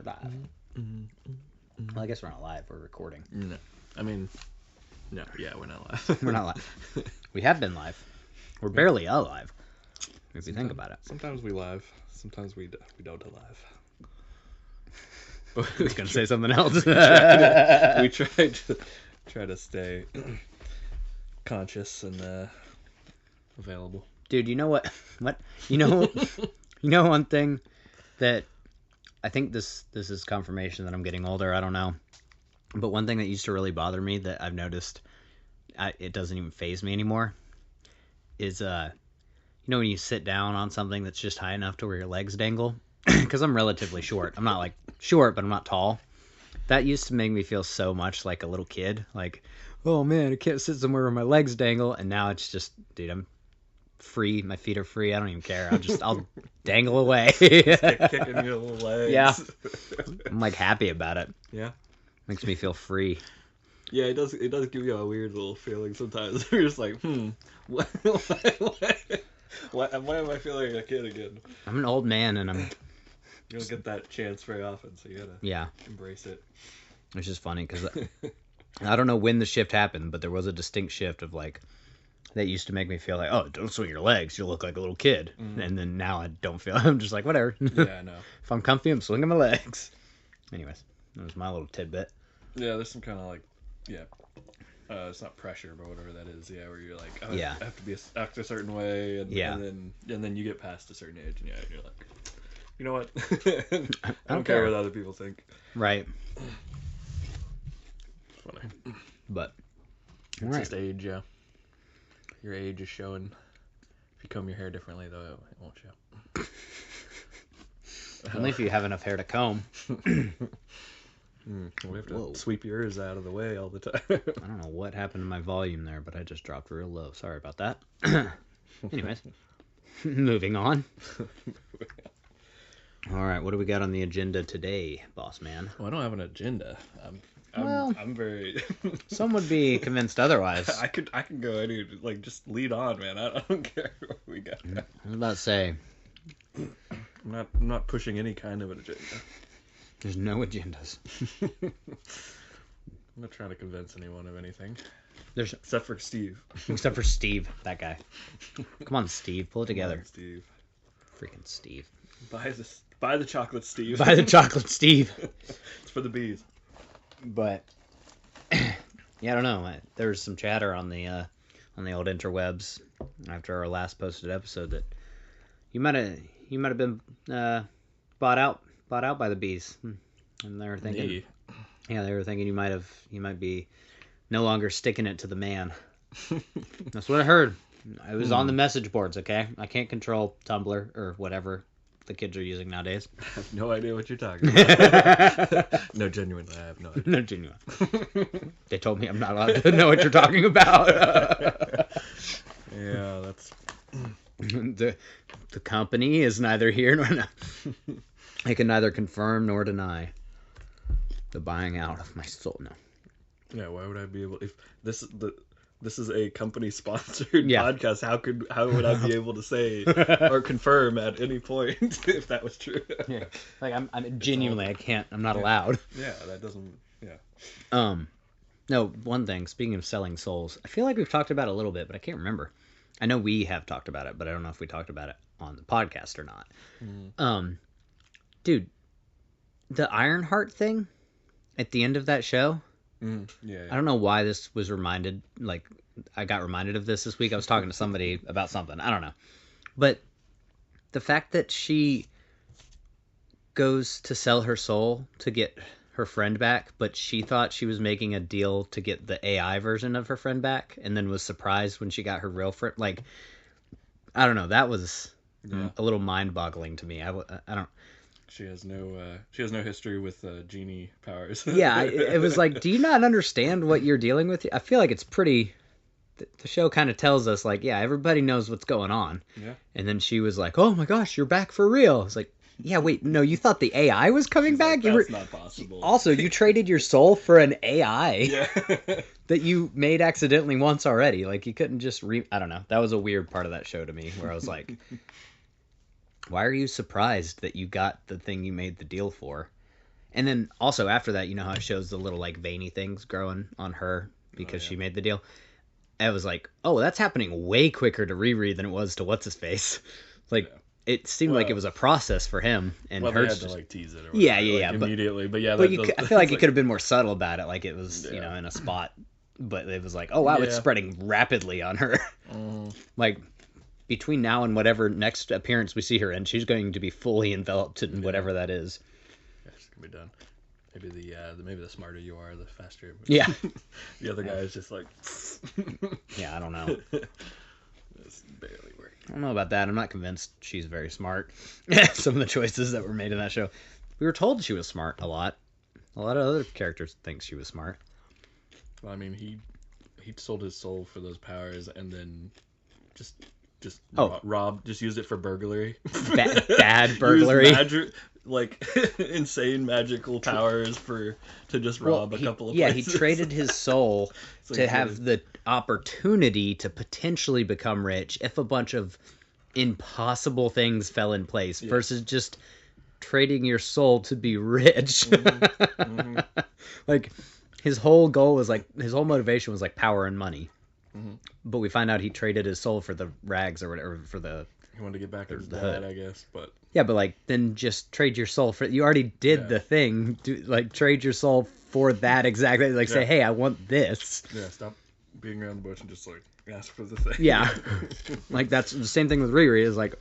We're live. Well, I guess we're not live. We're recording. No. I mean, no. Yeah, we're not live. We're not live. We have been live. We're barely alive, if you think about it. Sometimes we live. Sometimes we don't alive. I was going to say something else. We try to stay conscious and available. Dude, you know what? You know one thing that I think this is confirmation that I'm getting older. I don't know. But one thing that used to really bother me that I've noticed it doesn't even faze me anymore is when you sit down on something that's just high enough to where your legs dangle, because I'm relatively short. I'm not like short, but I'm not tall. That used to make me feel so much like a little kid. Like, oh man, I can't sit somewhere where my legs dangle. And now it's just, dude, I'm free. My feet are free. I don't even care. I'll dangle away. Kicking your little legs. Yeah. I'm like happy about it. Yeah. Makes me feel free. Yeah, it does give you a weird little feeling sometimes. You're just like, why am I feeling like a kid again? I'm an old man and You don't get that chance very often, so you gotta embrace it. It's just funny because I don't know when the shift happened, but there was a distinct shift of like, that used to make me feel like, oh, don't swing your legs, you'll look like a little kid. And then now I don't feel, I'm just like, whatever. Yeah, I know. If I'm comfy, I'm swinging my legs. Anyways, that was my little tidbit. Yeah, there's some kind of like, it's not pressure, but whatever that is. Yeah, where you're like, I have to act a certain way, and then you get past a certain age, and you're like, you know what? I don't care what other people think. Right. It's funny, but it's just age. Yeah, your age is showing. If you comb your hair differently, though, it won't show. Only if you have enough hair to comb. We have to sweep yours out of the way all the time. I don't know what happened to my volume there, but I just dropped real low. Sorry about that. Anyways, moving on. All right, what do we got on the agenda today, boss man? Well, I don't have an agenda. I'm very. Some would be convinced otherwise. I can go any just lead on, man. I don't care what we got. I was about to say, I'm not pushing any kind of an agenda. There's no agendas. I'm not trying to convince anyone of anything. Except for Steve. Except for Steve, that guy. Come on, Steve, pull it together. Come on, Steve. Freaking Steve. Buy the chocolate, Steve. Buy the chocolate, Steve. It's for the bees. But yeah, I don't know. There was some chatter on the old interwebs after our last posted episode that you might have been bought out by the bees, and they were thinking, you might be no longer sticking it to the man. That's what I heard. I was on the message boards. Okay, I can't control Tumblr or whatever the kids are using nowadays. I have no idea what you're talking about. No, genuinely, I have no idea. No, genuine. They told me I'm not allowed to know what you're talking about. Yeah, that's the company is neither here nor now. I can neither confirm nor deny the buying out of my soul. No. Yeah, why would I be able? If this is a company sponsored podcast, how would I be able to say or confirm at any point if that was true? Yeah, like I'm genuinely I can't. I'm not allowed. Yeah, that doesn't. Yeah. No, one thing. Speaking of selling souls, I feel like we've talked about it a little bit, but I can't remember. I know we have talked about it, but I don't know if we talked about it on the podcast or not. Dude, the Ironheart thing at the end of that show. Yeah. I don't know why this was reminded. Like, I got reminded of this week. I was talking to somebody about something. I don't know. But the fact that she goes to sell her soul to get her friend back, but she thought she was making a deal to get the AI version of her friend back, and then was surprised when she got her real friend. Like, I don't know. That was a little mind-boggling to me. I don't. She has no history with genie powers. Yeah, it was like, do you not understand what you're dealing with? I feel like it's pretty. The show kind of tells us, like, yeah, everybody knows what's going on. Yeah. And then she was like, oh my gosh, you're back for real. It's like, yeah, wait, no, you thought the AI was coming back? Like, that's not possible. Also, you traded your soul for an AI Yeah. that you made accidentally once already. Like, you couldn't just I don't know. That was a weird part of that show to me, where I was like, why are you surprised that you got the thing you made the deal for? And then also after that, you know how it shows the little like veiny things growing on her because she made the deal. I was like, oh, that's happening way quicker to Riri than it was to what's his face. Like it seemed like it was a process for him, and well, her they had to like tease it. Or whatever, immediately. But yeah, I feel like it could have been more subtle about it, like it was in a spot. But it was like, oh wow, it's spreading rapidly on her. Like between now and whatever next appearance we see her in, she's going to be fully enveloped in whatever that is. Yeah, she's gonna be done. Maybe the smarter you are, the faster. Yeah. The other guy is just like. Yeah, I don't know. It's barely working. I don't know about that. I'm not convinced she's very smart. Some of the choices that were made in that show. We were told she was smart a lot. A lot of other characters think she was smart. Well, I mean, he sold his soul for those powers, and then just robbed, just used it for burglary. Bad burglary. Like insane magical powers to just rob a couple of places. Yeah, he traded his soul to have the opportunity to potentially become rich if a bunch of impossible things fell in place versus just trading your soul to be rich. Like his whole goal was his whole motivation was like power and money. But we find out he traded his soul for the rags or whatever for the. He wanted to get back at his dad, I guess, but. Yeah, but like then just trade your soul for. You already did the thing. Trade your soul for that exactly. Like say, hey, I want this. Yeah, stop being around the bush and just like ask for the thing. Yeah, like that's the same thing with Riri. Is like,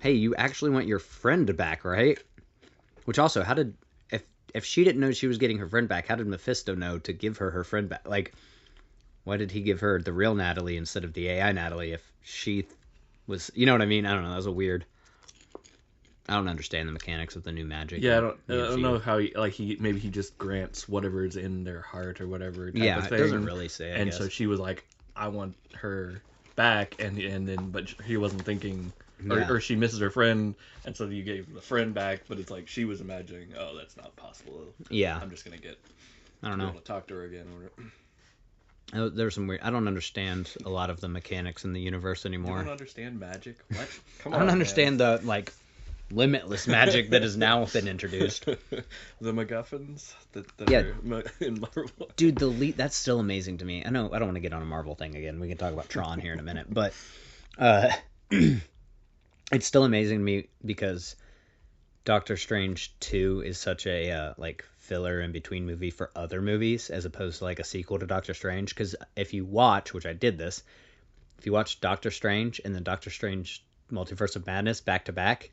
hey, you actually want your friend back, right? Which also, how did if she didn't know she was getting her friend back, how did Mephisto know to give her friend back? Like, why did he give her the real Natalie instead of the AI Natalie if she was, you know what I mean? I don't know. That was a weird. I don't understand the mechanics of the new magic. Yeah, I don't know how maybe he just grants whatever's in their heart or whatever type of thing. It doesn't really say. And so she was like, I want her back, and then but he wasn't thinking, or she misses her friend, and so you gave the friend back, but it's like she was imagining, oh, that's not possible. Yeah, I'm just gonna get. I don't know. To talk to her again. There's some weird. I don't understand a lot of the mechanics in the universe anymore. You don't understand magic? What? Come on, I don't understand the limitless magic that has now been introduced. The MacGuffins that are in Marvel. Dude, that's still amazing to me. I know I don't want to get on a Marvel thing again. We can talk about Tron here in a minute, but it's still amazing to me because Doctor Strange 2 is such a filler in between movie for other movies as opposed to like a sequel to Doctor Strange. Because if you watch, which I did this, if you watch Doctor Strange and then Doctor Strange Multiverse of Madness back to back,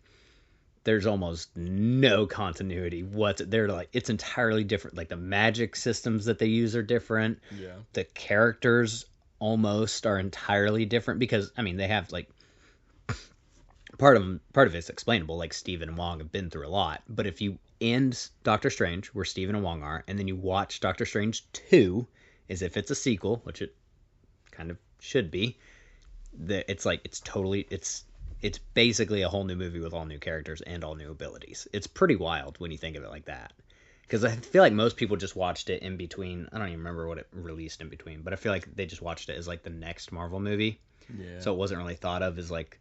there's almost no continuity. They're like, it's entirely different. Like the magic systems that they use are different. Yeah. The characters almost are entirely different because I mean they have like part of it's explainable. Like Stephen and Wong have been through a lot, but if you end Doctor Strange where Stephen and Wong are, and then you watch Doctor Strange 2 as if it's a sequel, which it kind of should be, it's basically a whole new movie with all new characters and all new abilities. It's pretty wild when you think of it like that. Because I feel like most people just watched it in between. I don't even remember what it released in between, but I feel like they just watched it as like the next Marvel movie. Yeah. So it wasn't really thought of as like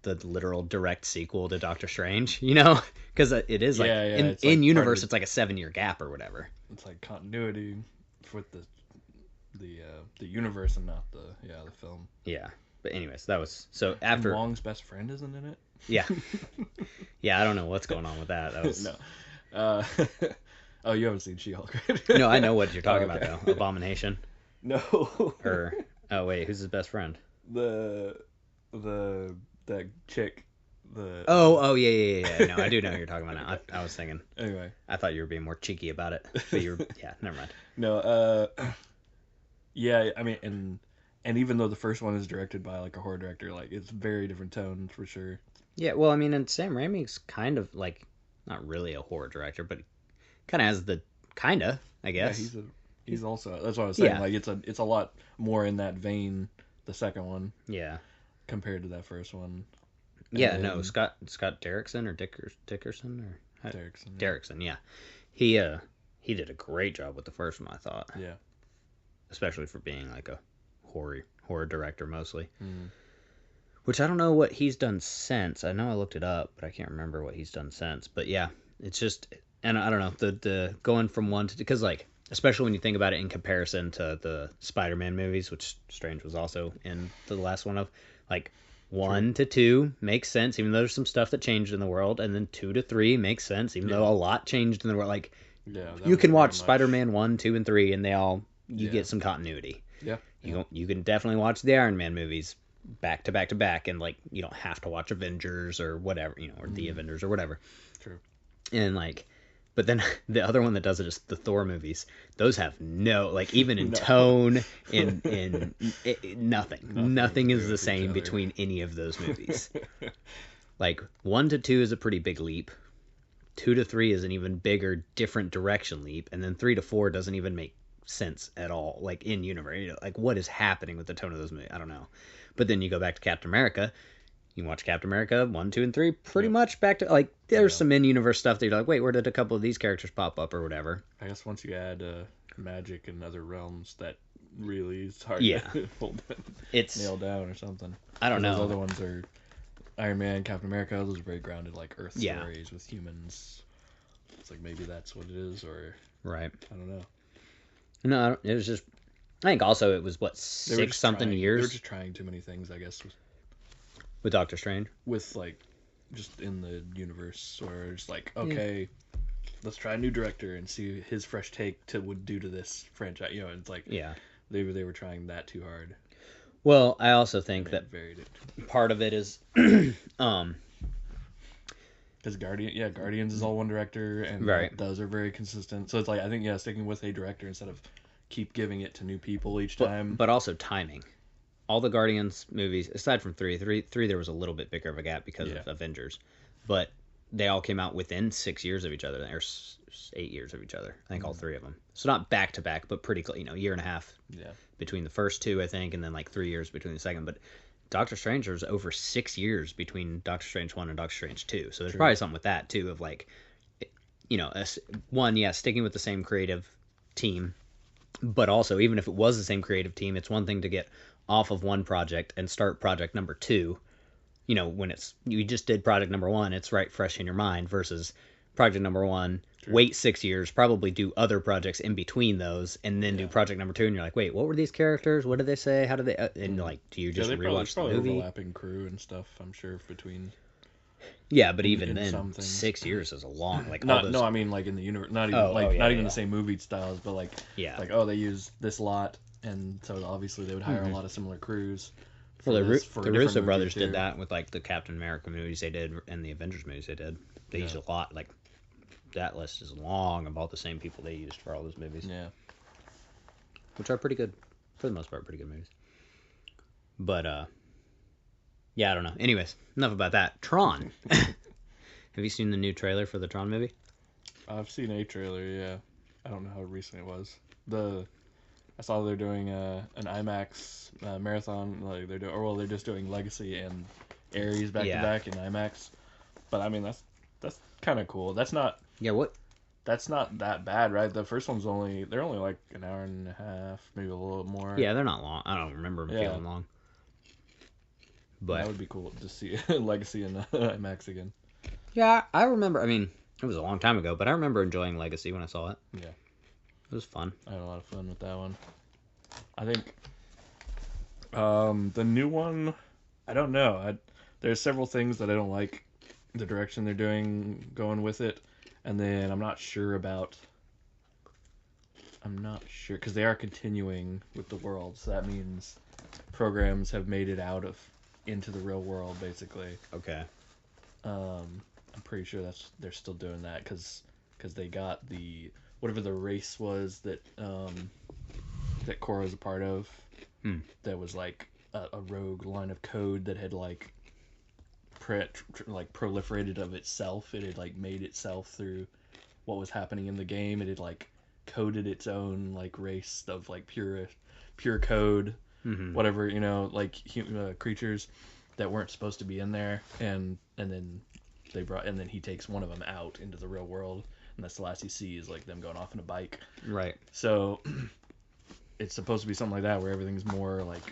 the literal direct sequel to Doctor Strange, you know? Because it is like in universe, it's like a 7-year gap or whatever. It's like continuity with the universe and not the film. Yeah. But anyways, that was so after. And Wong's best friend isn't in it. Yeah. Yeah, I don't know what's going on with that. That was no. Oh, you haven't seen She-Hulk, right? No, I know what you're talking about though. Abomination. No. Oh wait, who's his best friend? That chick. Yeah. No, I do know who you're talking about now. I was thinking. Anyway, I thought you were being more cheeky about it. But never mind. No. Yeah, I mean, and even though the first one is directed by like a horror director, like it's very different tone for sure. Yeah, well, I mean, and Sam Raimi's kind of like not really a horror director, but kind of has the I guess. Yeah, he's also, that's what I was saying. Yeah. Like it's a lot more in that vein. The second one. Yeah. Compared to that first one. Yeah. And no, Scott Derrickson or Dickerson or Derrickson. Yeah. Derrickson. Yeah. He did a great job with the first one, I thought. Yeah. Especially for being like a horror director mostly. Mm. Which I don't know what he's done since. I know I looked it up, but I can't remember what he's done since. But yeah, it's just, and I don't know, the going from one to, because like, especially when you think about it in comparison to the Spider-Man movies, which Strange was also in the last one of, like 1 to 2 makes sense, even though there's some stuff that changed in the world, and then 2 to 3 makes sense, even though a lot changed in the world. Like, you can watch Spider-Man 1, 2, and 3, and they all, you get some continuity. Yeah. You can definitely watch the Iron Man movies back to back to back, and like, you don't have to watch Avengers or whatever, or the Avengers or whatever. True. And like, but then the other one that does it is the Thor movies. Those have no, like, even in tone, in nothing is the same between any of those movies. Like 1 to 2 is a pretty big leap. 2 to 3 is an even bigger, different direction leap, and then 3 to 4 doesn't even make sense at all. Like, in universe, like, what is happening with the tone of those movies? I don't know. But then you go back to Captain America. You watch Captain America 1, 2, and 3 pretty much back to, like, there's some in-universe stuff that you're like, wait, where did a couple of these characters pop up or whatever? I guess once you add magic and other realms, that really is hard to nail down or something. I don't know. Those other ones are Iron Man, Captain America. Those are very grounded, like Earth stories with humans. It's like maybe that's what it is, or right. I don't know. No, it was just. I think also it was what 6-something years. They were just trying too many things, I guess. With Doctor Strange? With, like, just in the universe, or just like, okay, let's try a new director and see his fresh take would do to this franchise. It's like, they were trying that too hard. Well, I also think that part of it is, because Guardians is all one director, and those are very consistent. So it's like, I think, sticking with a director instead of keep giving it to new people each time. But also timing. All the Guardians movies, aside from 3, there was a little bit bigger of a gap because of Avengers, but they all came out within 6 years of each other, or 8 years of each other. I think all 3 of them. So not back to back, but pretty close. Year and a half between the first 2, I think, and then like 3 years between the second. But Doctor Strange, there's over 6 years between Doctor Strange 1 and Doctor Strange 2. So there's probably something with that too, of like, sticking with the same creative team, but also even if it was the same creative team, it's one thing to get off of one project and start project number 2, when you just did project number 1, it's right fresh in your mind, versus project number 1, wait 6 years, probably do other projects in between those, and then do project number 2, and you're like, wait, what were these characters? What did they say? How did they? And like, do you just rewatch the movie? Overlapping crew and stuff, I'm sure, between. Yeah, but even then, 6 years is a long. Like, no, I mean, like in the universe, not even the same movie styles, but like, they use this lot. And so obviously they would hire a lot of similar crews. Well, the Russo brothers did that with like the Captain America movies they did and the Avengers movies they did. They used a lot. Like, that list is long of all the same people they used for all those movies. Yeah. Which are pretty good, for the most part, pretty good movies. But, I don't know. Anyways, enough about that. Tron. Have you seen the new trailer for the Tron movie? I've seen a trailer, yeah. I don't know how recent it was. I saw they're doing an IMAX marathon. Like they're just doing Legacy and Ares back to back in IMAX. But I mean, that's kind of cool. That's not. Yeah. What? That's not that bad, right? The first one's they're only like an hour and a half, maybe a little more. Yeah, they're not long. I don't remember them feeling long. But that would be cool to see Legacy in IMAX again. Yeah, I remember. I mean, it was a long time ago, but I remember enjoying Legacy when I saw it. Yeah. It was fun. I had a lot of fun with that one. I think the new one, I don't know. There's several things that I don't like the direction they're going with it. And then I'm not sure because they are continuing with the world. So that means programs have made it into the real world, basically. Okay. I'm pretty sure they're still doing that because they got whatever the race was that Korra was a part of, that was like a rogue line of code that had like proliferated of itself. It had like made itself through what was happening in the game. It had like coded its own like race of like pure code, whatever, like creatures that weren't supposed to be in there, and then he takes one of them out into the real world. And that's the last you see is like them going off on a bike. Right. So it's supposed to be something like that where everything's more like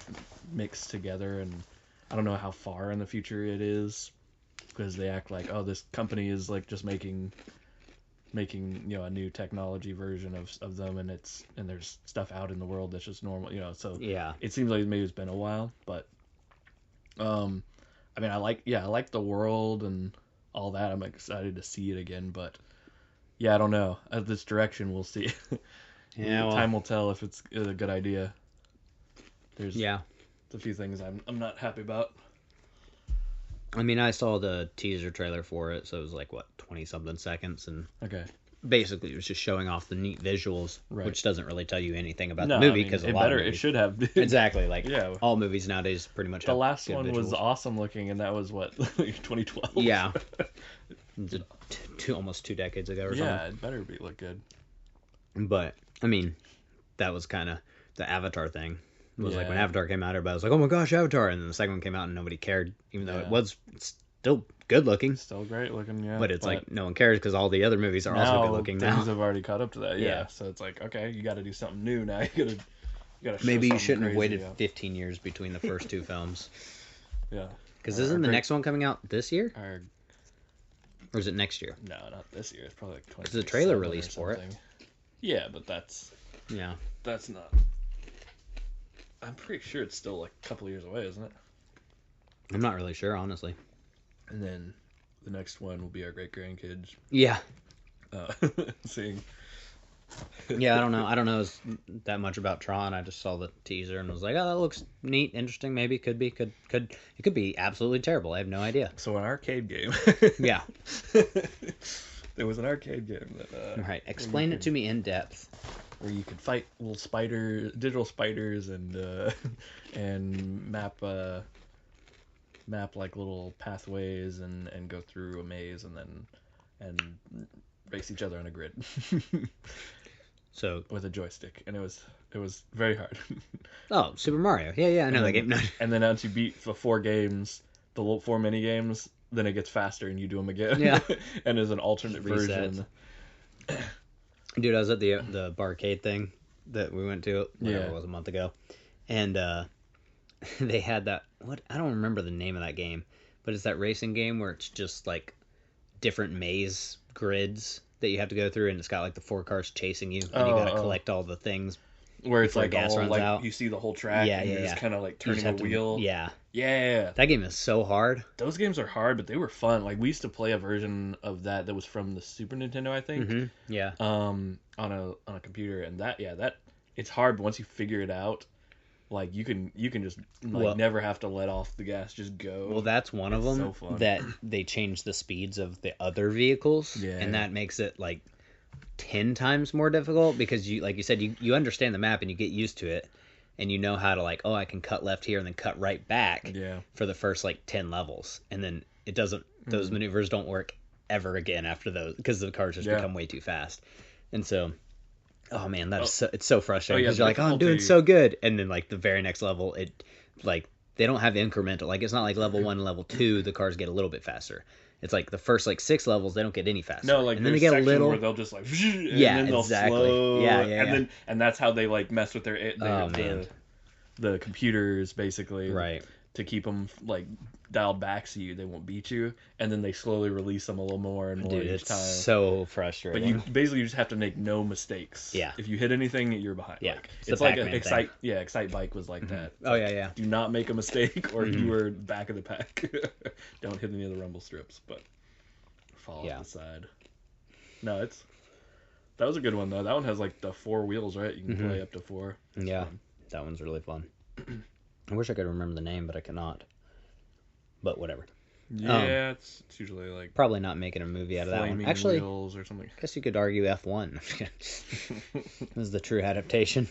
mixed together, and I don't know how far in the future it is because they act like, oh, this company is like just making making a new technology version of them, and there's stuff out in the world that's just normal, so Yeah. it seems like maybe it's been a while, but I mean, I like the world and all that. I'm excited to see it again, but I don't know. This direction, we'll see. Yeah, time will tell if it's a good idea. There's a few things I'm not happy about. I mean, I saw the teaser trailer for it, so it was like 20-something seconds, and okay. Basically it was just showing off the neat visuals, right. Which doesn't really tell you anything about the movie because it should have. Exactly, like all movies nowadays pretty much. The last one was awesome looking, and that was what 2012. Yeah, almost 2 decades ago or something. Yeah, it better look good. But I mean, that was kind of the Avatar thing. It was like when Avatar came out, everybody was like, "Oh my gosh, Avatar!" And then the second one came out, and nobody cared, even though it was still good looking, still great looking. Yeah, but it's like no one cares because all the other movies are also good looking now. Things have already caught up to that. Yeah, so it's like, okay, you got to do something new now. You got to. Maybe you shouldn't have waited 15 years between the first 2 films. Yeah, because isn't the next one coming out this year? Or is it next year? No, not this year. It's probably like 20. There's a trailer release for it. Yeah, but that's not. I'm pretty sure it's still like a couple years away, isn't it? I'm not really sure, honestly. And then the next one will be our great grandkids. Yeah. Seeing. Yeah, I don't know that much about Tron. I just saw the teaser and was like, oh, that looks neat, interesting. Maybe could be absolutely terrible. I have no idea. So an arcade game. Yeah. There was an arcade game that. Right. Explain it to me in depth. Where you could fight little digital spiders, and map like little pathways and go through a maze and race each other on a grid. So with a joystick, and it was very hard. Oh, Super Mario. Yeah, I know that game. And then once you beat the 4 games, the little 4 mini games, then it gets faster and you do them again. Yeah. And there's an alternate version. Dude, I was at the barcade thing that we went to, it was a month ago, and they had that, I don't remember the name of that game, but it's that racing game where it's just like different maze grids that you have to go through, and it's got like the 4 cars chasing you, and you gotta collect all the things. Where it's like gas runs out. You see the whole track, and you're just kind of like turning a wheel. Yeah. That game is so hard. Those games are hard, but they were fun. Like, we used to play a version of that was from the Super Nintendo, I think. Mm-hmm. Yeah. On a computer, and that it's hard, but once you figure it out, like you can just never have to let off the gas, just go. Well, that's one of them that they changed the speeds of the other vehicles, and that makes it like 10 times more difficult because you, like you said, you understand the map and you get used to it, and you know how to like, I can cut left here and then cut right back for the first like 10 levels, and then it doesn't. Those maneuvers don't work ever again after those because the cars just become way too fast, and so. Oh man, it's so frustrating because you're like, I'm doing so good, and then like the very next level, it like they don't have incremental. Like it's not like level 1 and level 2, the cars get a little bit faster. It's like the first like 6 levels, they don't get any faster. No, like and then they get a little where they'll just like and then they'll slow, and that's how they like mess with their the computers basically, right, to keep them like dialed back so they won't beat you, and then they slowly release them a little more and more each time. So frustrating. But you just have to make no mistakes. Yeah. If you hit anything, you're behind. Yeah. Like, it's like Excite Bike was like that. Oh yeah. Do not make a mistake, or you are back of the pack. Don't hit any of the rumble strips, but fall off the side. No, that was a good one though. That one has like the 4 wheels, right? You can play up to 4. That's fun. That one's really fun. I wish I could remember the name, but I cannot. But whatever. Yeah, it's usually like probably not making a movie out of that one. Actually, wheels or something. I guess you could argue F1. This is the true adaptation.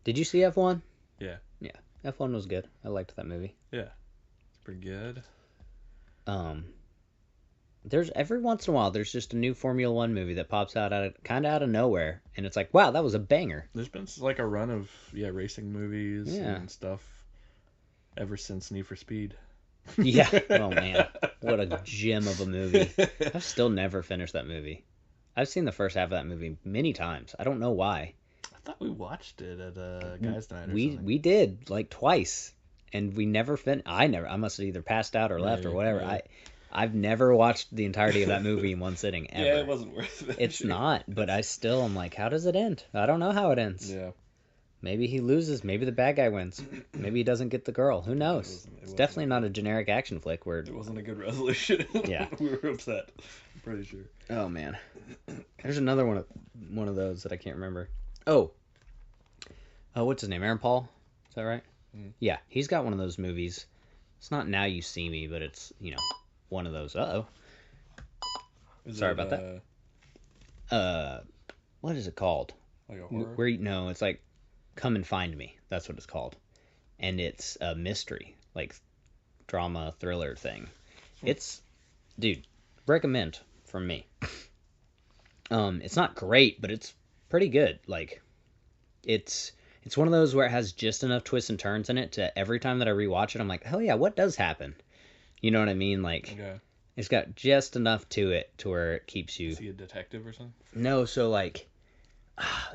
Did you see F1? Yeah. Yeah, F1 was good. I liked that movie. Yeah, it's pretty good. There's every once in a while there's just a new Formula 1 movie that pops out kind of out of nowhere, and it's like, wow, that was a banger. There's been like a run of racing movies and stuff ever since Need for Speed. Yeah. Oh man, what a gem of a movie. I've still never finished that movie. I've seen the first half of that movie many times. I don't know why. I thought we watched it at Guys Night or something. We did like twice, and we never finished. I must have either passed out or left or whatever. I've never watched the entirety of that movie in one sitting ever. Yeah, it wasn't worth it. It's not, but I still am like, how does it end? I don't know how it ends. Yeah. Maybe he loses. Maybe the bad guy wins. Maybe he doesn't get the girl. Who knows? It's definitely not a generic action flick where... It wasn't a good resolution. Yeah. We were upset. I'm pretty sure. Oh, man. There's another one of those that I can't remember. Oh, what's his name? Aaron Paul? Is that right? Mm. Yeah, he's got one of those movies. It's not Now You See Me, but it's, one of those. Uh-oh. Sorry about that. What is it called? Like a horror? No, it's like Come and Find Me. That's what it's called. And it's a mystery, like drama thriller thing. It's, dude, recommend from me. It's not great, but it's pretty good. Like, it's one of those where it has just enough twists and turns in it to every time that I rewatch it, I'm like, oh yeah, what does happen? You know what I mean? Like, yeah. It's got just enough to it to where it keeps you... Is he a detective or something? No, so like...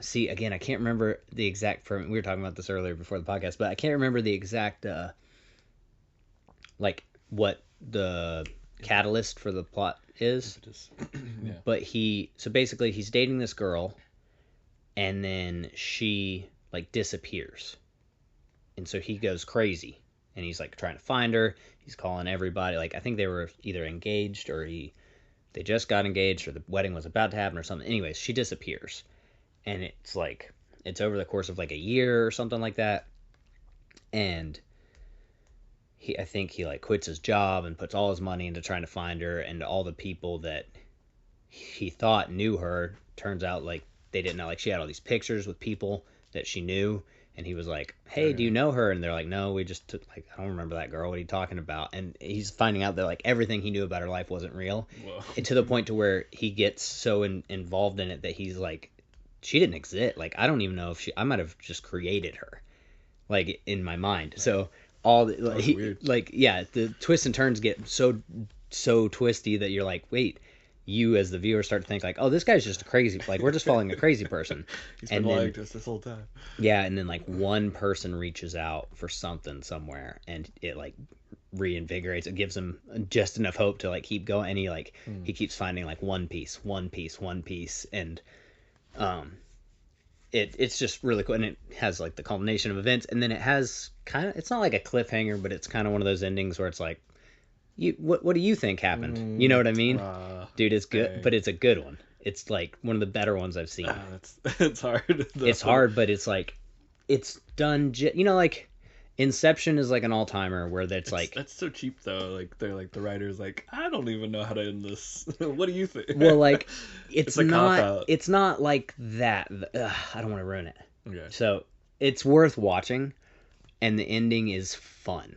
See, again, I can't remember the exact... We were talking about this earlier before the podcast, but I can't remember the exact... like, what the catalyst for the plot is. Yeah. But so basically he's dating this girl, and then she like disappears, and so he goes crazy, and he's like trying to find her. He's calling everybody. Like, I think they were either engaged or they just got engaged, or the wedding was about to happen or something. Anyways, she disappears, and it's like it's over the course of like a year or something like that, and I think he like quits his job and puts all his money into trying to find her, and all the people that he thought knew her, turns out like they didn't know. Like, she had all these pictures with people that she knew, and he was like, hey, do you know her? And they're like, no, we just took, like, I don't remember that girl. What are you talking about? And he's finding out that like everything he knew about her life wasn't real. And to the point to where he gets so involved in it that he's like, she didn't exist. Like, I don't even know if I might have just created her, like, in my mind. So all the twists and turns get so twisty that you're like, wait, you as the viewer start to think like, oh, this guy's just a crazy, like, we're just following a crazy person. He's been lying to us this whole time. Yeah, and then like one person reaches out for something somewhere, and it like reinvigorates. It gives him just enough hope to like keep going, and he keeps finding like one piece, and it's just really cool, and it has like the culmination of events, and then it has it's not like a cliffhanger, but it's kind of one of those endings where it's like, what do you think happened? You know what I mean? Dude, it's good, okay. But it's a good one. It's like one of the better ones I've seen. It's hard. It's hard, but it's like, it's done. Like Inception is like an all-timer where that's like... That's so cheap, though. Like, they're like, the writer's like, I don't even know how to end this. What do you think? Well, like, it's not like that. I don't want to ruin it. Okay. So, it's worth watching, and the ending is fun,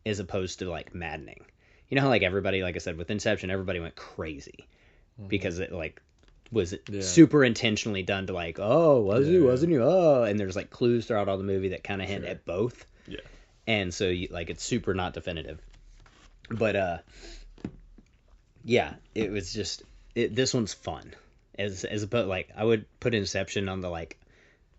as opposed to, like, maddening. You know how, like, everybody, like I said, with Inception, everybody went crazy. Mm-hmm. Because it, like, was super intentionally done to, like, oh, wasn't he? Oh, and there's, like, clues throughout all the movie that kind of hint at both. Yeah. And so, like, it's super not definitive. But, yeah, it was just... this one's fun. As opposed, like, I would put Inception on the, like,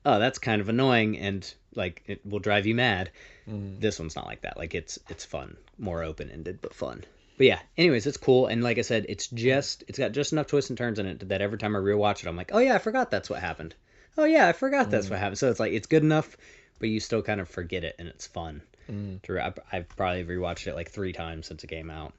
oh, that's kind of annoying, and, like, it will drive you mad. Mm. This one's not like that. Like, it's fun. More open-ended, but fun. But yeah, anyways, it's cool, and like I said, it's got just enough twists and turns in it that every time I rewatch it, I'm like, oh yeah, I forgot that's what happened. Oh yeah, I forgot that's what happened. So it's like, it's good enough, but you still kind of forget it, and it's fun. I've probably rewatched it like 3 times since it came out.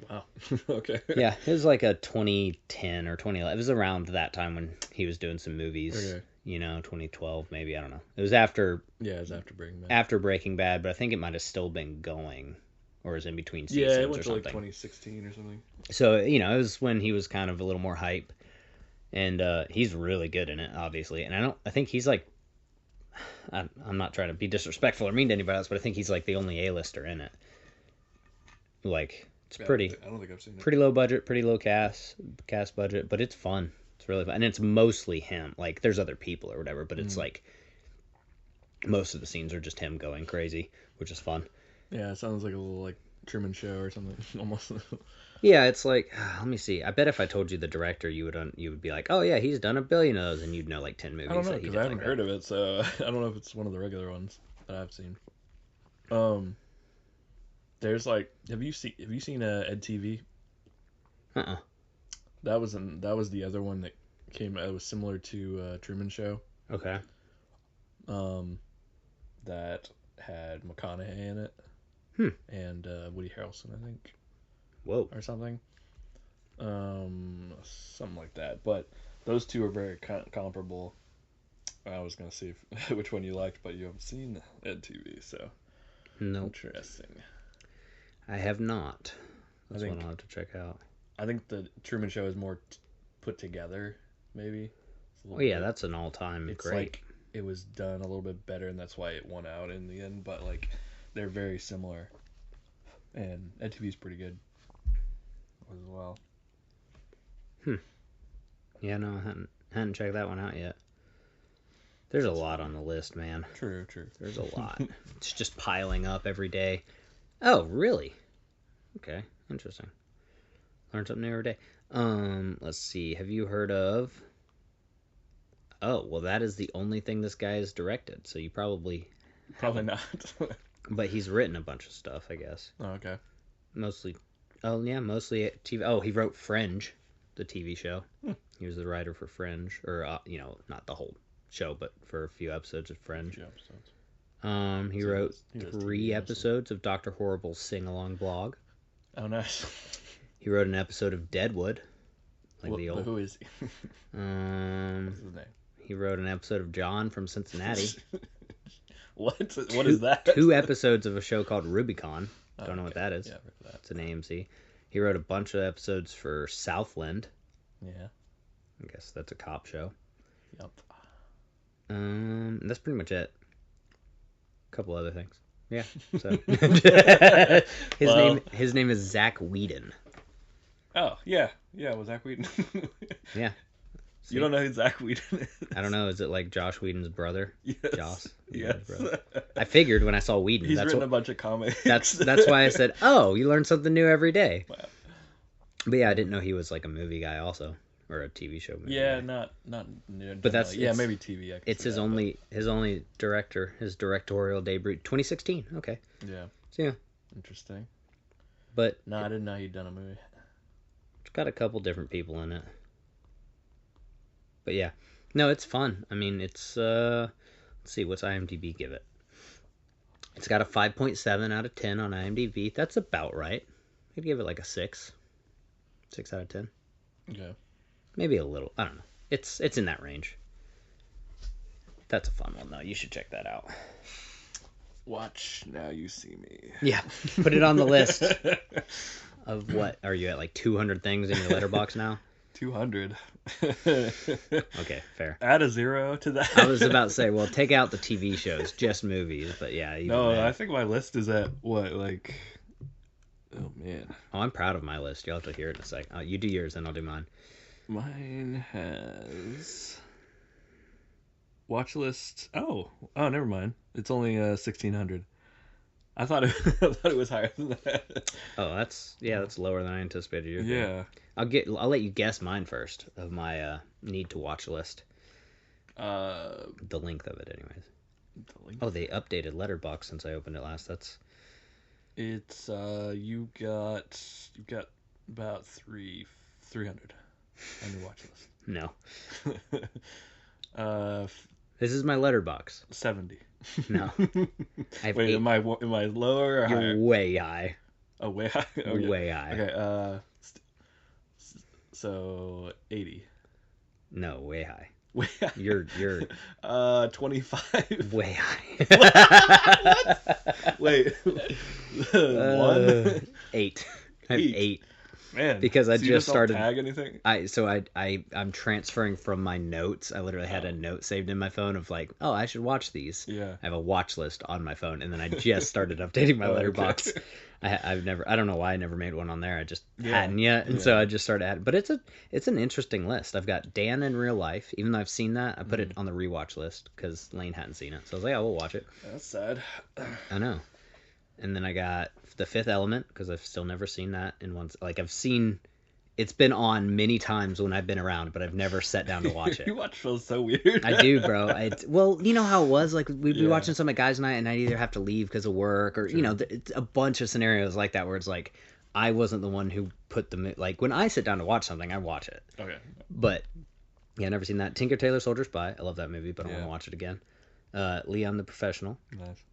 Wow. Okay. Yeah, it was like a 2010 or 2011. It was around that time when he was doing some movies. Okay. 2012 maybe, I don't know. It was after... Yeah, it was after Breaking Bad. After Breaking Bad, but I think it might have still been going... Or was in between seasons it went or to something. Like 2016 or something. So, it was when he was kind of a little more hype. And he's really good in it, obviously. And I think he's like... I'm not trying to be disrespectful or mean to anybody else, but I think he's like the only A-lister in it. Like, it's pretty... I don't think I've seen it. Pretty low budget, pretty low cast budget, but it's fun. It's really fun. And it's mostly him. Like, there's other people or whatever, but it's like... Most of the scenes are just him going crazy, which is fun. Yeah, it sounds like a little, like, Truman Show or something, almost. Yeah, it's like, let me see. I bet if I told you the director, you would be like, oh yeah, he's done 1 billion of those, and you'd know like 10 movies. I don't know, because I haven't heard of it, so I don't know if it's one of the regular ones that I've seen. There's like, have you seen Ed TV? Uh-uh. That was the other one that came. It was similar to Truman Show. Okay. That had McConaughey in it. And Woody Harrelson, I think. Whoa. Or something. Something like that. But those two are very comparable. I was gonna see which one you liked, but you haven't seen Ed TV, so no. Interesting. I have not. That's one I'll have to check out. I think the Truman Show is more put together, maybe. Oh yeah, that's an all-time great. Like it was done a little bit better, and that's why it won out in the end. But like, they're very similar, and Ed TV is pretty good as well. Yeah, no, I hadn't checked that one out yet. There's a lot on the list, man. True. There's a lot. It's just piling up every day. Oh, really? Okay, interesting. Learn something new every day. Let's see. Have you heard of... Oh, well, that is the only thing this guy has directed, so you probably not. But he's written a bunch of stuff, I guess. Oh, okay. Mostly TV. Oh, he wrote Fringe, the TV show. He was the writer for Fringe, or not the whole show, but for a few episodes of Fringe. He wrote 3 episodes of Dr. Horrible's sing-along blog. Oh, nice. He wrote an episode of Deadwood. Who is he? What's his name? He wrote an episode of John from Cincinnati. What is that? 2 episodes of a show called Rubicon. Don't know what that is. Yeah, it's an AMC. He wrote a bunch of episodes for Southland. Yeah. I guess that's a cop show. Yep. That's pretty much it. A couple other things. Yeah. So his name is Zach Whedon. Oh yeah, well, Zach Whedon. Yeah. See? You don't know who Zach Whedon is? I don't know. Is it like Josh Whedon's brother? Yes. Joss? Yes. Brother. I figured when I saw Whedon. He's written a bunch of comics. That's why I said, oh, you learn something new every day. Wow. But yeah, I didn't know he was like a movie guy also. Or a TV show movie guy. Not but that's maybe TV. It's his only directorial debut, 2016. Okay. Yeah. So yeah. Interesting. But no, I didn't know he'd done a movie. It's got a couple different people in it. But yeah. No, it's fun. I mean, it's let's see, what's IMDb give it? It's got a 5.7 out of 10 on IMDb. That's about right. I'd give it like a 6. 6 out of 10. Okay. Maybe a little. I don't know. It's in that range. That's a fun one, though. You should check that out. Watch Now You See Me. Yeah. Put it on the list of what? Are you at like 200 things in your letterbox now? 200. Okay, fair. Add a 0 to that. I was about to say, well, take out the TV shows, just movies. But yeah. No, I think my list is at what? Like... Oh, man. Oh, I'm proud of my list. You'll have to hear it in a sec. You do yours, and I'll do mine. Mine has watch list. Oh, never mind. It's only 1,600. I thought it was higher than that. Oh, that's lower than I anticipated. Yeah. I'll let you guess mine first of my need to watch list. The length of it, anyways. The length? Oh, they updated Letterboxd since I opened it last. It's you got about 300 on your watch list. No. This is my Letterboxd. 70. No. Wait, am I lower or higher? You're way high. Oh, way high. Okay. Way high. Okay. So 80. No, way high. Way high. You're 25. Way high. What? Wait. 1? 8. I have 8. Man, because I just started. Tag anything? I'm transferring from my notes. I literally had a note saved in my phone of like, oh, I should watch these. Yeah. I have a watch list on my phone, and then I just started updating my Letterboxd. Okay. I don't know why I never made one on there. I just hadn't yet, and so I just started adding. But it's an interesting list. I've got Dan in Real Life. Even though I've seen that, I put it on the rewatch list because Lane hadn't seen it. So I was like, yeah, we'll watch it. That's sad. I know. And then I got The Fifth Element, because I've still never seen that in one. Like, I've seen... It's been on many times when I've been around, but I've never sat down to watch it. You watch shows so weird. I do, bro. Well, you know how it was? Like, we'd be watching some at guys' night, and I'd either have to leave because of work, or, it's a bunch of scenarios like that where it's like, I wasn't the one who put the like when I sit down to watch something, I watch it. Okay. But yeah, never seen that. Tinker Tailor Soldier Spy. I love that movie, but I want to watch it again. Leon the Professional. Nice.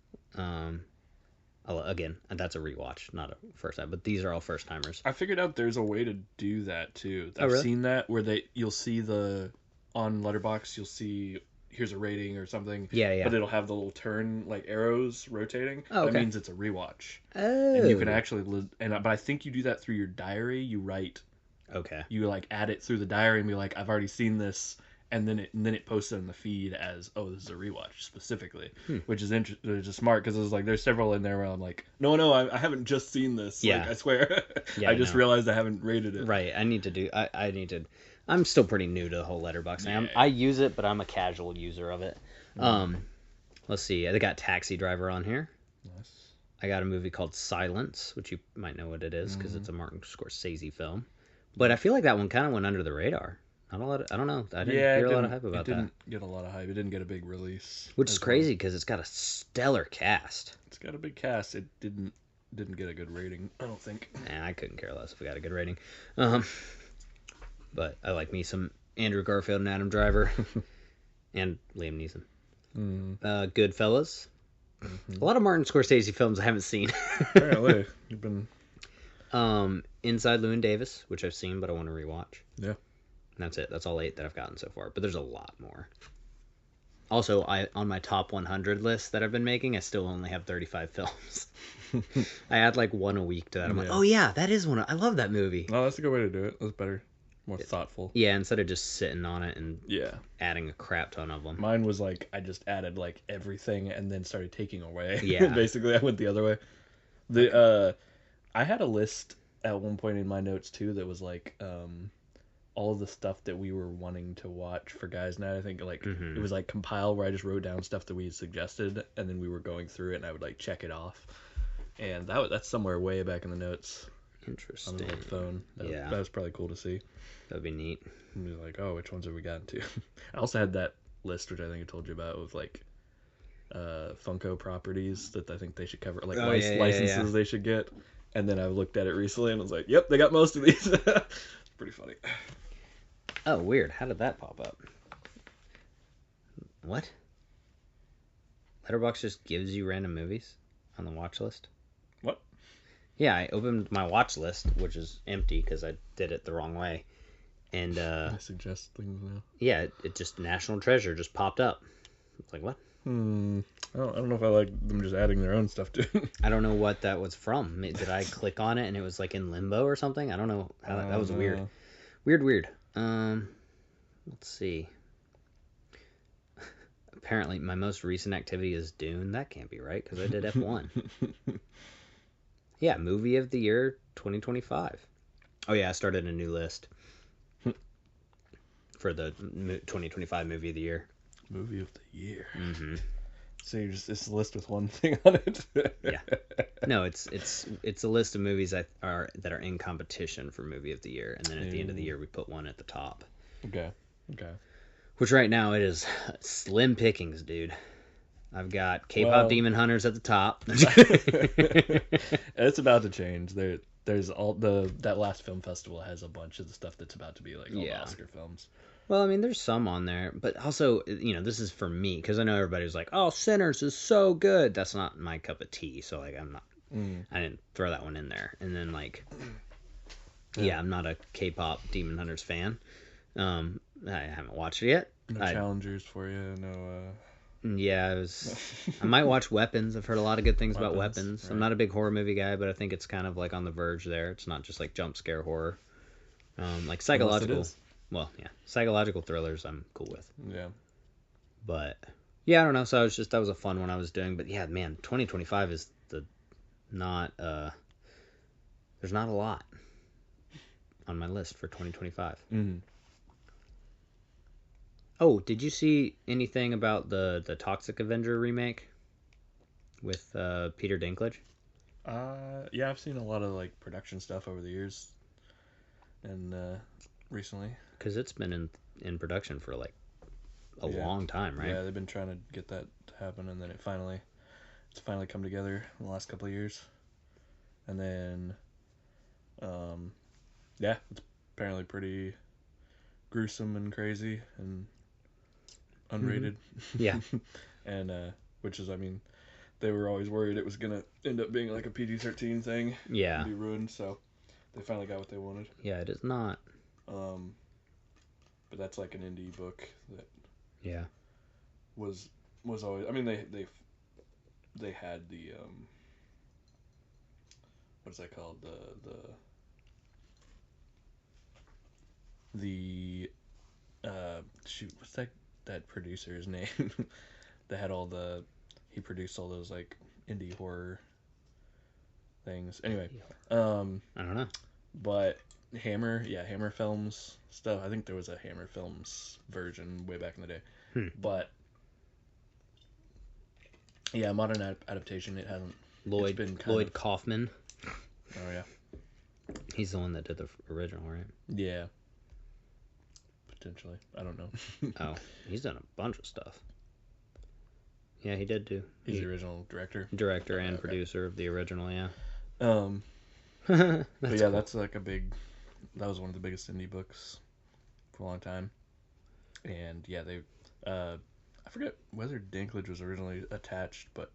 Again, that's a rewatch, not a first time. But these are all first timers. I figured out there's a way to do that too. Oh, really? I've seen that where you'll see on Letterboxd, you'll see here's a rating or something. Yeah. But it'll have the little turn like arrows rotating. Oh, okay. That means it's a rewatch. Oh. And you can actually but I think you do that through your diary. You write. Okay. You like add it through the diary and be like, I've already seen this, and then it posts it in the feed as, oh, this is a rewatch specifically, which is which is smart because there's there's several in there where I'm like, no, I haven't just seen this. Yeah. Like, I swear, I just realized I haven't rated it. Right. I need to. I'm still pretty new to the whole Letterboxd thing. I use it, but I'm a casual user of it. Let's see. They got Taxi Driver on here. Nice. I got a movie called Silence, which you might know what it is because it's a Martin Scorsese film. But I feel like that one kind of went under the radar. I don't know. I didn't hear a lot of hype about that. It didn't get a lot of hype. It didn't get a big release. Which is crazy because it's got a stellar cast. It's got a big cast. It didn't get a good rating, I don't think. Nah, I couldn't care less if it got a good rating. But I like me some Andrew Garfield and Adam Driver. And Liam Neeson. Goodfellas. A lot of Martin Scorsese films I haven't seen. Apparently. You've been... Inside Llewyn Davis, which I've seen, but I want to rewatch. Yeah. And that's it. That's all 8 that I've gotten so far. But there's a lot more. Also, on my top 100 list that I've been making, I still only have 35 films. I add like one a week to that. I'm like, oh yeah, that is one. I love that movie. Oh, that's a good way to do it. That's better. More thoughtful. Yeah, instead of just sitting on it and adding a crap ton of them. Mine was like, I just added like everything and then started taking away. Yeah. Basically, I went the other way. I had a list at one point in my notes too that was like all the stuff that we were wanting to watch for Guys Night. I think like it was like compile where I just wrote down stuff that we had suggested and then we were going through it and I would like check it off. And that's somewhere way back in the notes. Interesting. On the phone. That was probably cool to see. That'd be neat. And be like, oh, which ones have we gotten to? I also had that list, which I think I told you about, with like Funko properties that I think they should cover, like licenses they should get. And then I looked at it recently and I was like, yep, they got most of these. It's pretty funny. Oh, weird. How did that pop up? What? Letterboxd just gives you random movies on the watch list? What? Yeah, I opened my watch list, which is empty because I did it the wrong way. And I suggest things now. Yeah, it just National Treasure just popped up. It's like, what? I don't know if I like them just adding their own stuff to it. I don't know what that was from. Did I click on it and it was like in limbo or something? I don't know. That was weird. Weird. Let's see. Apparently, my most recent activity is Dune. That can't be right because I did F1. Yeah, Movie of the Year 2025. Oh yeah, I started a new list for the 2025 Movie of the Year. Movie of the Year. Mm-hmm. So it's a list with one thing on it. Yeah. No, it's a list of movies that are in competition for Movie of the Year, and then at the end of the year we put one at the top. Okay. Which right now it is slim pickings, dude. I've got K-pop Demon Hunters at the top. It's about to change. There's that last film festival has a bunch of the stuff that's about to be like all the Oscar films. Well, I mean, there's some on there, but also, this is for me because I know everybody's like, "Oh, Sinners is so good." That's not my cup of tea, so like, I'm not. I didn't throw that one in there, and then like, I'm not a K-pop Demon Hunters fan. I haven't watched it yet. No challengers for you, no. Yeah, I might watch Weapons. I've heard a lot of good things about Weapons. Right. I'm not a big horror movie guy, but I think it's kind of like on the verge there. It's not just like jump scare horror, like psychological. Well, yeah, psychological thrillers I'm cool with. Yeah. But yeah, I don't know. So that was a fun one I was doing. But yeah, man, 2025 is there's not a lot on my list for 2025. Mm-hmm. Oh, did you see anything about the Toxic Avenger remake with Peter Dinklage? Yeah, I've seen a lot of like production stuff over the years, and recently. Because it's been in production for like a long time, right? Yeah, they've been trying to get that to happen, and then it's finally come together in the last couple of years. And then Yeah, it's apparently pretty gruesome and crazy and unrated. Yeah. And which is, I mean, they were always worried it was gonna end up being like a PG-13 thing. Yeah. And be ruined, so they finally got what they wanted. Yeah, it is not. But that's like an indie book that. Yeah. Was always. I mean, they had the what's that called, the shoot, what's that producer's name? They had he produced all those like indie horror things. Anyway, I don't know. But Hammer Films stuff. I think there was a Hammer Films version way back in the day. But yeah, modern adaptation. It hasn't. Lloyd Kaufman. Oh yeah, he's the one that did the original, right? Yeah. Potentially, I don't know. Oh, he's done a bunch of stuff. Yeah, he did too. He's the original director and producer of the original. Yeah. But yeah, cool. That's like that was one of the biggest indie books for a long time. And yeah, they, I forget whether Dinklage was originally attached, but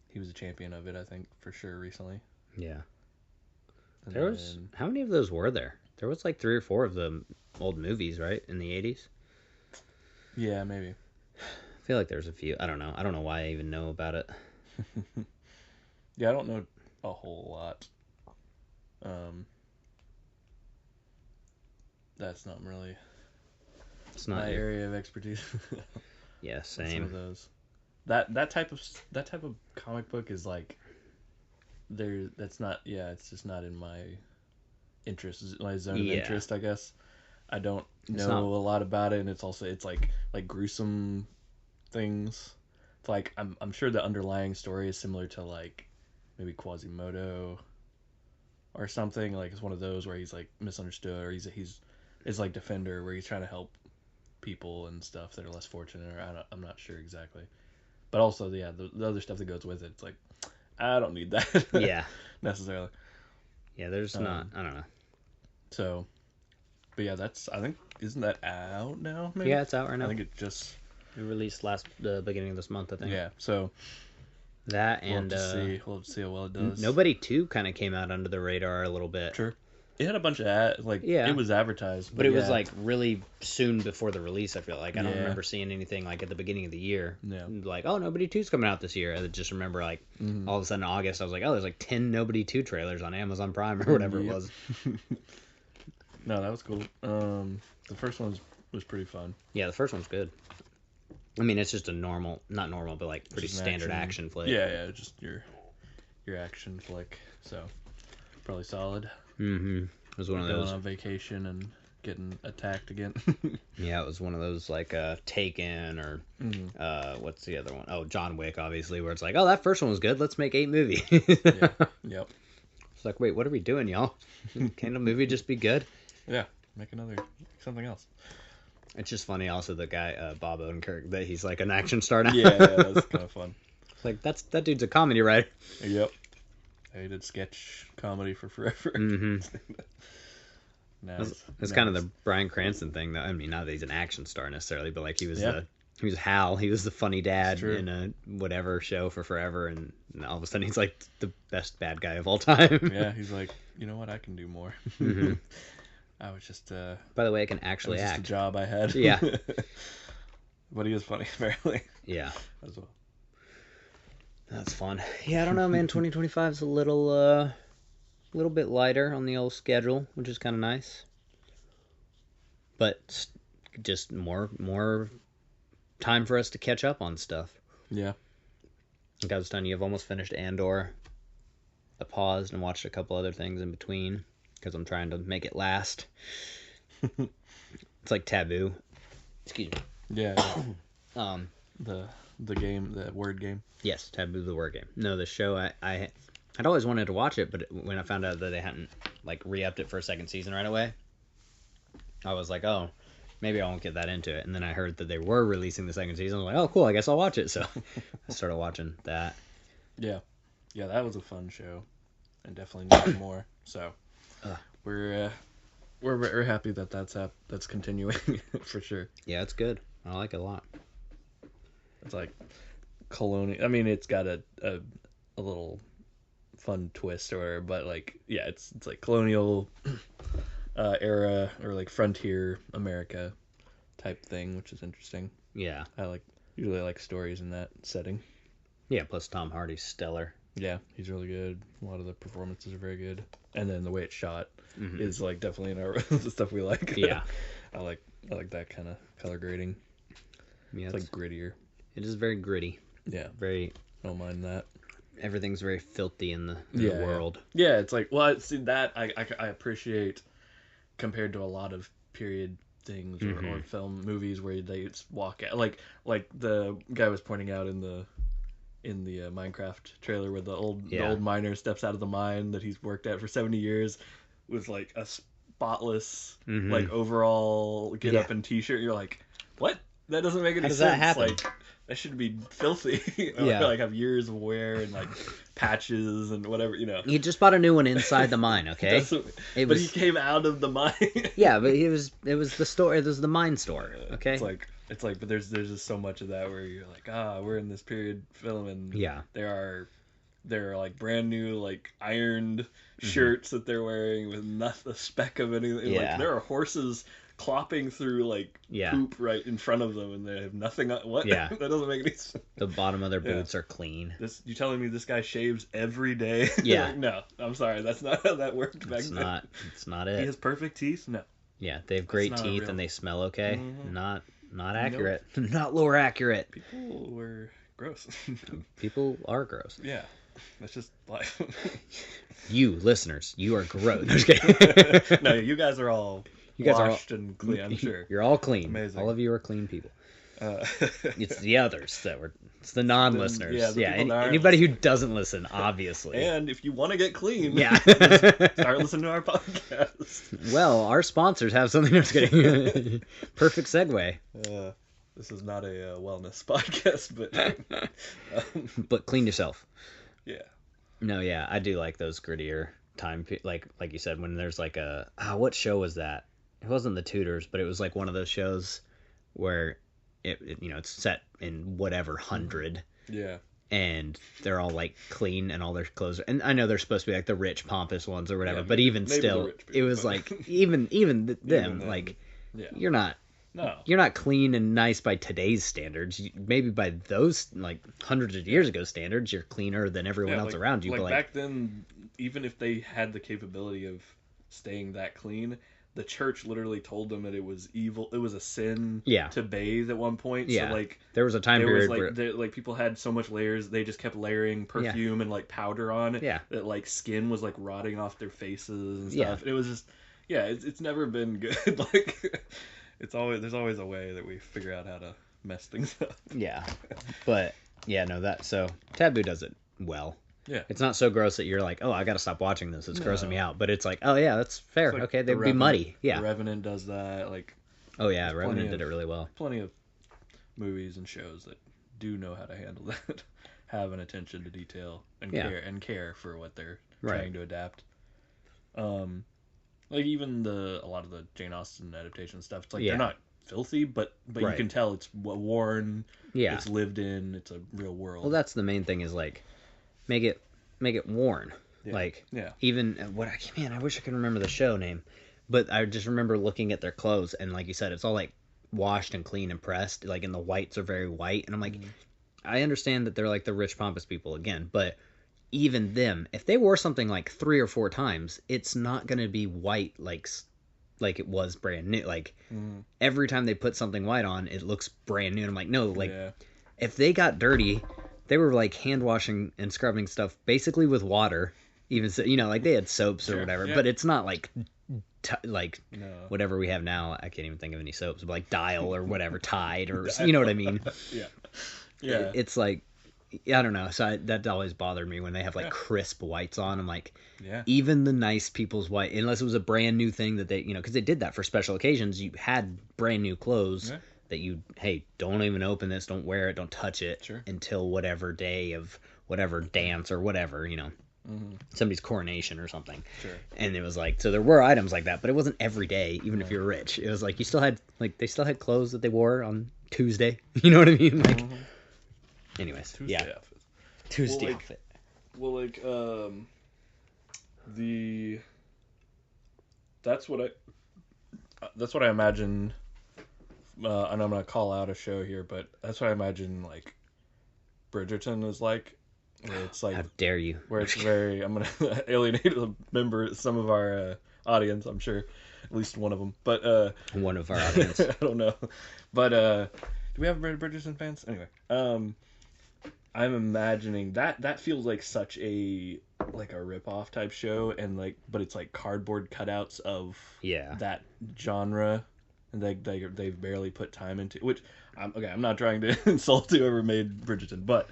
he was a champion of it, I think, for sure, recently. Yeah. How many of those were there? There was like 3 or 4 of the old movies, right, in the 80s? Yeah, maybe. I feel like there's a few. I don't know. I don't know why I even know about it. Yeah, I don't know a whole lot. That's not really my area of expertise. Yeah, same. Some of those. That type of comic book is like that's not. Yeah, it's just not in my interest, my zone of interest, I guess. I don't know a lot about it, and it's like gruesome things. It's like I'm sure the underlying story is similar to like maybe Quasimodo or something. Like it's one of those where he's like misunderstood, or he's like Defender, where he's trying to help people and stuff that are less fortunate. Or I'm not sure exactly. But also, yeah, the other stuff that goes with it. It's like I don't need that. Yeah, necessarily. Yeah, there's not. I don't know. So, but yeah, isn't that out now? Maybe? Yeah, it's out right now. I think it released the beginning of this month, I think. Yeah, so that and we'll have to see how well it does. Nobody 2 kind of came out under the radar a little bit. Sure. It had a bunch of it was advertised, but it was like really soon before the release. I feel like I don't remember seeing anything like at the beginning of the year. Yeah. Like, oh, Nobody 2's coming out this year. I just remember like all of a sudden in August, I was like, oh, there's like 10 Nobody 2 trailers on Amazon Prime or whatever it was. No, that was cool. The first one was pretty fun. Yeah, the first one's good. I mean, it's just a not normal, but like pretty standard action flick. Yeah, just your action flick. So probably solid. Mm-hmm. It was one of those going on vacation and getting attacked again. Yeah, it was one of those like Taken or what's the other one? Oh, John Wick, obviously, where it's like, oh, that first one was good. Let's make 8 movies. Yeah. Yep. It's like, wait, what are we doing, y'all? Can the movie just be good? Yeah, make something else. It's just funny, also, the guy Bob Odenkirk, that he's like an action star now. Yeah, that's kind of fun. It's like that dude's a comedy writer. Yep. He did sketch comedy for forever. Mm-hmm. That's kind of the Bryan Cranston thing, though. I mean, not that he's an action star necessarily, but like he was Hal. He was the funny dad in a whatever show for forever, and all of a sudden he's like the best bad guy of all time. Yeah, he's like, you know what, I can do more. Mm-hmm. I was just. By the way, I can actually act. Just a job I had. Yeah. But he is funny, apparently. Yeah. As well. That's fun. Yeah, I don't know, man. 2025 is a little bit lighter on the old schedule, which is kind of nice. But just more time for us to catch up on stuff. Yeah. Like I was telling you, I've almost finished Andor. I paused and watched a couple other things in between because I'm trying to make it last. It's like Taboo. Excuse me. Yeah. The game, the word game. Yes, Taboo, the word game. No, the show, I'd always wanted to watch it, but when I found out that they hadn't like re-upped it for a second season right away, I was like, oh, maybe I won't get that into it. And then I heard that they were releasing the second season. I was like, oh, cool, I guess I'll watch it. So I started watching that. Yeah. Yeah, that was a fun show. And definitely need more. So we're happy that that's continuing for sure. Yeah, it's good. I like it a lot. It's like colonial. I mean, it's got a little fun twist, but like, yeah, it's like colonial era or like frontier America type thing, which is interesting. Yeah, I usually like stories in that setting. Yeah, plus Tom Hardy's stellar. Yeah, he's really good. A lot of the performances are very good, and then the way it's shot is like definitely in our the stuff we like. Yeah, I like that kind of color grading. Yeah, it's like grittier. It is very gritty. Yeah, very. I don't mind that. Everything's very filthy in the world. Yeah, it's like, well, see that I appreciate compared to a lot of period things or film movies where they just walk out like the guy was pointing out in the Minecraft trailer where the old miner steps out of the mine that he's worked at for 70 years with like a spotless like overall get up and t-shirt. You're like, what? That doesn't make any sense. That happen? Like, that should be filthy. Or like have years of wear and like patches and whatever, He just bought a new one inside the mine, okay? But he came out of the mine. Yeah, but it was the store. It was the mine store, okay? It's like, but there's just so much of that where you're like, we're in this period film, and there are like brand new like ironed shirts that they're wearing with not a speck of anything. Like there are horses clopping through like poop right in front of them, and they have nothing. What? Yeah, that doesn't make any sense. The bottom of their boots are clean. You telling me this guy shaves every day? Yeah. Like, no, I'm sorry, that's not how that worked back then. It's not it. He has perfect teeth. No. Yeah, they have great teeth and they smell okay. Not accurate. Nope. Not lore accurate. People were gross. People are gross. Yeah. That's just life. You listeners, you are gross. No, just kidding. No, you guys are all washed and clean, I'm sure. You're all clean. Amazing. All of you are clean people. It's the others it's the non-listeners. Anybody who doesn't listen, obviously. And if you want to get clean, start listening to our podcast. Well, our sponsors have something that's getting perfect segue. This is not a wellness podcast, but but clean yourself. Yeah. No, yeah, I do like those grittier time, like you said, when there's like what show was that? It wasn't The Tudors, but it was like one of those shows where it's set in whatever 100. Yeah. And they're all like clean and all their clothes and I know they're supposed to be like the rich pompous ones or whatever, but even still people, it was like even them like you're not clean and nice by today's standards. Maybe by those like hundreds of years ago standards, you're cleaner than everyone else around you. Like but back then, even if they had the capability of staying that clean, the church literally told them that it was evil. It was a sin to bathe at one point. Yeah. So like there was a time period where people had so much layers, they just kept layering perfume and like powder on it. That like skin was like rotting off their faces and stuff. It was just it's never been good. Like there's always a way that we figure out how to mess things up. Yeah. But so Taboo does it well. Yeah. It's not so gross that you're like, oh, I got to stop watching this. It's grossing me out. But it's like, oh, yeah, that's fair. Like okay, they'd be muddy. Yeah. The Revenant does that. Like, oh, yeah, Revenant did it really well. Plenty of movies and shows that do know how to handle that, have an attention to detail and care for what they're trying to adapt. Like even a lot of the Jane Austen adaptation stuff, it's like they're not filthy, but you can tell it's worn. Yeah. It's lived in. It's a real world. Well, that's the main thing is like, make it worn. Like even I wish I could remember the show name, but I just remember looking at their clothes and like you said, it's all like washed and clean and pressed, like, and the whites are very white, and I'm like, I understand that they're like the rich pompous people again, but even them, if they wore something like 3 or 4 times, it's not gonna be white like it was brand new. Like every time they put something white on, it looks brand new. And I'm like, no, like if they got dirty, they were like hand washing and scrubbing stuff basically with water, even so, like they had soaps or whatever, but it's not like whatever we have now. I can't even think of any soaps, but like Dial or whatever, Tide or you know what I mean? Yeah. It's like, I don't know. So that always bothered me when they have like crisp whites on. I'm like, even the nice people's white, unless it was a brand new thing that they, because they did that for special occasions. You had brand new clothes that hey, don't even open this, don't wear it, don't touch it until whatever day of whatever dance or whatever, somebody's coronation or something. Sure. And it was like, so there were items like that, but it wasn't every day, even if you're rich. It was like you still had they still had clothes that they wore on Tuesday. You know what I mean? Like, anyways, Tuesday outfit. Tuesday outfit. Well, like that's what I imagine. And I'm gonna call out a show here, but that's what I imagine like Bridgerton is like. Where it's like, how dare you? Where it's very, I'm gonna alienate a member, some of our audience. I'm sure, at least one of them. But one of our audience. I don't know. But do we have Bridgerton fans? Anyway, I'm imagining that feels like such a rip-off type show, and like, but it's like cardboard cutouts of that genre, and they've barely put time into. Which I'm not trying to insult whoever made Bridgerton, but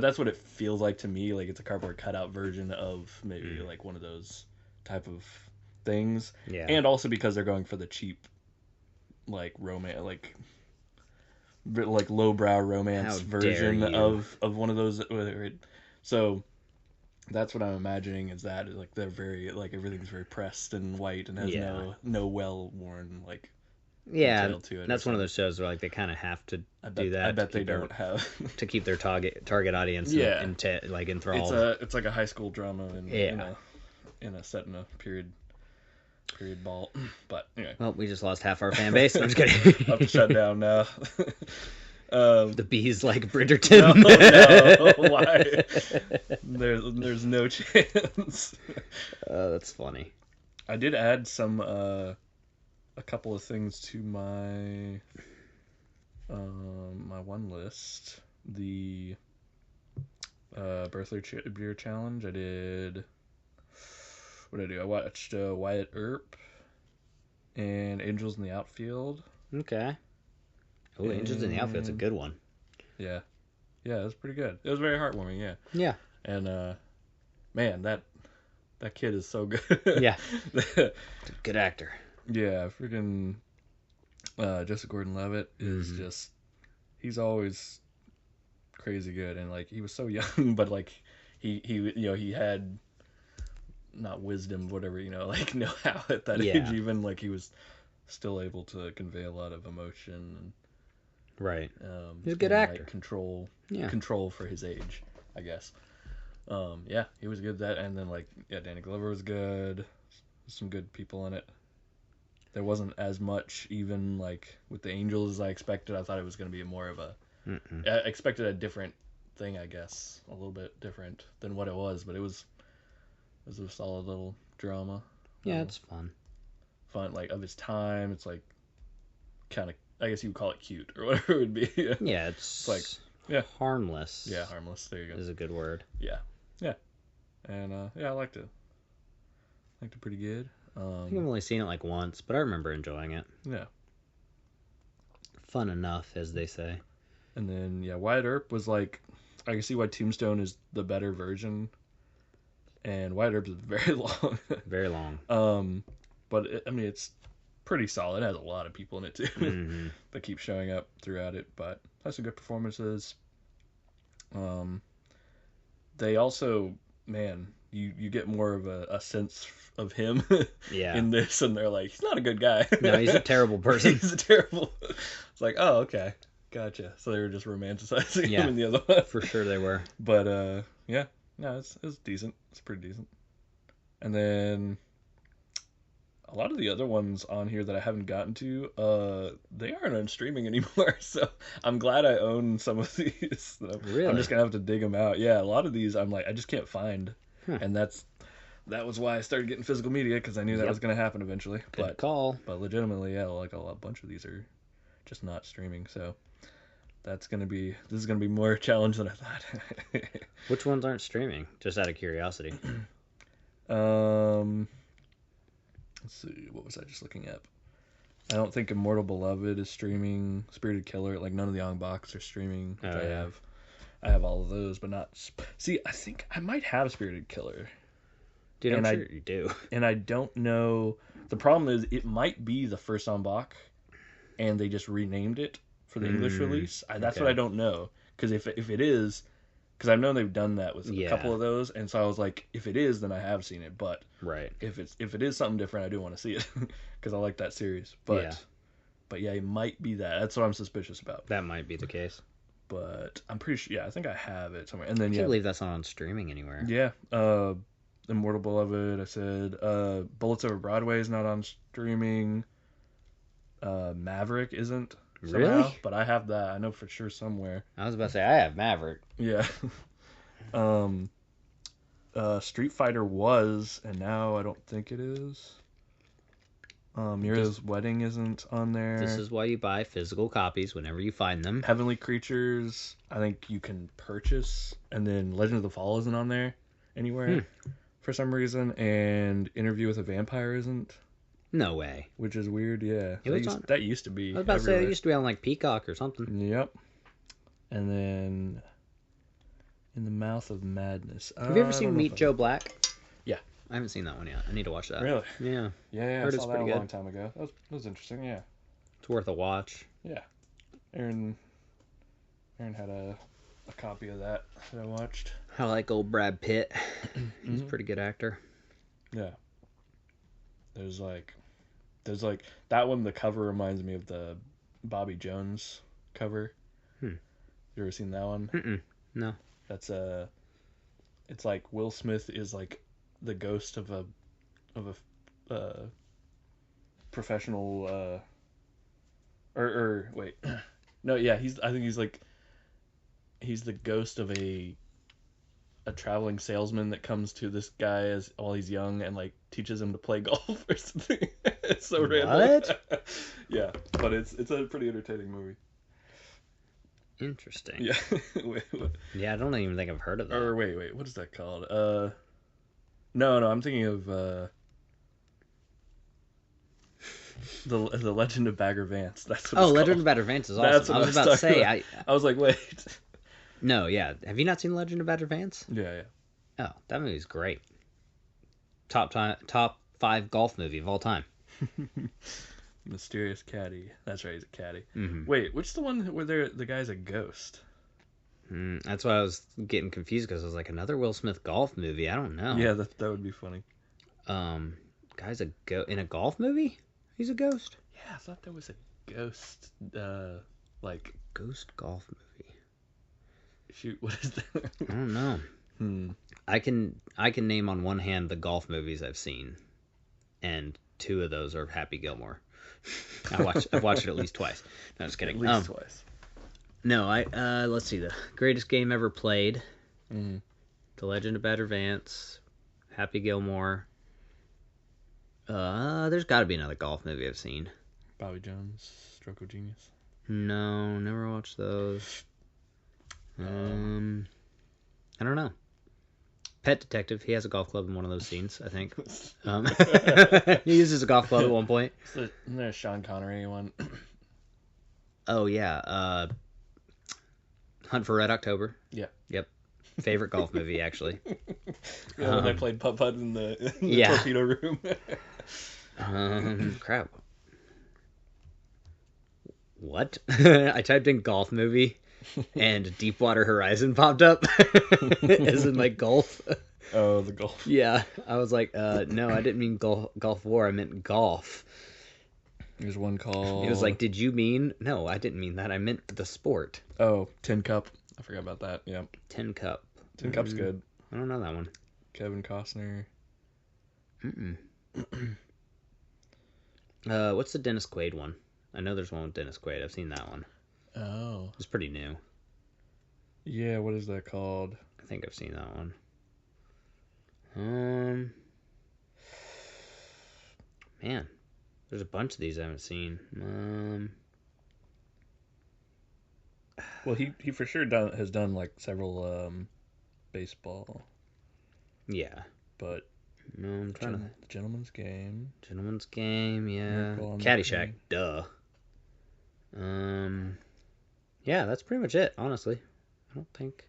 that's what it feels like to me. Like it's a cardboard cutout version of maybe like one of those type of things. Yeah. And also because they're going for the cheap, like romance, like lowbrow romance version of one of those. So that's what I'm imagining is that like they're very like everything's very pressed and white and has no well worn like. Yeah, to it that's one of those shows where like they kind of have to do that. I bet they don't have to keep their target audience enthralled. It's like a high school drama in a set in a period ball. But anyway, well, we just lost half our fan base. I'm just kidding. I'll have to shut down now. The bees like Bridgerton. No, why? There's no chance. That's funny. I did add some. A couple of things to my my one list. The birthday beer challenge. I did. What did I do? I watched Wyatt Earp and Angels in the Outfield. Okay. Oh, Angels in the Outfield's a good one. Yeah, it was pretty good. It was very heartwarming. Yeah. Yeah. And man, that kid is so good. Yeah. Good actor. Yeah, freaking Joseph Gordon-Levitt is just, he's always crazy good, and like he was so young, but like he had not wisdom, whatever, like know-how at that age, even like he was still able to convey a lot of emotion and right. He's a good actor. Like, control for his age, I guess. He was good at that, and then like Danny Glover was good. Some good people in it. There wasn't as much even like with the Angels as I expected. I thought it was going to be more of a. I expected a different thing, I guess, a little bit different than what it was, but it was a solid little drama. Yeah, it's fun. Fun, like of its time. It's like kind of, I guess you would call it cute or whatever it would be. Yeah, it's like harmless. Yeah, harmless. There you go. Is a good word. Yeah, and I liked it. Liked it pretty good. I think I've only seen it like once, but I remember enjoying it. Yeah. Fun enough, as they say. And then, Wyatt Earp was like, I can see why Tombstone is the better version. And Wyatt Earp is very long. Very long. But, it's pretty solid. It has a lot of people in it, too, that keep showing up throughout it. But has some good performances. They also, man, you get more of a sense of him in this, and they're like, he's not a good guy. No, he's a terrible person. It's like, oh, okay, gotcha. So they were just romanticizing him in the other one. For sure they were. But it's decent. It's pretty decent. And then a lot of the other ones on here that I haven't gotten to, they aren't on streaming anymore. So I'm glad I own some of these. Really? I'm just gonna have to dig them out. Yeah, a lot of these I'm like, I just can't find. And that was why I started getting physical media, because I knew that was going to happen eventually. Good call. But legitimately, like a bunch of these are just not streaming. So this is going to be more challenge than I thought. Which ones aren't streaming? Just out of curiosity. Let's see, what was I just looking at? I don't think Immortal Beloved is streaming. Spirited Killer, like none of the Ong Box are streaming. I have all of those, but not. See, I think I might have Spirited Killer. Dude, I'm sure you do. And I don't know. The problem is, it might be the first en bak, and they just renamed it for the English release. That's what I don't know. Because if it is, because I've known they've done that with a couple of those, and so I was like, if it is, then I have seen it. But if it is something different, I do want to see it because I like that series. But yeah, it might be that. That's what I'm suspicious about. That might be the case. But I'm pretty sure. Yeah, I think I have it somewhere. And then I can't believe that's not on streaming anywhere. Yeah. Immortal Beloved. I said Bullets Over Broadway is not on streaming. Maverick isn't. Somehow, really? But I have that. I know for sure somewhere. I was about to say I have Maverick. Yeah. Street Fighter was, and now I don't think it is. Mira's Wedding isn't on there. This is why you buy physical copies whenever you find them. Heavenly Creatures, I think you can purchase, and then Legend of the Fall isn't on there anywhere for some reason, and Interview with a Vampire isn't. No way. Which is weird, yeah. That used to be. I was about to say it used to be on like Peacock or something. Yep. And then In the Mouth of Madness. Have you ever seen Meet Joe Black? Yeah. I haven't seen that one yet. I need to watch that. Really? Yeah. Yeah, I saw that a long time ago. That was interesting, yeah. It's worth a watch. Yeah. Aaron had a copy of that I watched. I like old Brad Pitt. He's a pretty good actor. Yeah. There's like that one, the cover reminds me of the Bobby Jones cover. You ever seen that one? Mm-mm. No. That's it's like Will Smith is like the ghost of a professional or wait. No, yeah, I think he's the ghost of a traveling salesman that comes to this guy while he's young and like teaches him to play golf or something. It's so random. What? Yeah, but it's a pretty entertaining movie. Interesting. Yeah. Yeah, I don't even think I've heard of that. Or wait, what is that called? No, I'm thinking of the Legend of Bagger Vance. That's what Legend of Bagger Vance is awesome. I was about to say. I was like, wait. No, yeah. Have you not seen Legend of Bagger Vance? Yeah. Oh, that movie's great. Top 5 golf movie of all time. Mysterious Caddy. That's right, he's a caddy. Mm-hmm. Wait, which is the one where the guy's a ghost? That's why I was getting confused because I was like, another Will Smith golf movie? I don't know. Yeah, that would be funny. Guy's in a golf movie? He's a ghost? Yeah, I thought there was a ghost, like... Ghost golf movie. Shoot, what is that? I don't know. I can name on one hand the golf movies I've seen, and 2 of those are Happy Gilmore. I've watched it at least twice. No, just kidding. At least twice. No, let's see, the greatest game ever played, The Legend of Bagger Vance, Happy Gilmore. There's got to be another golf movie I've seen. Bobby Jones, Stroke of Genius. No, never watched those. I don't know. Pet Detective. He has a golf club in one of those scenes, I think. He uses a golf club at one point. Isn't there a Sean Connery one? Oh, yeah. Hunt for Red October. Yeah. Yep. Favorite golf movie, actually. Yeah, when they played putt-putt in the torpedo room. Crap. What? I typed in golf movie, and Deepwater Horizon popped up. As in, like, golf. Oh, the golf. Yeah. I was like, no, I didn't mean Gulf War. I meant golf. There's one called... It was like, did you mean... No, I didn't mean that. I meant the sport. Oh, Tin Cup. I forgot about that. Yeah. Tin Cup. Tin Cup's good. I don't know that one. Kevin Costner. What's the Dennis Quaid one? I know there's one with Dennis Quaid. I've seen that one. Oh. It's pretty new. Yeah, what is that called? I think I've seen that one. Man, there's a bunch of these I haven't seen. Well, he for sure has done like several baseball. Yeah. But no, I'm trying to... Gentleman's Game. Gentleman's Game, yeah. Caddyshack, duh. Yeah, that's pretty much it, honestly. I don't think...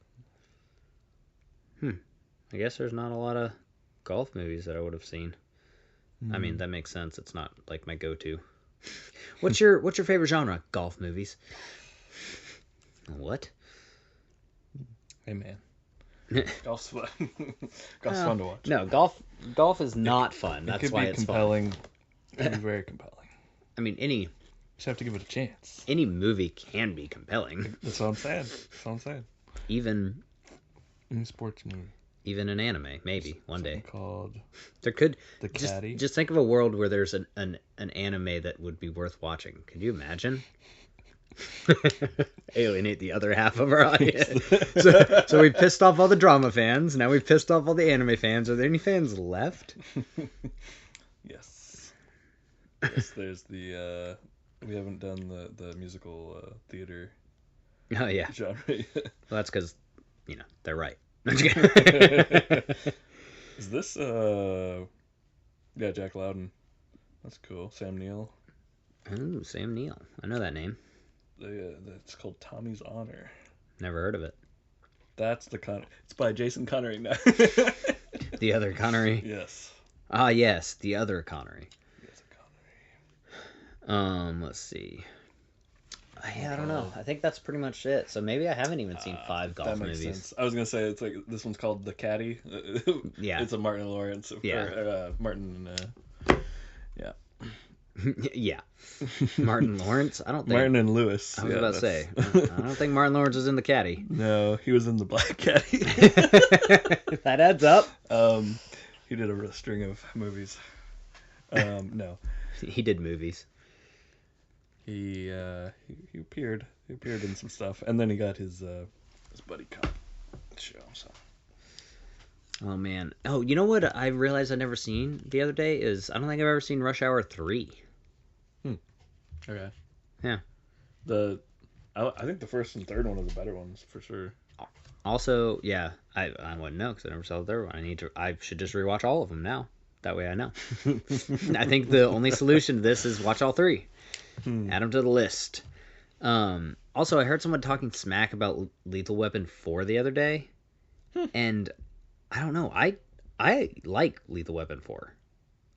I guess there's not a lot of golf movies that I would have seen. I mean, that makes sense. It's not like my go-to. What's your favorite genre? Golf movies. What? Hey, man. Golf's fun. Golf's fun to watch. No, golf is not fun. That's why it's compelling. It can be very compelling. I mean, you just have to give it a chance. Any movie can be compelling. That's what I'm saying. Even any sports movie. Even an anime, maybe one day. Called there could The Caddy. Just think of a world where there's an anime that would be worth watching. Could you imagine? Alienate the other half of our audience. So we pissed off all the drama fans. Now we've pissed off all the anime fans. Are there any fans left? Yes. There's the we haven't done the musical theater. Oh yeah. Genre. Well, that's because they're right. Is this Jack Loudon? That's cool. Sam Neill. Oh, Sam Neill. I know that name. It's called Tommy's Honor. Never heard of it. That's it's by Jason Connery now. The other Connery. Yes. Ah, yes, the other Connery. Yes, Connery. Let's see. I don't know. I think that's pretty much it. So maybe I haven't even seen 5 golf movies. Sense. I was gonna say it's like this one's called The Caddy. Yeah. It's a Martin Lawrence. Yeah. Martin. Yeah. Yeah. Martin Lawrence? I don't think. Martin and Lewis. I was about to say. I don't think Martin Lawrence is in The Caddy. No, he was in The Black Caddy. That adds up. He did a string of movies. No. He did movies. He appeared in some stuff, and then he got his buddy cop show. So. Oh man! Oh, you know what I realized I'd never seen the other day is I don't think I've ever seen Rush Hour 3. Okay. Yeah. I think the first and third one are the better ones for sure. Also, yeah, I wouldn't know because I never saw the third one. I should just rewatch all of them now. That way I know. I think the only solution to this is watch all 3. Add them to the list. Also, I heard someone talking smack about Lethal Weapon 4 the other day, and I don't know. I like Lethal Weapon 4.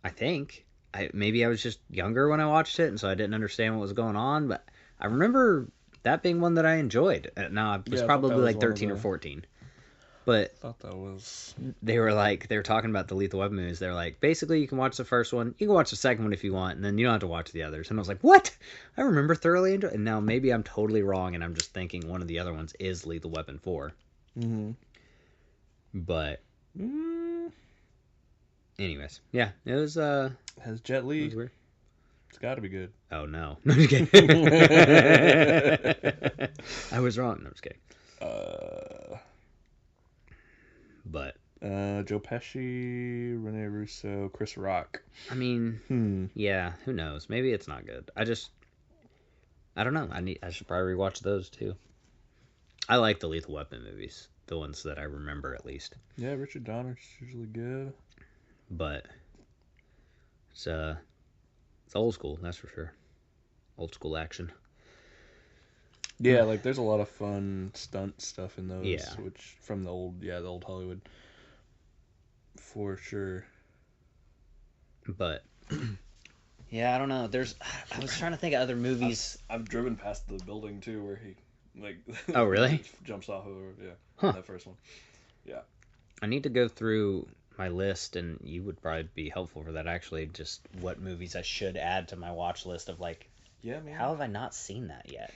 I think. Maybe I was just younger when I watched it, and so I didn't understand what was going on, but I remember that being one that I enjoyed. Now, I was probably like 13 or 14. But I thought that was... They were talking about the Lethal Weapon movies. They're like, basically, you can watch the first one, you can watch the second one if you want, and then you don't have to watch the others. And I was like, what? I remember thoroughly enjoying. And now maybe I'm totally wrong, and I'm just thinking one of the other ones is Lethal Weapon 4. Mm-hmm. But... Anyways, yeah, it was, Has Jet Li? It it's gotta be good. Oh, no. No, I'm just kidding. I was wrong. No, I'm just kidding. But Joe Pesci, Rene Russo, Chris Rock. I mean, yeah, who knows? Maybe it's not good. I don't know. I should probably rewatch those too. I like the Lethal Weapon movies, the ones that I remember at least. Yeah, Richard Donner's usually good. But it's old school, that's for sure. Old school action. Yeah, like there's a lot of fun stunt stuff in those. Yeah. Which from the old Hollywood, for sure. But yeah, I don't know. I was trying to think of other movies. I've driven past the building too, where he Oh really? jumps off over that first one. Yeah. I need to go through my list, and you would probably be helpful for that. Actually, just what movies I should add to my watch list of Yeah, man. How have I not seen that yet?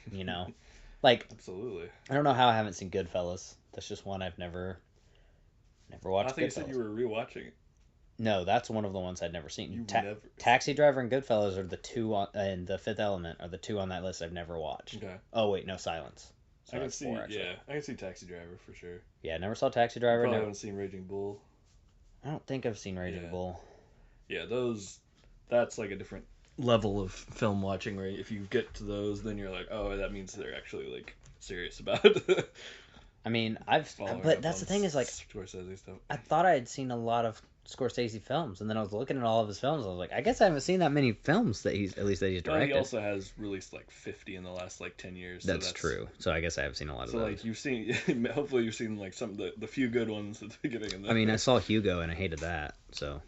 Absolutely. I don't know how I haven't seen Goodfellas. That's just one I've never watched. I think you said you were rewatching it. No, that's one of the ones I'd never seen. Never... Taxi Driver and Goodfellas are the two and The Fifth Element are the two on that list I've never watched. Okay. Oh wait, no, Silence. So I can see. 4, I can see Taxi Driver for sure. Yeah, I never saw Taxi Driver. I haven't seen Raging Bull. I don't think I've seen Raging Bull. Yeah, that's like a different level of film watching where if you get to those, then you're like, oh, that means they're actually serious about it. I mean, but that's the thing is Scorsese stuff. I thought I had seen a lot of Scorsese films, and then I was looking at all of his films, and I was like, I guess I haven't seen that many films that he's directed. He also has released 50 in the last 10 years. That's true. So I guess I have seen a lot of those. So you've seen, hopefully you've seen some of the few good ones at the beginning. I mean, I saw Hugo and I hated that. So.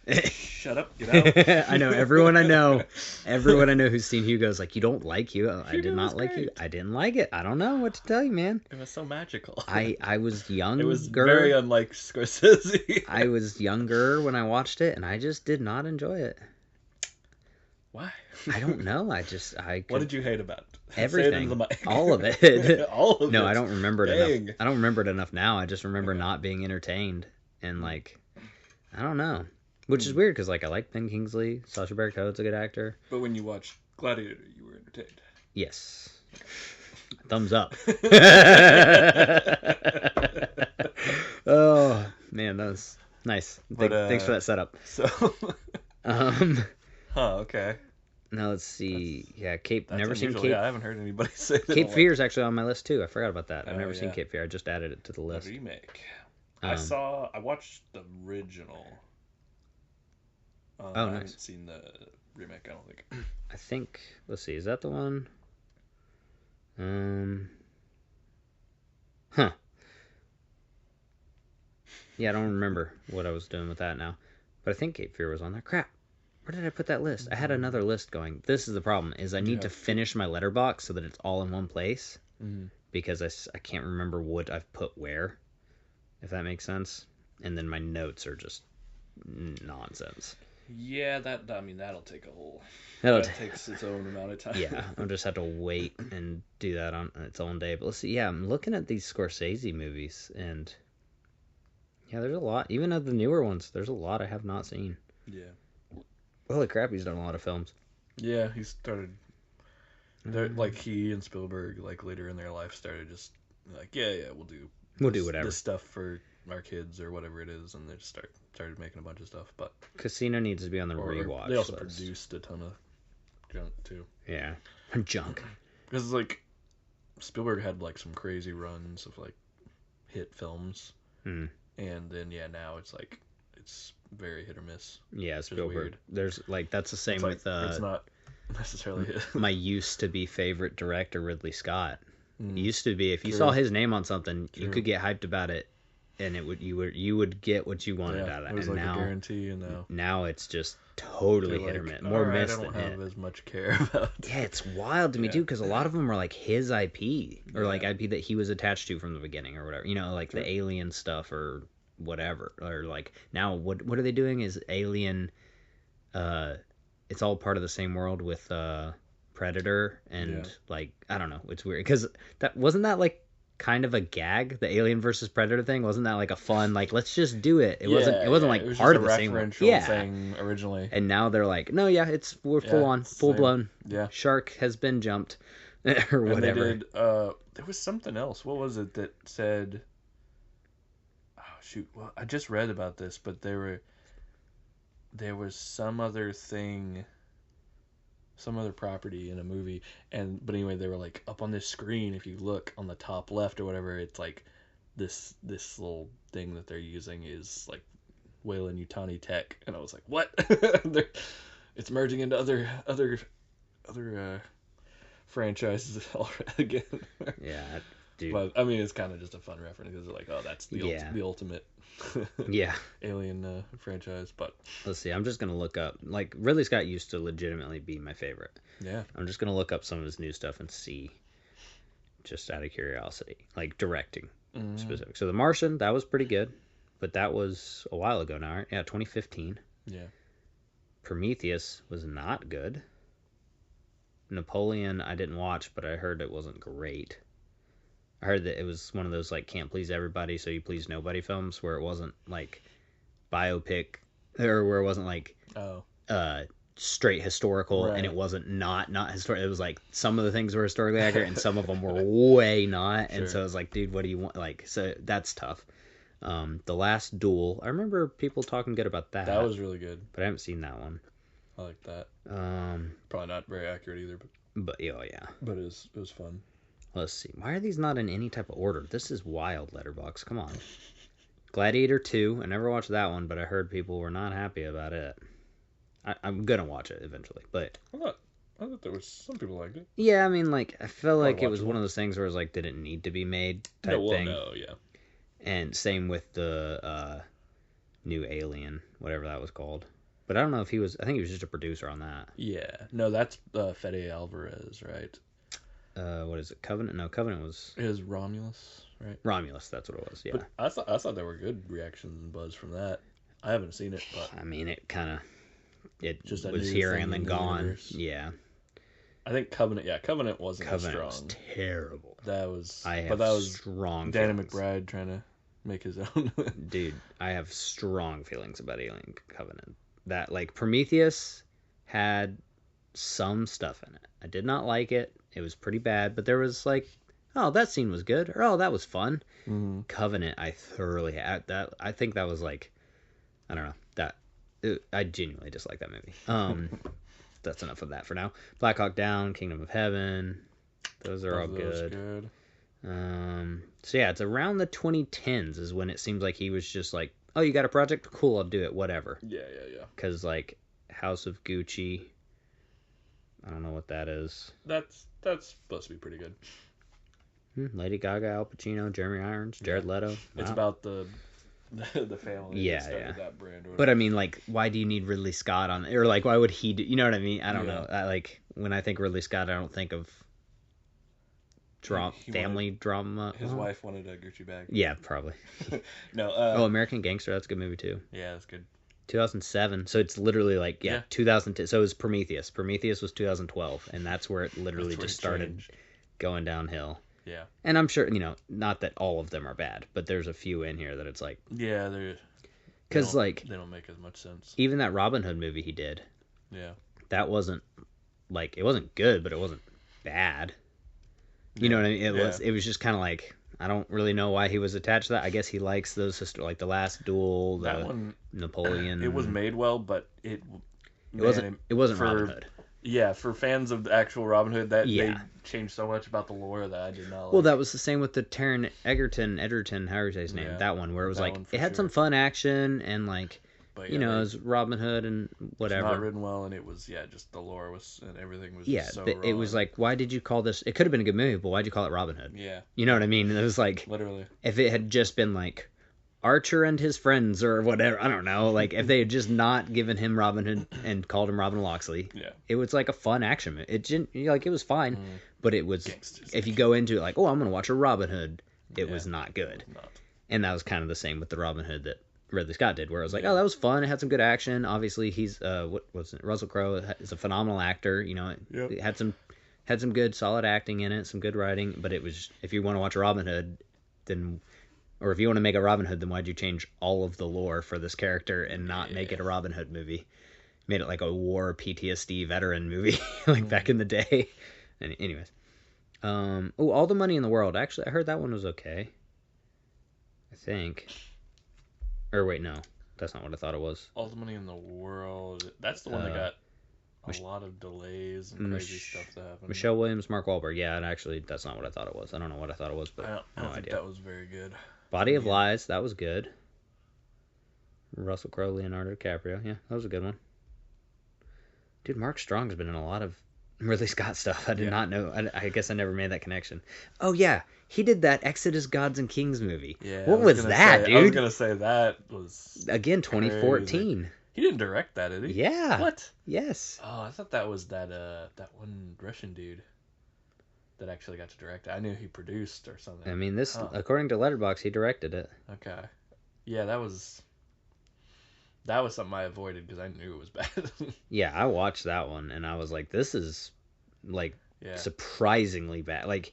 Shut up, get out. I know everyone I know who's seen Hugo's like, you don't like Hugo. I did not like Hugo. I didn't like it. I don't know what to tell you, man. It was so magical. I was younger. It was very unlike Scorsese. I was younger when I watched it, and I just did not enjoy it. Why? I don't know. What did you hate about it? Everything. All of it. All of it. No, I don't remember it enough. I don't remember it enough now. I just remember not being entertained. And, like, I don't know. Which is weird, because, like, I like Ben Kingsley. Sacha Baron Cohen's a good actor. But when you watched Gladiator, you were entertained. Yes. Thumbs up. Oh, man, that was nice. Thanks for that setup. So... okay. Now let's see. Yeah, Cape. That's never unusual. seen Cape. Yeah, I haven't heard anybody say that. Cape Fear is actually on my list too. I forgot about that. I've never seen Cape Fear. I just added it to the list. The remake. I watched the original. Nice. I haven't seen the remake. I don't think. I think. Let's see. Is that the one? Yeah, I don't remember what I was doing with that now, but I think Cape Fear was on there. Crap. Where did I put that list? I had another list going. This is the problem, is I need to finish my letterbox so that it's all in one place, because I can't remember what I've put where, if that makes sense. And then my notes are just nonsense. Yeah, that'll take a whole... That takes its own amount of time. Yeah, I'll just have to wait and do that on its own day. But let's see. Yeah, I'm looking at these Scorsese movies, and yeah, there's a lot. Even of the newer ones, there's a lot I have not seen. Yeah. Holy crap, he's done a lot of films. Yeah, he started... Like, he and Spielberg, like, later in their life started just, like, we'll do whatever. This stuff for our kids or whatever it is, and they just started making a bunch of stuff, but... Casino needs to be on the rewatch They also list. produced a ton of junk, too. Yeah. Junk. Because, like, Spielberg had, like, some crazy runs of, like, hit films. And then, now it's, like, it's very hit or miss. Yeah, Spielberg. There's, like, that's the same with... it's not necessarily hit. My used to be favorite director, Ridley Scott. It used to be, if you saw his name on something, you could get hyped about it, and you would get what you wanted out of it. It was and like now, a guarantee, and now it's just totally hit or miss. More miss than hit. I don't have as much care about it. Yeah, it's wild to me, too, because a lot of them are, like, his IP, or, like, IP that he was attached to from the beginning, or whatever. You know, like, the Alien stuff, or whatever. Or, like, now, what are they doing is Alien... it's all part of the same world with Predator, and like, I don't know, it's weird because wasn't that like kind of a gag, the Alien versus Predator thing? Wasn't that like a fun, like, let's just do it? It wasn't like it part of the same world. Thing originally, and now they're like, no, we're full blown. Yeah, shark has been jumped or whatever. And they did, there was something else. What was it that said? Oh shoot! Well, I just read about this, but there was some other thing, some other property in a movie, but anyway, they were like up on this screen. If you look on the top left or whatever, it's like this little thing that they're using is like Weyland-Yutani tech, and I was like, what? It's merging into other franchises again. Yeah, dude. But I mean, it's kind of just a fun reference because it's like, oh, that's the ultimate. Alien franchise. But let's see, I'm just gonna look up, like, Ridley Scott used to legitimately be my favorite. I'm just gonna look up some of his new stuff and see, just out of curiosity, like directing specific. So The Martian, that was pretty good, but that was a while ago now, right? 2015. Prometheus was not good. Napoleon I didn't watch, but I heard it wasn't great. I heard that it was one of those, like, can't please everybody, so you please nobody films, where it wasn't, like, biopic, or where it wasn't, like, straight historical, and it wasn't not historical. It was, like, some of the things were historically accurate, and some of them were way not, and so I was like, dude, what do you want? Like, so that's tough. The Last Duel, I remember people talking good about that. That was really good. But I haven't seen that one. I like that. Probably not very accurate either, but yeah. But it was fun. Let's see. Why are these not in any type of order? This is wild, Letterboxd. Come on. Gladiator 2. I never watched that one, but I heard people were not happy about it. I'm going to watch it eventually, but... I thought there was some people liked it. Yeah, I mean, like, I felt like it was one of those things where it was like, did it need to be made type thing. No, yeah. And same with the new Alien, whatever that was called. But I don't know if he was. I think he was just a producer on that. Yeah. No, that's Fede Alvarez, right? What is it? Covenant? No, Covenant was. It was Romulus, right? Romulus, that's what it was. Yeah. But I thought there were good reactions and buzz from that. I haven't seen it, but I mean, it kind of just was here and then gone. Universe. Yeah. I think Covenant. Yeah, Covenant wasn't as strong. Was terrible. That was. That was strong. Danny feelings. McBride trying to make his own. Dude, I have strong feelings about Alien Covenant. That like Prometheus had some stuff in it. I did not like it. It was pretty bad, but there was like, oh, that scene was good, or oh, that was fun. Mm-hmm. Covenant, I thoroughly had that. I think that was like, I don't know, I genuinely dislike that movie. That's enough of that for now. Black Hawk Down, Kingdom of Heaven, those are all good. So yeah, it's around the 2010s is when it seems like he was just like, oh, you got a project? Cool, I'll do it, whatever. Yeah. Because like House of Gucci, I don't know what that is. That's supposed to be pretty good. Lady Gaga, Al Pacino, Jeremy Irons, Jared Leto. Wow. It's about the family. Yeah. That brand. But I mean, like, why do you need Ridley Scott on? Or like, why would he do? You know what I mean? I don't know. Like, when I think Ridley Scott, I don't think of family drama. His wife wanted a Gucci bag. Yeah, probably. No. American Gangster. That's a good movie too. Yeah, that's good. 2007. So it's literally like 2010. So it was Prometheus. Prometheus was 2012, and that's where it literally just started going downhill. Yeah. And I'm sure, not that all of them are bad, but there's a few in here that it's like... Yeah, they're... Because, like... They don't make as much sense. Even that Robin Hood movie he did. Yeah. That wasn't, like... It wasn't good, but it wasn't bad. You know what I mean? It was just kind of like... I don't really know why he was attached to that. I guess he likes those... Like, The Last Duel, that one, Napoleon... It was made well, but it wasn't Robin Hood. Yeah, for fans of the actual Robin Hood, they changed so much about the lore that I did not like. Well, that was the same with the Taron Egerton, however you say his name, that one, where it was like, it had some fun action, and like, it was Robin Hood and whatever. It's not written well, and it was, just the lore was, and everything was just so wrong. It was like, why did you call this, it could have been a good movie, but why'd you call it Robin Hood? Yeah. You know what I mean? And it was like, literally. If it had just been like, Archer and his friends or whatever, I don't know, like if they had just not given him Robin Hood and called him Robin Loxley, it was like a fun action movie. It was fine, but it was, if you go into it like, oh, I'm going to watch a Robin Hood, it was not good. And that was kind of the same with the Robin Hood that Ridley Scott did, where I was like, oh, that was fun, it had some good action. Obviously he's Russell Crowe is a phenomenal actor, it had some good solid acting in it, some good writing, but it was, if you want to watch a Robin Hood, then... Or if you want to make a Robin Hood, then why'd you change all of the lore for this character and not make it a Robin Hood movie? Made it like a war PTSD veteran movie, like back in the day. Anyways. All the Money in the World. Actually, I heard that one was okay. I think. Or wait, no. That's not what I thought it was. All the Money in the World. That's the one that got a lot of delays and crazy stuff that happened. Michelle Williams, Mark Wahlberg. Yeah, and actually, that's not what I thought it was. I don't know what I thought it was, but I don't think that was very good. Body of Lies, that was good. Russell Crowe, Leonardo DiCaprio. Yeah, that was a good one. Dude, Mark Strong's been in a lot of Ridley Scott stuff. I did not know. I guess I never made that connection. Oh, yeah. He did that Exodus Gods and Kings movie. Yeah, what was that, dude? I was going to say that was... Again, 2014. Crazy. He didn't direct that, did he? Yeah. What? Yes. Oh, I thought that was that one Russian dude that actually got to direct it. I knew he produced or something. I mean, according to Letterboxd, he directed it. Okay. Yeah, that was something I avoided because I knew it was bad. Yeah, I watched that one and I was like, this is like surprisingly bad. Like,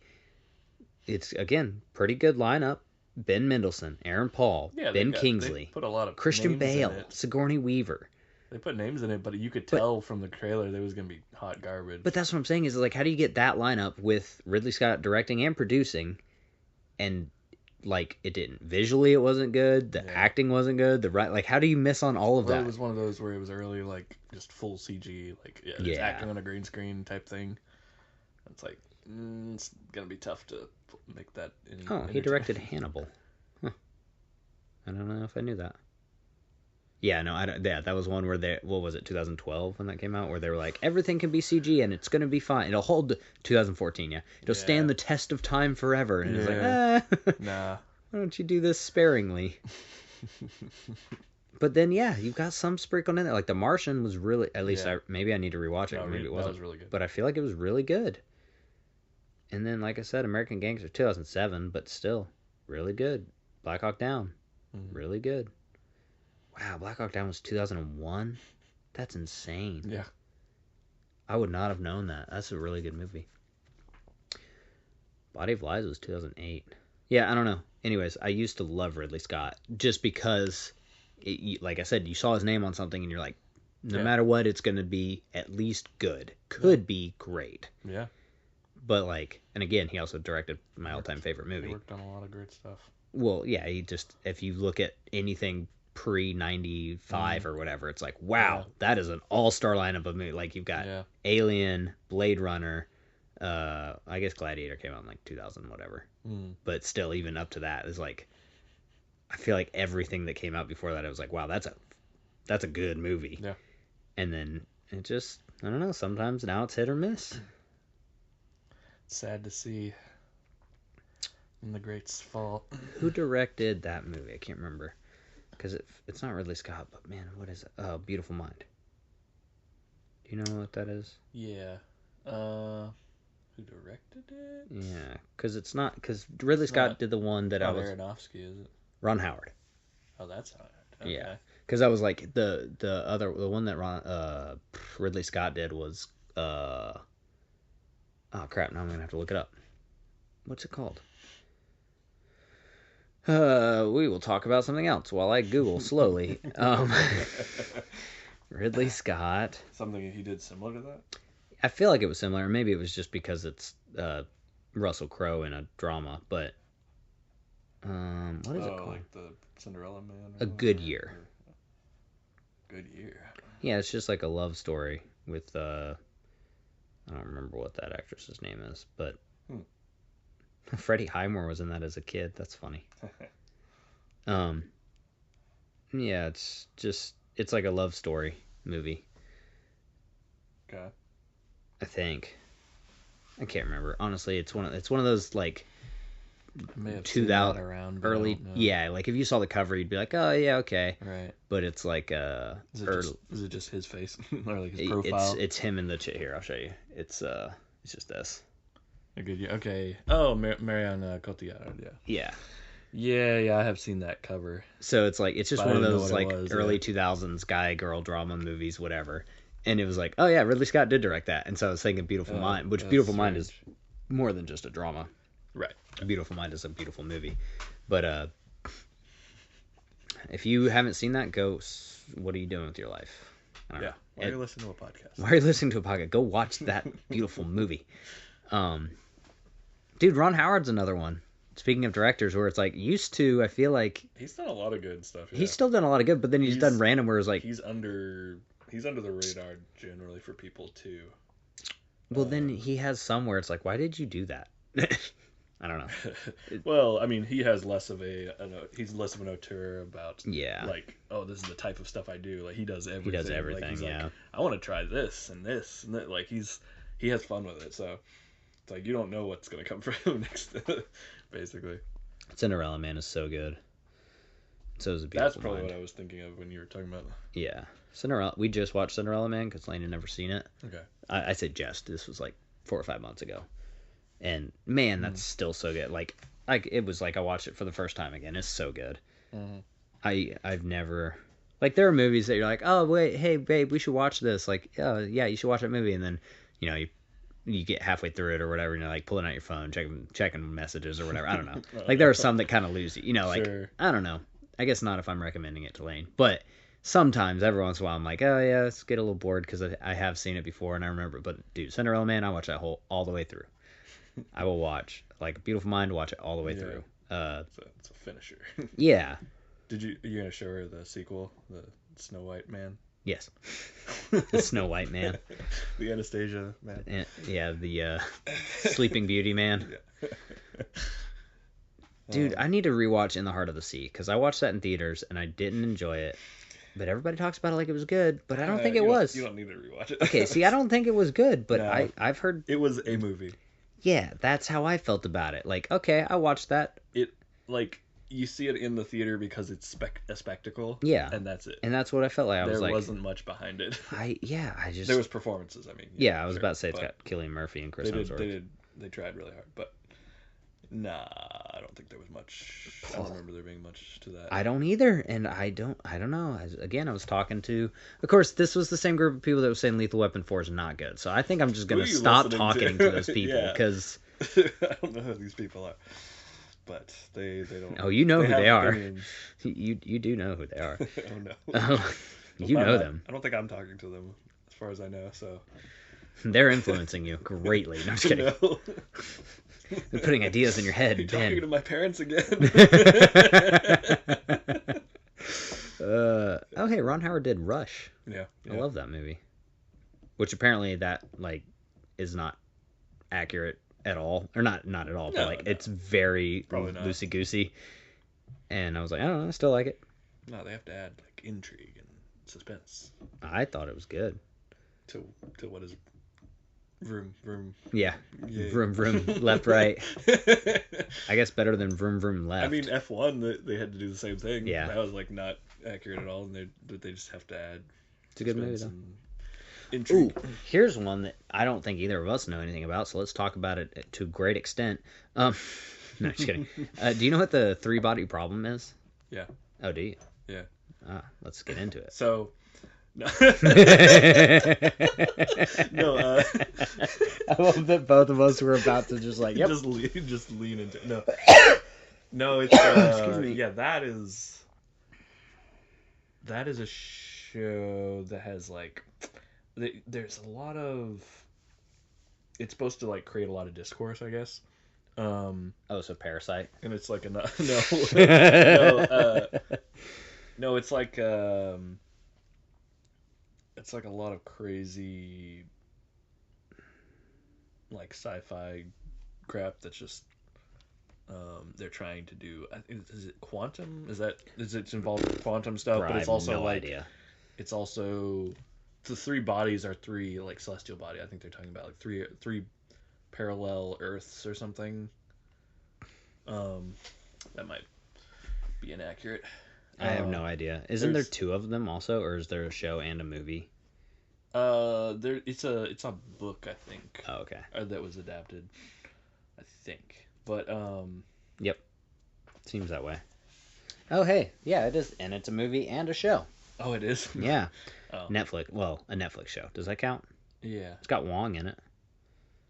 it's again pretty good lineup. Ben Mendelsohn, Aaron Paul, Ben Kingsley, they put a lot of Christian Bale, Sigourney Weaver. They put names in it, but you could tell from the trailer that it was going to be hot garbage. But that's what I'm saying is, like, how do you get that lineup with Ridley Scott directing and producing, and, like, it didn't. Visually, it wasn't good. The acting wasn't good. Like, how do you miss on all of that? It was one of those where it was early, like, just full CG, like, just acting on a green screen type thing. It's like, it's going to be tough to make that. He directed Hannibal. Huh. I don't know if I knew that. Yeah, no, that was one where what was it, 2012 when that came out, where they were like, everything can be CG and it's going to be fine. It'll hold 2014, It'll stand the test of time forever. And it's like, nah. Why don't you do this sparingly? But then, yeah, you've got some sprinkled in there. Like, The Martian was really... At least, maybe I need to rewatch it. No, maybe it wasn't. That was really good. But I feel like it was really good. And then, like I said, American Gangster 2007, but still, really good. Black Hawk Down, really good. Wow, Black Hawk Down was 2001? That's insane. Yeah. I would not have known that. That's a really good movie. Body of Lies was 2008. Yeah, I don't know. Anyways, I used to love Ridley Scott just because, like I said, you saw his name on something and you're like, no matter what, it's going to be at least good. Could be great. Yeah. But, like, and again, he also directed my all-time favorite movie. He worked on a lot of great stuff. Well, yeah, if you look at anything pre-95 or whatever, it's like, wow, that is an all-star lineup of movies. Like, you've got Alien, Blade Runner, I guess Gladiator came out in, like, 2000, whatever. But still, even up to that, is like, I feel like everything that came out before that, I was like, wow, that's a good movie. Yeah. And then it just, I don't know, sometimes now it's hit or miss. Sad to see when the greats fall. Who directed that movie? I can't remember. Because it's not Ridley Scott, but man, what is it? Oh, Beautiful Mind. Do you know what that is? Yeah. Who directed it? Yeah, because Ridley Scott did the one that I was... Aronofsky, is it? Ron Howard. Oh, that's Howard. Okay. Yeah, because I was like, the one that Ridley Scott did was... oh, crap, now I'm going to have to look it up. What's it called? We will talk about something else while I Google slowly. Ridley Scott. Something he did similar to that? I feel like it was similar. Maybe it was just because it's Russell Crowe in a drama. But what is it called? Like the Cinderella Man? A Good Year. Good Year. Yeah, it's just like a love story with... I don't remember what that actress's name is, but... Freddie Highmore was in that as a kid. That's funny. Yeah, it's like a love story movie. Okay. I think. I can't remember. Honestly, it's one of those like 2000 around early. Yeah, like if you saw the cover, you'd be like, oh yeah, okay. Right. But it's like is it just his face or like his profile? It's him in the here. I'll show you. It's just this. A Good Year. Okay. Oh, Marion Cotillard. Yeah. Yeah. I have seen that cover. So it's like it's just one of those like early 2000s guy-girl drama movies, whatever. And it was like, oh yeah, Ridley Scott did direct that. And so I was thinking Beautiful Mind, which Beautiful Mind is more than just a drama. Right. Beautiful Mind is a beautiful movie. But if you haven't seen that, go. What are you doing with your life? I don't know. Why are you listening to a podcast? Why are you listening to a podcast? Go watch that beautiful movie. Dude, Ron Howard's another one. Speaking of directors, where it's like used to, I feel like he's done a lot of good stuff. Yeah. He's still done a lot of good, but then he's done random where it's like he's under the radar generally for people too. Well, then he has some where it's like, why did you do that? I don't know. Well, I mean, he has less of he's less of an auteur about like, oh, this is the type of stuff I do. Like he does everything. He does everything. Like, he's like, I want to try this and this and that. Like he has fun with it. So it's like you don't know what's gonna come from him next. Basically, Cinderella Man is so good. So is a Beautiful Mind. That's probably what I was thinking of when you were talking about. Yeah, Cinderella. We just watched Cinderella Man because Lane had never seen it. Okay. I said just. This was like 4 or 5 months ago, and man, that's still so good. Like it was like I watched it for the first time again. It's so good. I've never like there are movies that you're like, oh wait, hey babe, we should watch this. Like, oh yeah, you should watch that movie, and then you get halfway through it or whatever, and you're like pulling out your phone, checking messages or whatever. I don't know. Like there are some that kind of lose you. Like sure. I don't know. I guess not if I'm recommending it to Lane, but sometimes every once in a while I'm like, oh yeah, let's get a little bored because I have seen it before and I remember. But dude, Cinderella Man, I watch that all the way through. I will watch like Beautiful Mind, watch it all the way through. It's a finisher. Yeah. You gonna show her the sequel, the Snow White Man? Yes. The Snow White Man. The Anastasia Man. Yeah, the Sleeping Beauty Man. Yeah. Dude, I need to rewatch In the Heart of the Sea because I watched that in theaters and I didn't enjoy it. But everybody talks about it like it was good, but I don't think it was. You don't need to rewatch it. Okay, see, I don't think it was good, but no, I've heard... It was a movie. Yeah, that's how I felt about it. Like, okay, I watched that. It, like... you see it in the theater because it's a spectacle. Yeah, and that's it. And that's what I felt like. There wasn't much behind it. I just there was performances. I mean, I was about to say it's got Cillian Murphy and Chris Hemsworth. They tried really hard, but nah, I don't think there was much. I don't remember there being much to that. I don't either, and I don't know. I was talking to, of course, this was the same group of people that was saying Lethal Weapon 4 is not good. So I think I'm just gonna stop talking to those people because I don't know who these people are. But they don't. Oh, you know who they are. You do know who they are. Oh no. You know them. I don't think I'm talking to them, as far as I know. So they're influencing you greatly. No, I'm just kidding. No. They're putting ideas in your head. You're talking to my parents again. Oh, hey, Ron Howard did Rush. Yeah. I love that movie. Which apparently that is not accurate at all, or not at all, but it's very loosey goosey. And I was like, I don't know, I still like it. No, they have to add intrigue and suspense. I thought it was good. To what is vroom vroom? Yeah, vroom vroom left right. I guess better than vroom vroom left. I mean, F1 they had to do the same thing. Yeah, that was not accurate at all, and they just have to add. It's a good movie though. Intrigue. Ooh, here's one that I don't think either of us know anything about, so let's talk about it to a great extent. No, just kidding. Do you know what the 3-body problem is? Yeah. Oh, do you? Yeah. Let's get into it. So, no. No. I love that both of us were about to just yep. just lean into it. No. No, it's excuse me. Yeah, that is a show that has there's a lot of. It's supposed to create a lot of discourse, I guess. So Parasite. And it's no, no, it's it's a lot of crazy sci-fi crap that's just they're trying to do. Is it quantum? Is it involved with quantum stuff? But it's also no idea. It's also the 3 bodies are 3 celestial body. I think they're talking about three parallel Earths or something. That might be inaccurate. I have no idea. Isn't there 2 of them also, or is there a show and a movie? It's a book, I think. Oh, okay. That was adapted, I think. But Yep. Seems that way. Oh, hey, yeah, it is, and it's a movie and a show. Oh, it is. Yeah. Oh. Netflix. Well, a Netflix show. Does that count? Yeah. It's got Wong in it.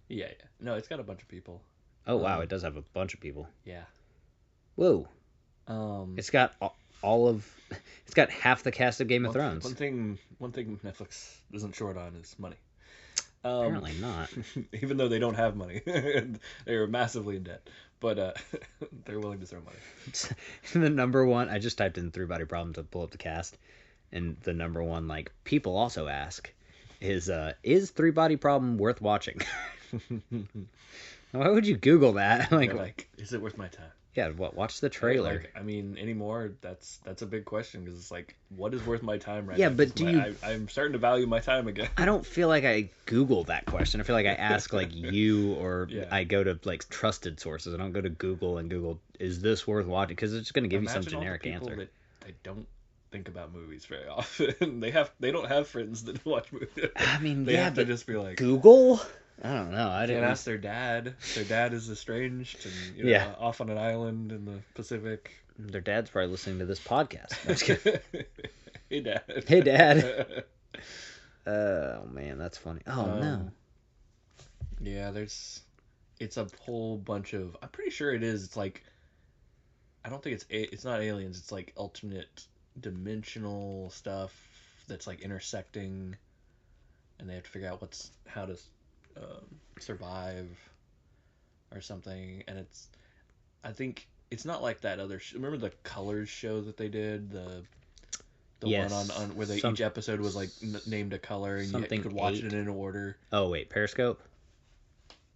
Yeah. No, it's got a bunch of people. Oh wow, it does have a bunch of people. Yeah. Whoa. It's got it's got half the cast of Game of Thrones. One thing Netflix isn't short on is money. Apparently not. Even though they don't have money, they are massively in debt. But they're willing to throw money. The number one, I just typed in 3-body problem to pull up the cast, and the number one people also ask is 3-body problem worth watching? Why would you Google that? Is it worth my time? Yeah, watch the trailer. Anymore, that's a big question, because it's what is worth my time right now? Yeah, but I'm starting to value my time again. I don't feel like I Google that question. I feel like I ask you, or I go to trusted sources. I don't go to Google and Google, is this worth watching? Because it's just going to give you some generic answer. That I don't think about movies very often. They don't have friends that watch movies. I mean, they have to just be Google. I don't know. I didn't ask their dad. Their dad is estranged and off on an island in the Pacific. Their dad's probably listening to this podcast. Hey, Dad. Hey, Dad. Oh man, that's funny. Oh no. Yeah, it's a whole bunch of. I'm pretty sure it is. It's I don't think it's not aliens. It's alternate dimensional stuff that's intersecting, and they have to figure out how to survive or something. And I think it's not like that other remember the Colors show that they did, the yes. one on where each episode was named a color, and you could watch it in order. Oh wait, Periscope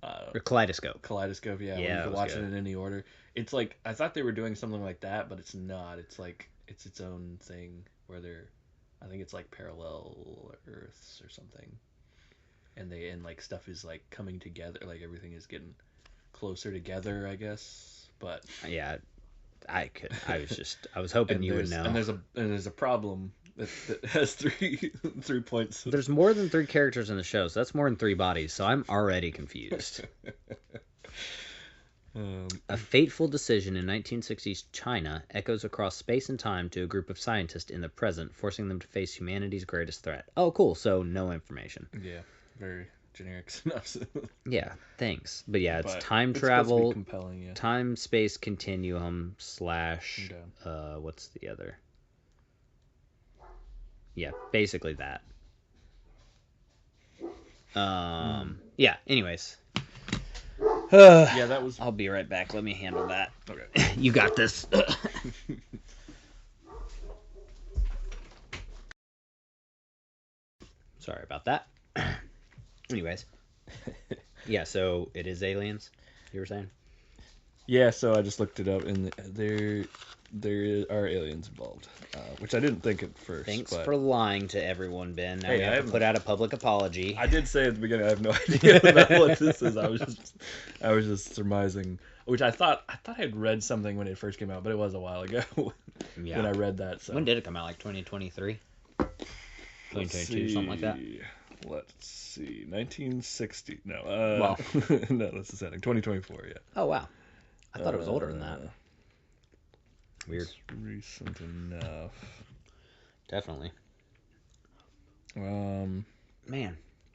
or Kaleidoscope? Yeah, you could watch it in any order. It's I thought they were doing something like that, but it's not. It's it's its own thing where I think it's parallel Earths or something. And stuff is coming together, everything is getting closer together, I guess. But yeah, I was hoping you would know. And there's a problem that has three points. There's more than 3 characters in the show, so that's more than 3 bodies. So I'm already confused. A fateful decision in 1960s China echoes across space and time to a group of scientists in the present, forcing them to face humanity's greatest threat. Oh, cool. So no information. Yeah, very generic synopsis. Yeah, thanks. But yeah, it's time travel, compelling, yeah. time space continuum / what's the other? Yeah, basically that. Yeah, anyways. Yeah, that was... I'll be right back. Let me handle that. Okay. You got this. Sorry about that. Anyways. Yeah, so it is aliens, you were saying? Yeah, so I just looked it up, and there are aliens involved, which I didn't think at first. Thanks for lying to everyone, Ben. Now Hey, we have to put out a public apology. I did say at the beginning I have no idea about what this is. I was just surmising, which I thought I'd read something when it first came out, but it was a while ago when I read that. So. When did it come out? Like 2023? 2022, something like that? Let's see. 1960. No. Well. No, that's the setting. 2024, yeah. Oh, wow. I thought it was older than that. Weird. It's recent enough. Definitely. Man,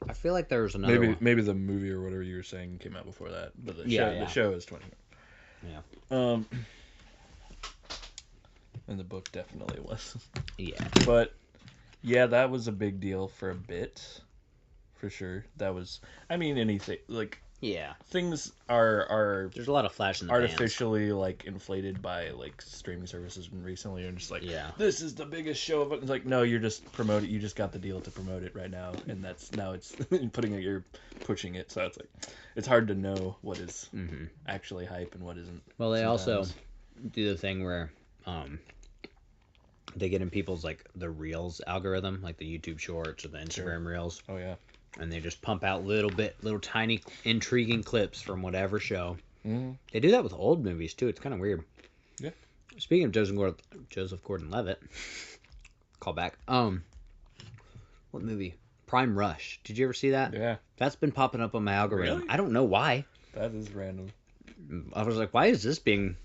I feel like there was another one. Maybe the movie or whatever you were saying came out before that, but the show is 20. Yeah. And the book definitely was. Yeah. But yeah, that was a big deal for a bit, for sure. That was, I mean, anything like. Yeah, things are there's a lot of flash in the artificially bands. Like inflated by like streaming services recently, and just like this is the biggest show of it. It's like no, you're just promoting. You just got the deal to promote it right now, and now it's you're pushing it. So it's like it's hard to know what is actually hype and what isn't. Well, they also do the thing where they get in people's like the Reels algorithm, like the YouTube Shorts or the Instagram Reels. Oh yeah. And they just pump out little tiny intriguing clips from whatever show. Mm-hmm. They do that with old movies too. It's kind of weird. Yeah. Speaking of Joseph Gordon-Levitt, call back. What movie? Prime Rush. Did you ever see that? Yeah. That's been popping up on my algorithm. Really? I don't know why. That is random. I was like, why is this being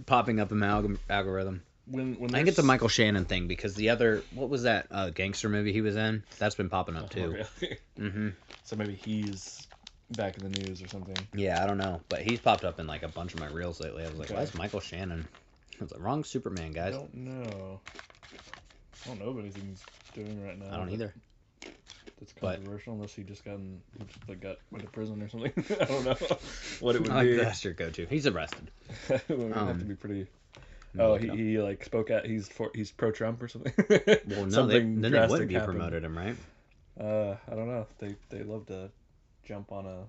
popping up in my algorithm? When I think it's a Michael Shannon thing because the other, what was that gangster movie he was in? That's been popping up too. Really? Mm-hmm. So maybe he's back in the news or something. Yeah, I don't know, but he's popped up in like a bunch of my reels lately. I was like, why is Michael Shannon? I was like, wrong Superman, guys. I don't know what anything's doing right now. I don't either. That's controversial unless he just went to prison or something. I don't know what it would be. That's your go-to. He's arrested. It would have to be pretty. Oh, he like spoke out. He's pro-Trump or something. Well, no, then they wouldn't be promoted him, right? I don't know. They love to jump on a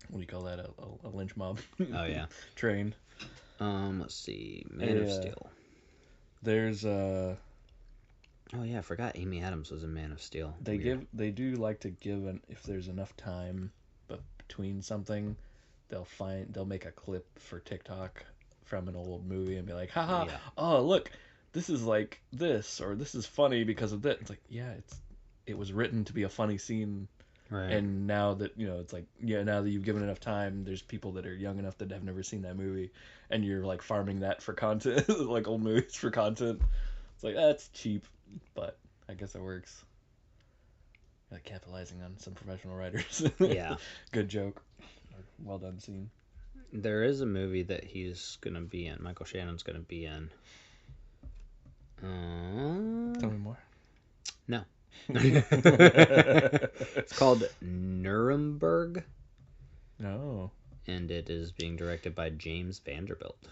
what do you call that? A lynch mob. Oh yeah. Train. Let's see. Man of Steel. There's Oh yeah, I forgot Amy Adams was in Man of Steel. They do like to give if there's enough time between something. They'll make a clip for TikTok from an old movie and be like, haha, oh look, this is like this, or this is funny because of that. It's like, yeah, it was written to be a funny scene. Right. And now that, it's like, now that you've given enough time, there's people that are young enough that have never seen that movie, and you're like farming that for content, like old movies for content. It's like, that's cheap, but I guess it works. Like capitalizing on some professional writers. Yeah. Good joke. Well done scene. There is a movie that he's going to be in. Michael Shannon's going to be in. Tell me more. No. It's called Nuremberg. No. And it is being directed by James Vanderbilt.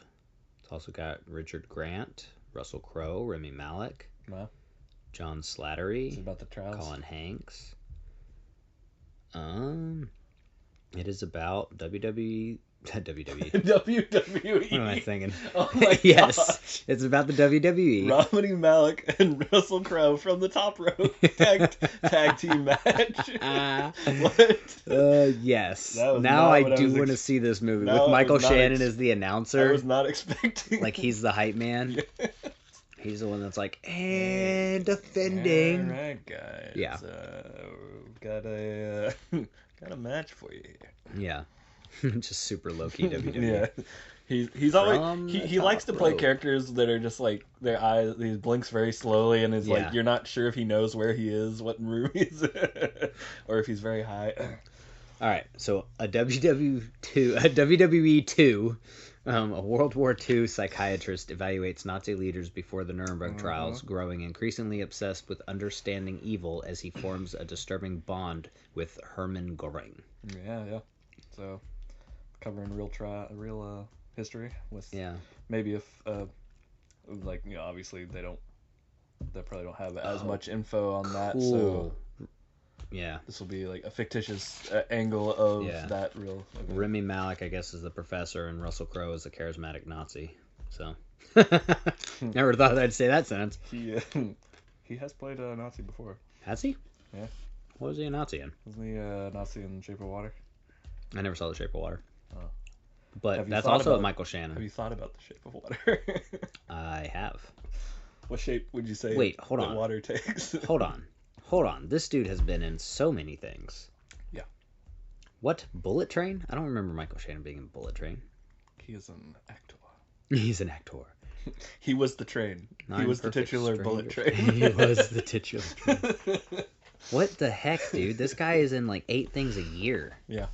It's also got Richard Grant, Russell Crowe, Rami Malek, John Slattery. Is it about the trials? Colin Hanks. It is about WWE WWE. WWE. What am I thinking? Oh my yes, gosh. it's about the WWE. Romany Malik and Russell Crowe from the top rope tag team match. What? Yes. Now I do want to see this movie with Michael Shannon as the announcer. I was not expecting. Like he's the hype man. Yeah. He's the one that's like, and defending. All right, guys. Yeah. Got a match for you here. Yeah. Just super low key WWE. Yeah. He's always he likes to play characters that are just like their eyes. He blinks very slowly and is like you're not sure if he knows where he is, what room he's in, or if he's very high. All right, so a WWE 2, a World War II psychiatrist evaluates Nazi leaders before the Nuremberg trials, growing increasingly obsessed with understanding evil as he forms a disturbing bond with Hermann Göring. Yeah. So, covering real history with maybe if obviously they probably don't have as much info on that. So yeah, this will be like a fictitious angle of that real event. Rami Malek, I guess, is the professor, and Russell Crowe is the charismatic Nazi. So never thought I'd say that sentence. He has played a Nazi before. Has he? Yeah. What was he a Nazi in? Wasn't he a Nazi in Shape of Water? I never saw The Shape of Water. Oh. But that's also Michael Shannon. Have you thought about The Shape of Water? I have. What shape would you say water takes? Hold on. This dude has been in so many things. Yeah. What? Bullet Train? I don't remember Michael Shannon being in Bullet Train. He is an actor. He's an actor. He was the train. He was the titular Bullet Train. He was the titular train. What the heck, dude? This guy is in like 8 things a year. Yeah.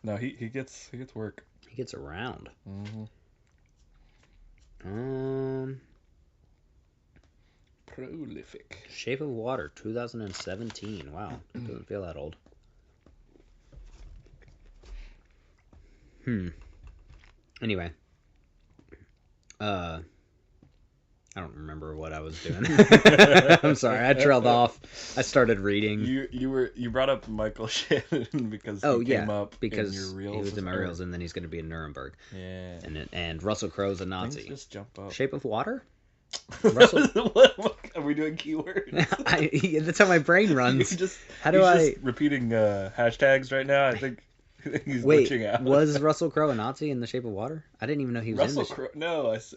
No, he gets work. He gets around. Prolific. Shape of Water, 2017. Wow, doesn't feel that old. Anyway, I don't remember what I was doing. I'm sorry, I trailed off. I started reading. You brought up Michael Shannon because he came up because in your reels. He was in my reels, and then he's going to be in Nuremberg. Yeah. And Russell Crowe's a Nazi. Things just jump up. Shape of Water. Russell... what are we doing keywords? That's how my brain runs. Just repeating hashtags right now. I think he's glitching out. Was Russell Crowe a Nazi in The Shape of Water? I didn't even know he was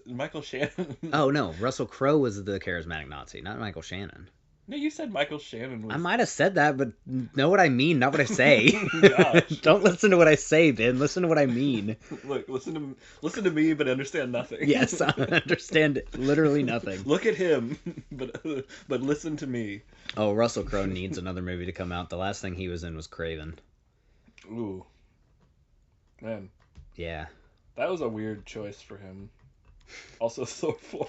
Michael Shannon. Oh no, Russell Crowe was the charismatic Nazi, not Michael Shannon. No, you said Michael Shannon was... I might have said that, but know what I mean, not what I say. Gosh. Don't listen to what I say, Ben. Listen to what I mean. Look, listen to me, but understand nothing. Yes, I understand literally nothing. Look at him, but listen to me. Oh, Russell Crowe needs another movie to come out. The last thing he was in was Craven. Ooh. Man. Yeah. That was a weird choice for him. Also Thor 4.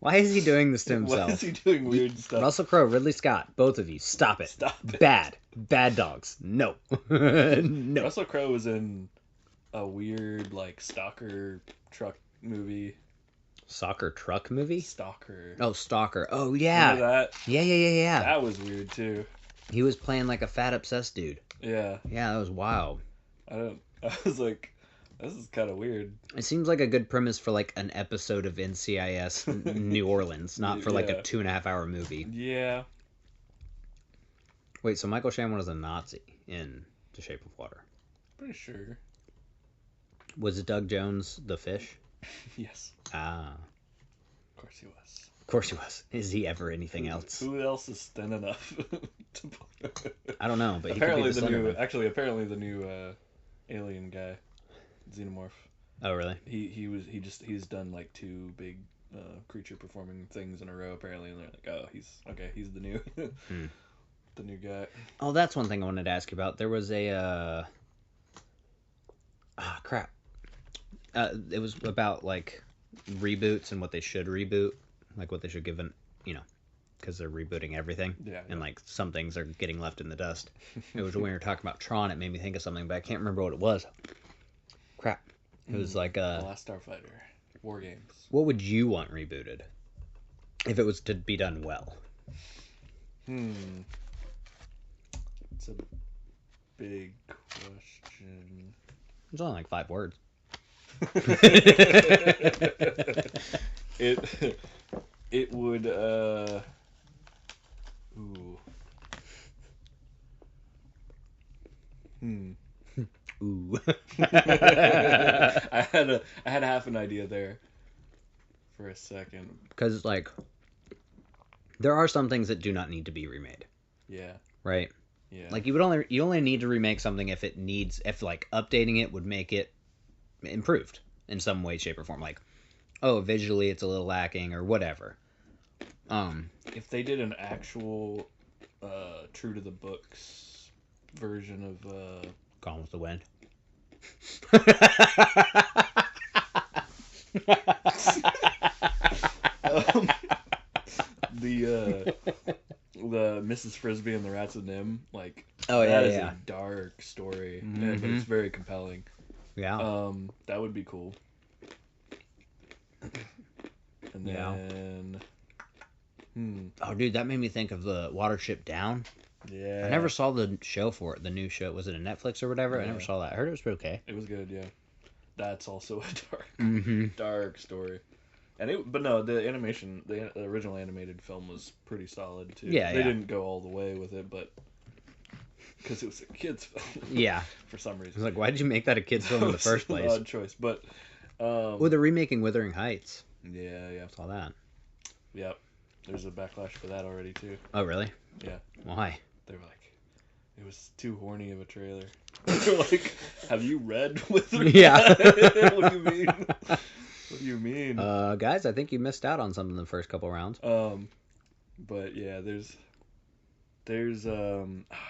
Why is he doing this to himself? Why is he doing weird stuff? Russell Crowe, Ridley Scott, both of you, stop it. Stop it. Bad dogs. No. No. Russell Crowe was in a weird, like, stalker truck movie. Soccer truck movie? Stalker. Oh, Stalker. Oh, yeah. Remember that? Yeah. That was weird, too. He was playing, like, a fat, obsessed dude. Yeah. Yeah, that was wild. I was like... This is kind of weird. It seems like a good premise for like an episode of NCIS New Orleans, not for like a 2.5-hour movie. Yeah. Wait, so Michael Shannon was a Nazi in The Shape of Water? Pretty sure. Was Doug Jones the fish? Yes. Ah. Of course he was. Of course he was. Is he ever anything else? Who else is thin enough to... I don't know, but apparently the new alien guy. Xenomorph. Oh really? He's done like 2 big creature performing things in a row apparently, and they're like, oh, he's the new the new guy. Oh, that's one thing I wanted to ask you about. There was a crap. It was about like reboots and what they should reboot, like what they should give because they're rebooting everything. Yeah. And like some things are getting left in the dust. It was when we were talking about Tron. It made me think of something, but I can't remember what it was. Crap. It was like The Last Starfighter. War Games. What would you want rebooted? If it was to be done well. It's a big question. It's only like 5 words. It would ooh. Ooh. I had half an idea there for a second. Because like there are some things that do not need to be remade. Yeah. Right? Yeah. Like you only need to remake something if like updating it would make it improved in some way, shape, or form. Like, oh, visually it's a little lacking or whatever. If they did an actual true to the books version of Gone with the Wind. The Mrs. Frisbee and the Rats of Nim, like that is a dark story, but it's very compelling. Yeah. That would be cool. And then, oh, dude, that made me think of the Watership Down. Yeah. I never saw the show for it. The new show, was it a Netflix or whatever? Yeah. I never saw that. I heard it was pretty okay. It was good, yeah. That's also a dark story. But no, the animation, the original animated film was pretty solid too. Yeah, they didn't go all the way with it, but because it was a kids film. Yeah, for some reason. I was like, why did you make that a kids film in the first place? Odd choice, but they're remaking Wuthering Heights. Yeah. Saw that. Yep, there's a backlash for that already too. Oh really? Yeah. Why? They were like, it was too horny of a trailer. They're like, have you read Wuthering? Yeah. What do you mean? What do you mean? Guys, I think you missed out on something in the first couple rounds. But yeah, there's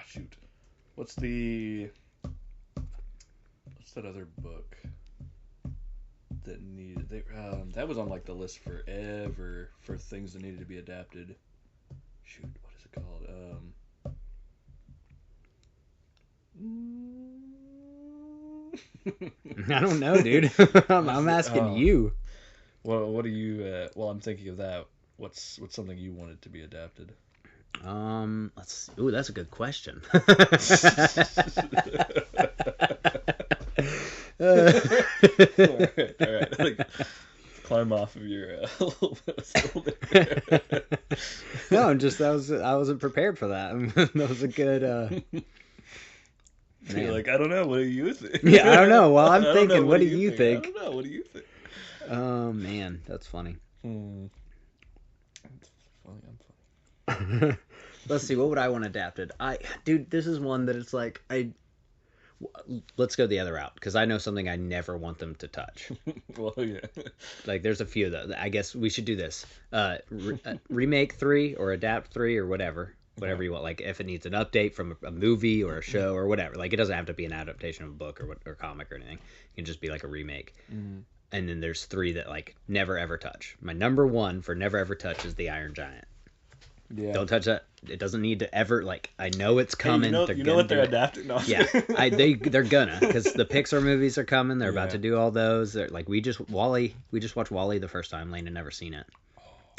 shoot. What's that other book that needed that was on like the list forever for things that needed to be adapted. Shoot, what is it called? I don't know, dude. I'm asking you. Well, what do you? I'm thinking of that. What's something you wanted to be adapted? Let's. Ooh, that's a good question. All right. Like, climb off of your little pedestal there. No, I wasn't prepared for that. That was a good. You're like, I don't know. What do you think? Yeah, I don't know. Well, I'm thinking, what do you think? I don't know. What do you think? Oh man, that's funny. That's funny. I'm funny. Let's see. What would I want adapted? Dude, this is one that it's like let's go the other route because I know something I never want them to touch. Well, yeah. Like there's a few though. I guess we should do this. Remake 3 or adapt 3 or whatever you want. Like if it needs an update from a movie or a show or whatever. Like it doesn't have to be an adaptation of a book or comic or anything. It can just be like a remake. And then there's 3 that like never ever touch. My number 1 for never ever touch is the Iron Giant. Yeah. Don't touch that. It doesn't need to ever, like, I know it's coming. Hey, you know what they're adapting? No. Yeah, they're gonna, because the Pixar movies are coming. They're about to do all those. Like, we just watched WALL-E the first time. Lane had never seen it.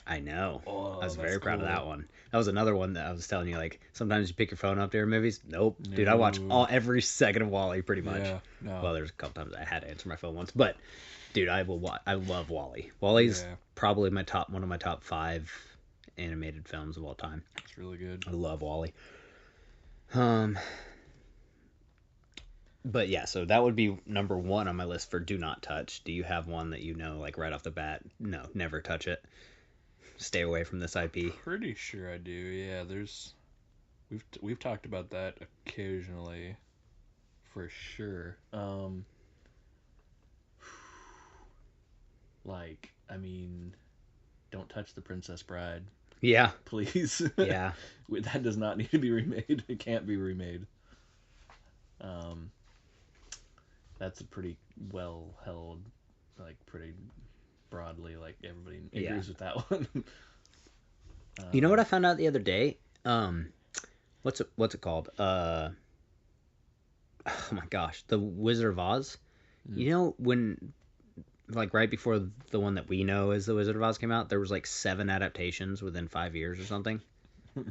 I know. I was very proud of that one. That was another one that I was telling you, like, sometimes you pick your phone up during movies. Nope. No. Dude, I watch every second of WALL-E pretty much. Yeah, no. Well, there's a couple times I had to answer my phone once, but, dude, I love WALL-E. WALL-E's probably one of my top 5 animated films of all time. It's really good. I love WALL-E. But yeah, so that would be number 1 on my list for do not touch. Do you have one that you know, like right off the bat? No, never touch it. Stay away from this IP. Pretty sure I do. Yeah, we've talked about that occasionally, for sure. Like, I mean, don't touch The Princess Bride. Yeah. Please. Yeah. That does not need to be remade. It can't be remade. That's a pretty well held, like pretty broadly, like everybody agrees with that one. You know what I found out the other day? What's it called? Oh my gosh, The Wizard of Oz. You know when, like right before the one that we know as The Wizard of Oz came out, there was like 7 adaptations within 5 years or something.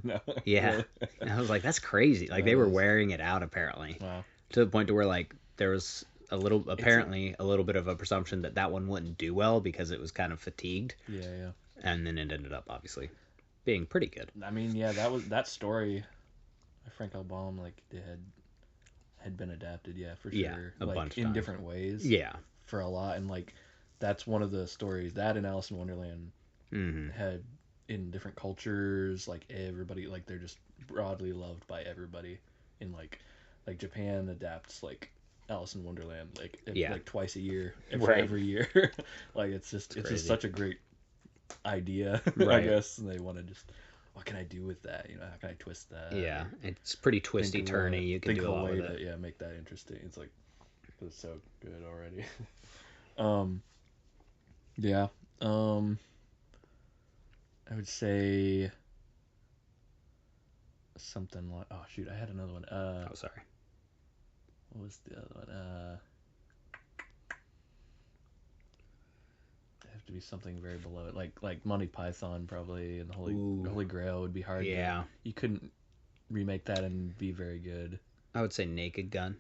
No. Yeah. Really? And I was like, that's crazy. Like they were wearing it out apparently. Wow. To the point to where like there was a little bit of a presumption that one wouldn't do well because it was kind of fatigued. Yeah. And then it ended up obviously being pretty good. I mean, yeah, that story, Frank L. Baum, like it had been adapted, yeah, for sure. Yeah, a like bunch of in times. Different ways. Yeah. For a lot, and like that's one of the stories that in Alice in Wonderland had in different cultures, like everybody, like they're just broadly loved by everybody. In like Japan adapts like Alice in Wonderland like twice a year, every year. Like it's just such a great idea, I guess. And they want to just, what can I do with that? You know, how can I twist that? Yeah, it's pretty twisty turny. You can do a lot with it. Yeah, make that interesting. It's like it's so good already. Yeah. I would say something like, oh shoot, I had another one. Oh, sorry. What was the other one? It'd have to be something very below it, like Monty Python probably, and the Holy Grail would be hard. Yeah. You couldn't remake that and be very good. I would say Naked Gun.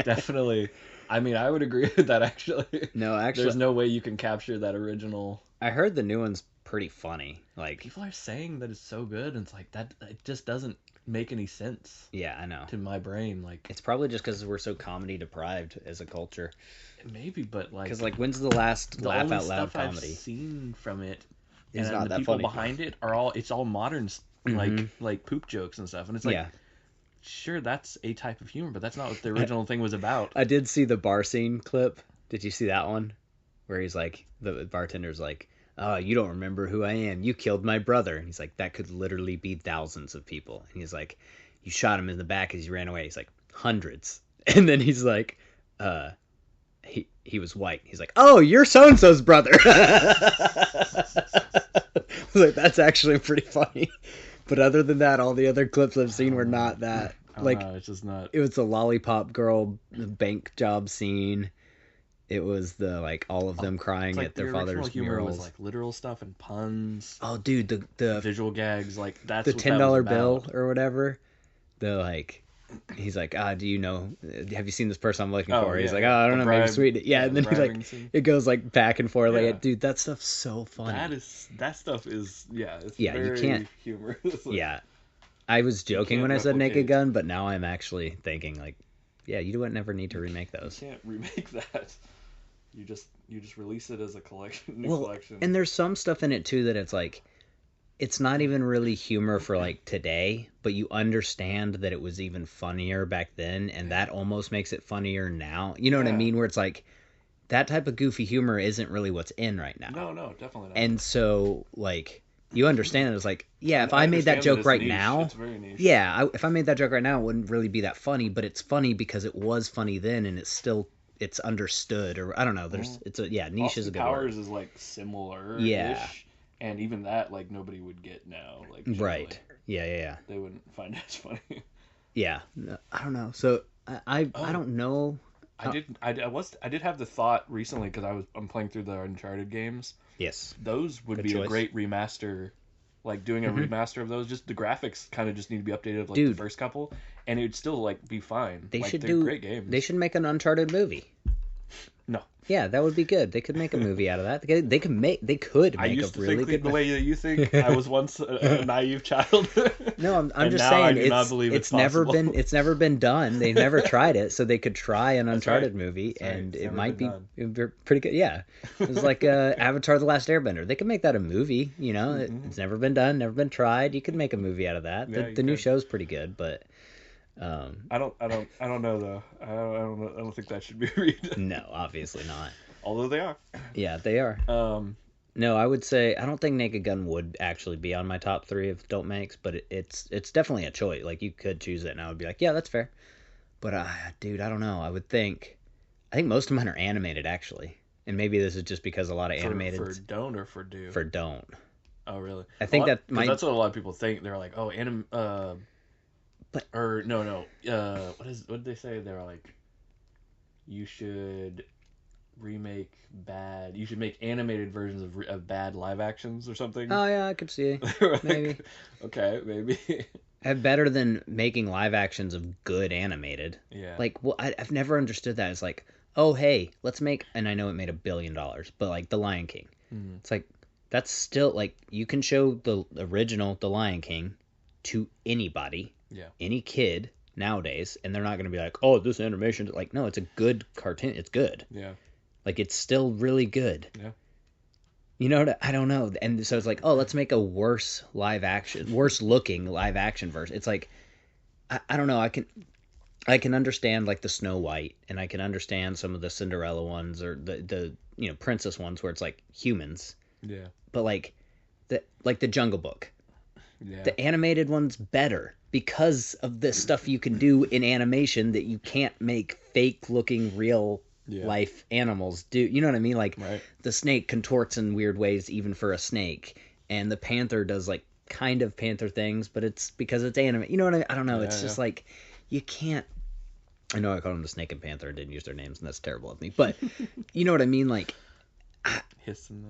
Definitely. I mean, I would agree with that, actually. No, actually, there's no way you can capture that original. I heard the new one's pretty funny. Like, people are saying that it's so good, and it's like that. It just doesn't make any sense. Yeah, I know. To my brain, like it's probably just because we're so comedy deprived as a culture. Maybe, but like, because like, when's the last laugh out loud comedy I've seen from it? It's and not the that people funny. Behind it are all modern, like poop jokes and stuff, and it's like. Yeah. Sure, that's a type of humor, but that's not what the original thing was about. I did see the bar scene clip. Did you see that one? Where he's like, the bartender's like, "Oh, you don't remember who I am. You killed my brother." And he's like, "That could literally be thousands of people." And he's like, "You shot him in the back as you ran away." He's like, "Hundreds." And then he's like, he was white. He's like, "Oh, you're so-and-so's brother." I was like, that's actually pretty funny. But other than that, all the other clips I've seen were not that. Like, it's just not. It was the lollipop girl bank job scene. It was the like all of them crying at their father's humor murals. Was like literal stuff and puns. Oh, dude, the visual gags, like that's the what $10 bill or whatever. The like. He's like, do you know? Have you seen this person I'm looking for? He's like, I don't know, maybe sweet. Yeah, and then he's like, it goes like back and forth. Like, dude, that stuff's so funny. That stuff is, it's very you can't humorous. Like, yeah, I was joking when I said Naked Gun, but now I'm actually thinking like, yeah, you would never need to remake those. You can't remake that. You just release it as a collection, collection. And there's some stuff in it too that it's like. It's not even really humor for like today, but you understand that it was even funnier back then, and that almost makes it funnier now. You know what I mean? Where it's like that type of goofy humor isn't really what's in right now. No, definitely not. And so like you understand it. It's like, yeah, if I made that joke right now, it's very niche. Yeah, if I made that joke right now, it wouldn't really be that funny, but it's funny because it was funny then, and it's understood, or I don't know. Niche Austin is a good Powers word. is like similar. Yeah. And even that, like, nobody would get now. Like, generally. Right. Yeah. They wouldn't find it as funny. Yeah. I don't know. So I don't know. I did have the thought recently because I'm playing through the Uncharted games. Yes. Those would be a great remaster. Like doing a remaster of those, just the graphics kind of just need to be updated like the first couple, and it would still like be fine. They're great games. They should make an Uncharted movie. No. Yeah, that would be good. They could make a movie out of that. They could make a really good. The way that you think, I was once a naive child. No, I'm just saying it's never been done. They've never tried it, so they could try an Uncharted movie, and it might be pretty good. Yeah, it was like Avatar: The Last Airbender. They could make that a movie. You know, it's never been done, never been tried. You could make a movie out of that. The new show's pretty good, but. I don't know though. I don't think that should be read. No, obviously not. Although they are. Yeah, they are. No, I would say I don't think Naked Gun would actually be on my top 3 of don't makes, but it's definitely a choice. Like you could choose it, and I would be like, yeah, that's fair. But dude, I don't know. I think most of mine are animated actually, and maybe this is just because a lot of animated for don't or for do for don't. Oh really? I think that's what a lot of people think. They're like, oh, or no. What did they say? They were like, you should remake bad. You should make animated versions of bad live actions or something. Oh yeah, I could see. Like, maybe. Okay, maybe. Better than making live actions of good animated. Yeah. Like, well, I've never understood that. It's like, oh, hey, let's make, and I know it made $1 billion, but like The Lion King. Mm-hmm. It's like, that's still, like, you can show the original The Lion King to anybody, any kid nowadays, and they're not going to be like, oh, this animation, like, no, it's a good cartoon. It's good. Yeah. Like, it's still really good. Yeah. You know what? I don't know. And so it's like, oh, let's make a worse looking live action version. It's like, I don't know. I can understand like the Snow White, and I can understand some of the Cinderella ones, or the princess ones where it's like humans. Yeah. But like the Jungle Book. Yeah. The animated one's better because of the stuff you can do in animation that you can't make fake looking real life animals do. You know what I mean? Like the snake contorts in weird ways even for a snake, and the panther does like kind of panther things, but it's because it's animated. You know what I don't know. It's just like you can't. I know I called them the snake and panther and didn't use their names, and that's terrible of me. But you know what I mean? Like hiss in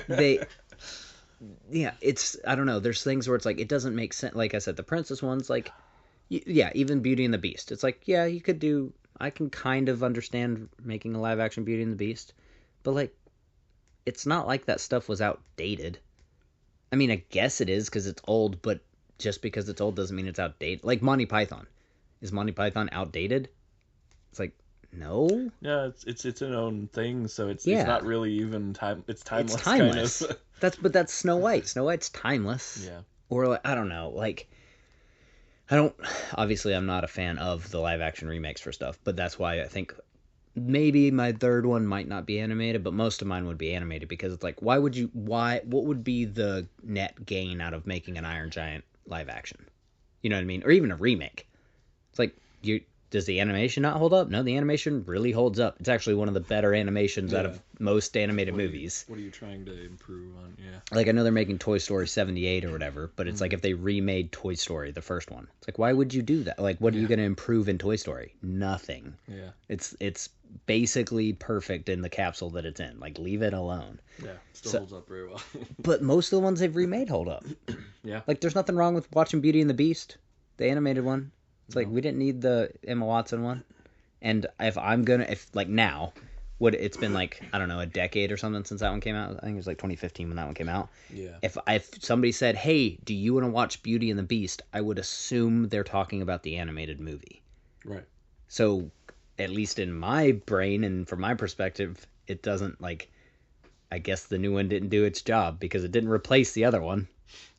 the it's I don't know. There's things where it's like it doesn't make sense. Like I said, the princess ones, like even Beauty and the Beast. It's like you could do. I can kind of understand making a live action Beauty and the Beast, but like it's not like that stuff was outdated. I mean, I guess it is because it's old, but just because it's old doesn't mean it's outdated. Like Monty Python. Is Monty Python outdated? It's like, no. Yeah, it's its own thing, so it's not really even time. It's timeless. It's timeless. Kind of. That's Snow White. Snow White's timeless. Yeah. Or like, I don't know. Like, obviously I'm not a fan of the live action remakes for stuff, but that's why I think maybe my third one might not be animated, but most of mine would be animated, because it's like, what would be the net gain out of making an Iron Giant live action? You know what I mean? Or even a remake. It's like, does the animation not hold up? No, the animation really holds up. It's actually one of the better animations out of most animated movies. What are you trying to improve on? Yeah. Like, I know they're making Toy Story 78 or whatever, but it's like if they remade Toy Story, the first one. It's like, why would you do that? Like, what are you going to improve in Toy Story? Nothing. Yeah. It's basically perfect in the capsule that it's in. Like, leave it alone. Yeah, still holds up very well. But most of the ones they've remade hold up. Yeah. Like, there's nothing wrong with watching Beauty and the Beast, the animated one. It's like, we didn't need the Emma Watson one. And if now, it's been like, I don't know, a decade or something since that one came out. I think it was like 2015 when that one came out. Yeah. If somebody said, hey, do you want to watch Beauty and the Beast? I would assume they're talking about the animated movie. Right. So, at least in my brain and from my perspective, it doesn't, like, I guess the new one didn't do its job because it didn't replace the other one.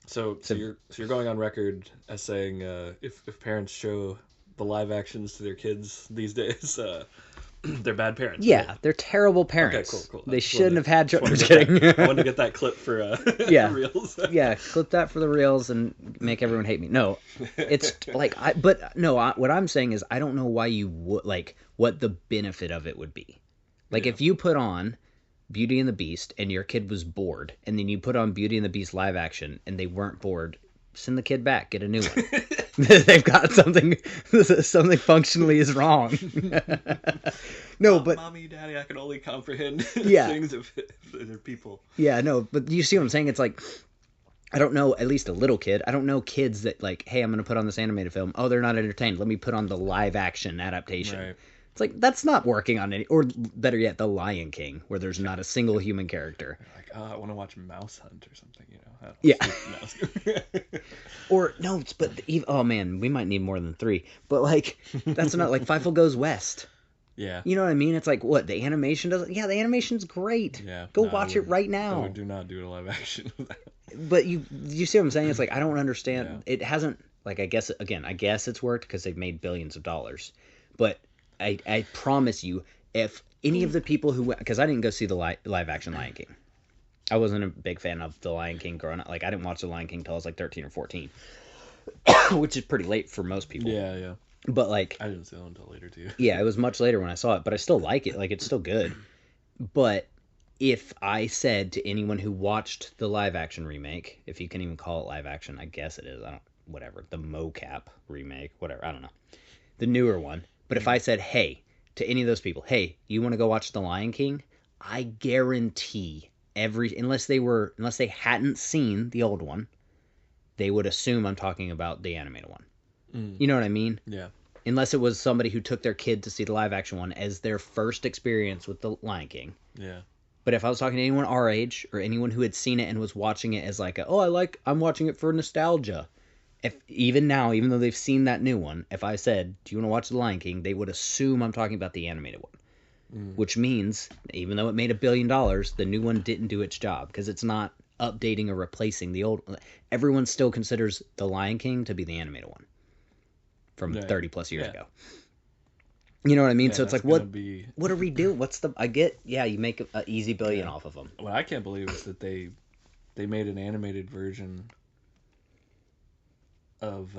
So you're going on record as saying if parents show the live actions to their kids these days, they're bad parents. Yeah, right? They're terrible parents. Okay, cool. They shouldn't have had children. Just kidding. I wanted to get that clip for reels. Yeah, clip that for the reels and make everyone hate me. No, it's like what I'm saying is I don't know why you would, like, what the benefit of it would be. Like, if you put on Beauty and the Beast and your kid was bored, and then you put on Beauty and the Beast live action and they weren't bored, send the kid back, get a new one. They've got something functionally is wrong. No, but mommy, daddy, I can only comprehend things if they're people. Yeah, no, but you see what I'm saying? It's like, I don't know, at least a little kid. I don't know kids that, like, hey, I'm going to put on this animated film. Oh, they're not entertained. Let me put on the live action adaptation. Right. It's like, that's not working on any, or better yet, The Lion King, where there's not a single human character. Like, I want to watch Mouse Hunt or something, you know? Yeah. Or, no, oh man, we might need more than 3. But, like, that's not, like, Fievel Goes West. Yeah. You know what I mean? It's like, what, the animation doesn't, the animation's great. Yeah. Go watch it right now. We do not do a live action. But you see what I'm saying? It's like, I don't understand. Yeah. It hasn't, like, I guess it's worked because they've made billions of dollars. But I promise you, if any of the people who, because I didn't go see the live action Lion King. I wasn't a big fan of the Lion King growing up. Like, I didn't watch the Lion King until I was like 13 or 14, which is pretty late for most people. Yeah, yeah. But, like, I didn't see it until later too. Yeah, it was much later when I saw it, but I still like it. Like, it's still good. But if I said to anyone who watched the live action remake, if you can even call it live action, I guess it is. Whatever, the mocap remake, whatever. I don't know, the newer one. But if I said, hey, to any of those people, hey, you want to go watch The Lion King? I guarantee unless they hadn't seen the old one, they would assume I'm talking about the animated one. You know what I mean? Yeah. Unless it was somebody who took their kid to see the live action one as their first experience with the Lion King. Yeah. But if I was talking to anyone our age or anyone who had seen it and was watching it as like, I'm watching it for nostalgia. If even now, even though they've seen that new one, if I said, do you want to watch the Lion King? They would assume I'm talking about the animated one. Which means, even though it made $1 billion, the new one didn't do its job because it's not updating or replacing the old. Everyone still considers the Lion King to be the animated one from 30 plus years ago. You know what I mean? So it's like, what do we do? You make an easy billion off of them. What I can't believe is that they made an animated version of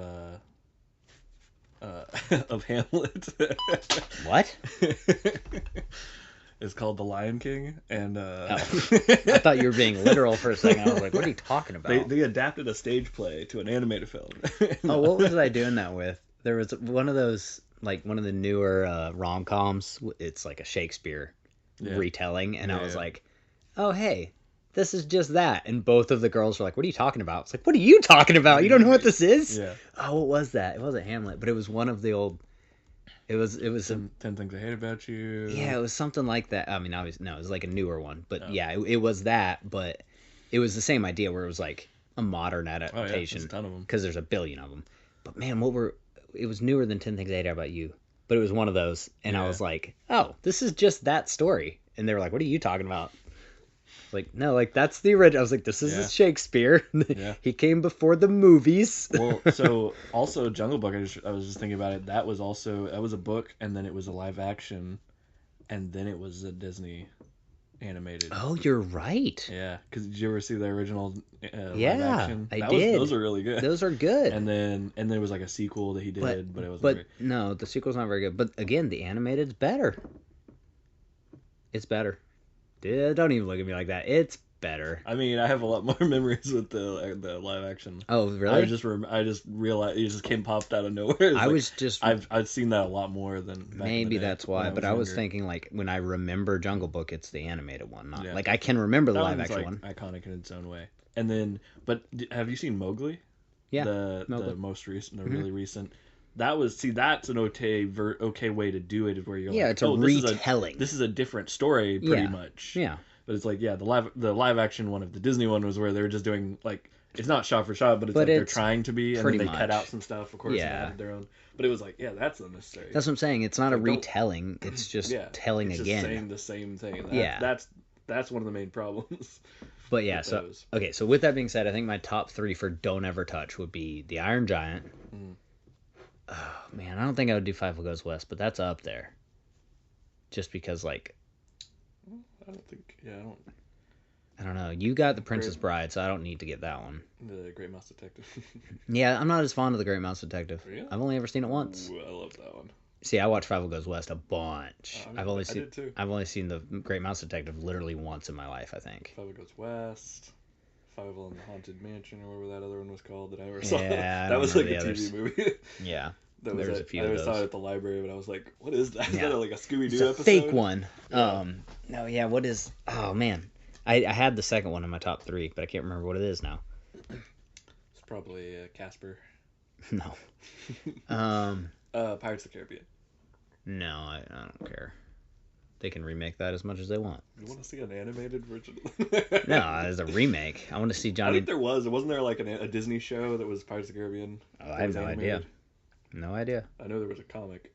Hamlet. What? It's called The Lion King, and I thought you were being literal for a second. I was like, what are you talking about? They adapted a stage play to an animated film. What was I doing that with? There was one of those, like one of the newer rom-coms. It's like a Shakespeare retelling, and I was like, oh, hey, this is just that. And both of the girls were like, what are you talking about? It's like, what are you talking about? You don't know what this is? Yeah. Oh, what was that? It wasn't Hamlet, but it was one of the old... It was 10 Things I Hate About You. Yeah, it was something like that. I mean, obviously, no, it was like a newer one. But it was that, but it was the same idea where it was like a modern adaptation. There's a ton of them. Because there's 1 billion of them. But man, it was newer than 10 Things I Hate About You. But it was one of those. And I was like, oh, this is just that story. And they were like, what are you talking about? Like, no, like that's the original. I was like, this is Shakespeare. He came before the movies. Well, so also Jungle Book, I was just thinking about it. That was a book, and then it was a live action, and then it was a Disney animated. Oh, you're right. Yeah, because did you ever see the original live action? I did. Those are really good. Those are good. And then there was like a sequel that he did, but it wasn't very... no, the sequel's not very good. But again, the animated's better. It's better. Don't even look at me like that. It's better. I mean, I have a lot more memories with the live action. Oh, really? I just realized it just popped out of nowhere. I've seen that a lot more than back maybe in the day that's why. But I was thinking like when I remember Jungle Book, it's the animated one, not like I can remember the live action one. Iconic in its own way. And then, but have you seen Mowgli? Yeah, the most recent, really recent. That's an okay way to do it, where you're like, it's a retelling. This is a different story, pretty much. Yeah. But it's like, the live action one of the Disney one was where they were just doing like, it's not shot for shot, but it's like they're trying to be, and then they cut out some stuff, of course, and added their own. But it was like, that's unnecessary. That's what I'm saying. It's not a retelling. It's just telling it's again. Just saying the same thing. That's one of the main problems. But yeah, so with that being said, I think my top 3 for Don't Ever Touch would be The Iron Giant. Oh man, I don't think I would do Five Goes West, but that's up there. Just because, like, I don't know. You got The Princess Bride, so I don't need to get that one. The Great Mouse Detective. Yeah, I'm not as fond of The Great Mouse Detective. Really? I've only ever seen it once. Ooh, I love that one. See, I watched Five Goes West a bunch. I did too. I've only seen The Great Mouse Detective literally once in my life, I think. Five Goes West. Five in the Haunted Mansion, or whatever that other one was called that I never saw. Yeah, that was like a TV movie. Yeah. There's a few of those. I saw it at the library, but I was like, what is that? Is that like a Scooby-Doo episode? Fake one. Yeah. What is... Oh, man. I had the second one in my top 3, but I can't remember what it is now. It's probably Casper. No. Pirates of the Caribbean. No, I don't care. They can remake that as much as they want. You want to see an animated version? No, as a remake. I want to see Johnny... I think there was. Wasn't there like a Disney show that was Pirates of the Caribbean? Oh, I have no idea. No idea. I know there was a comic.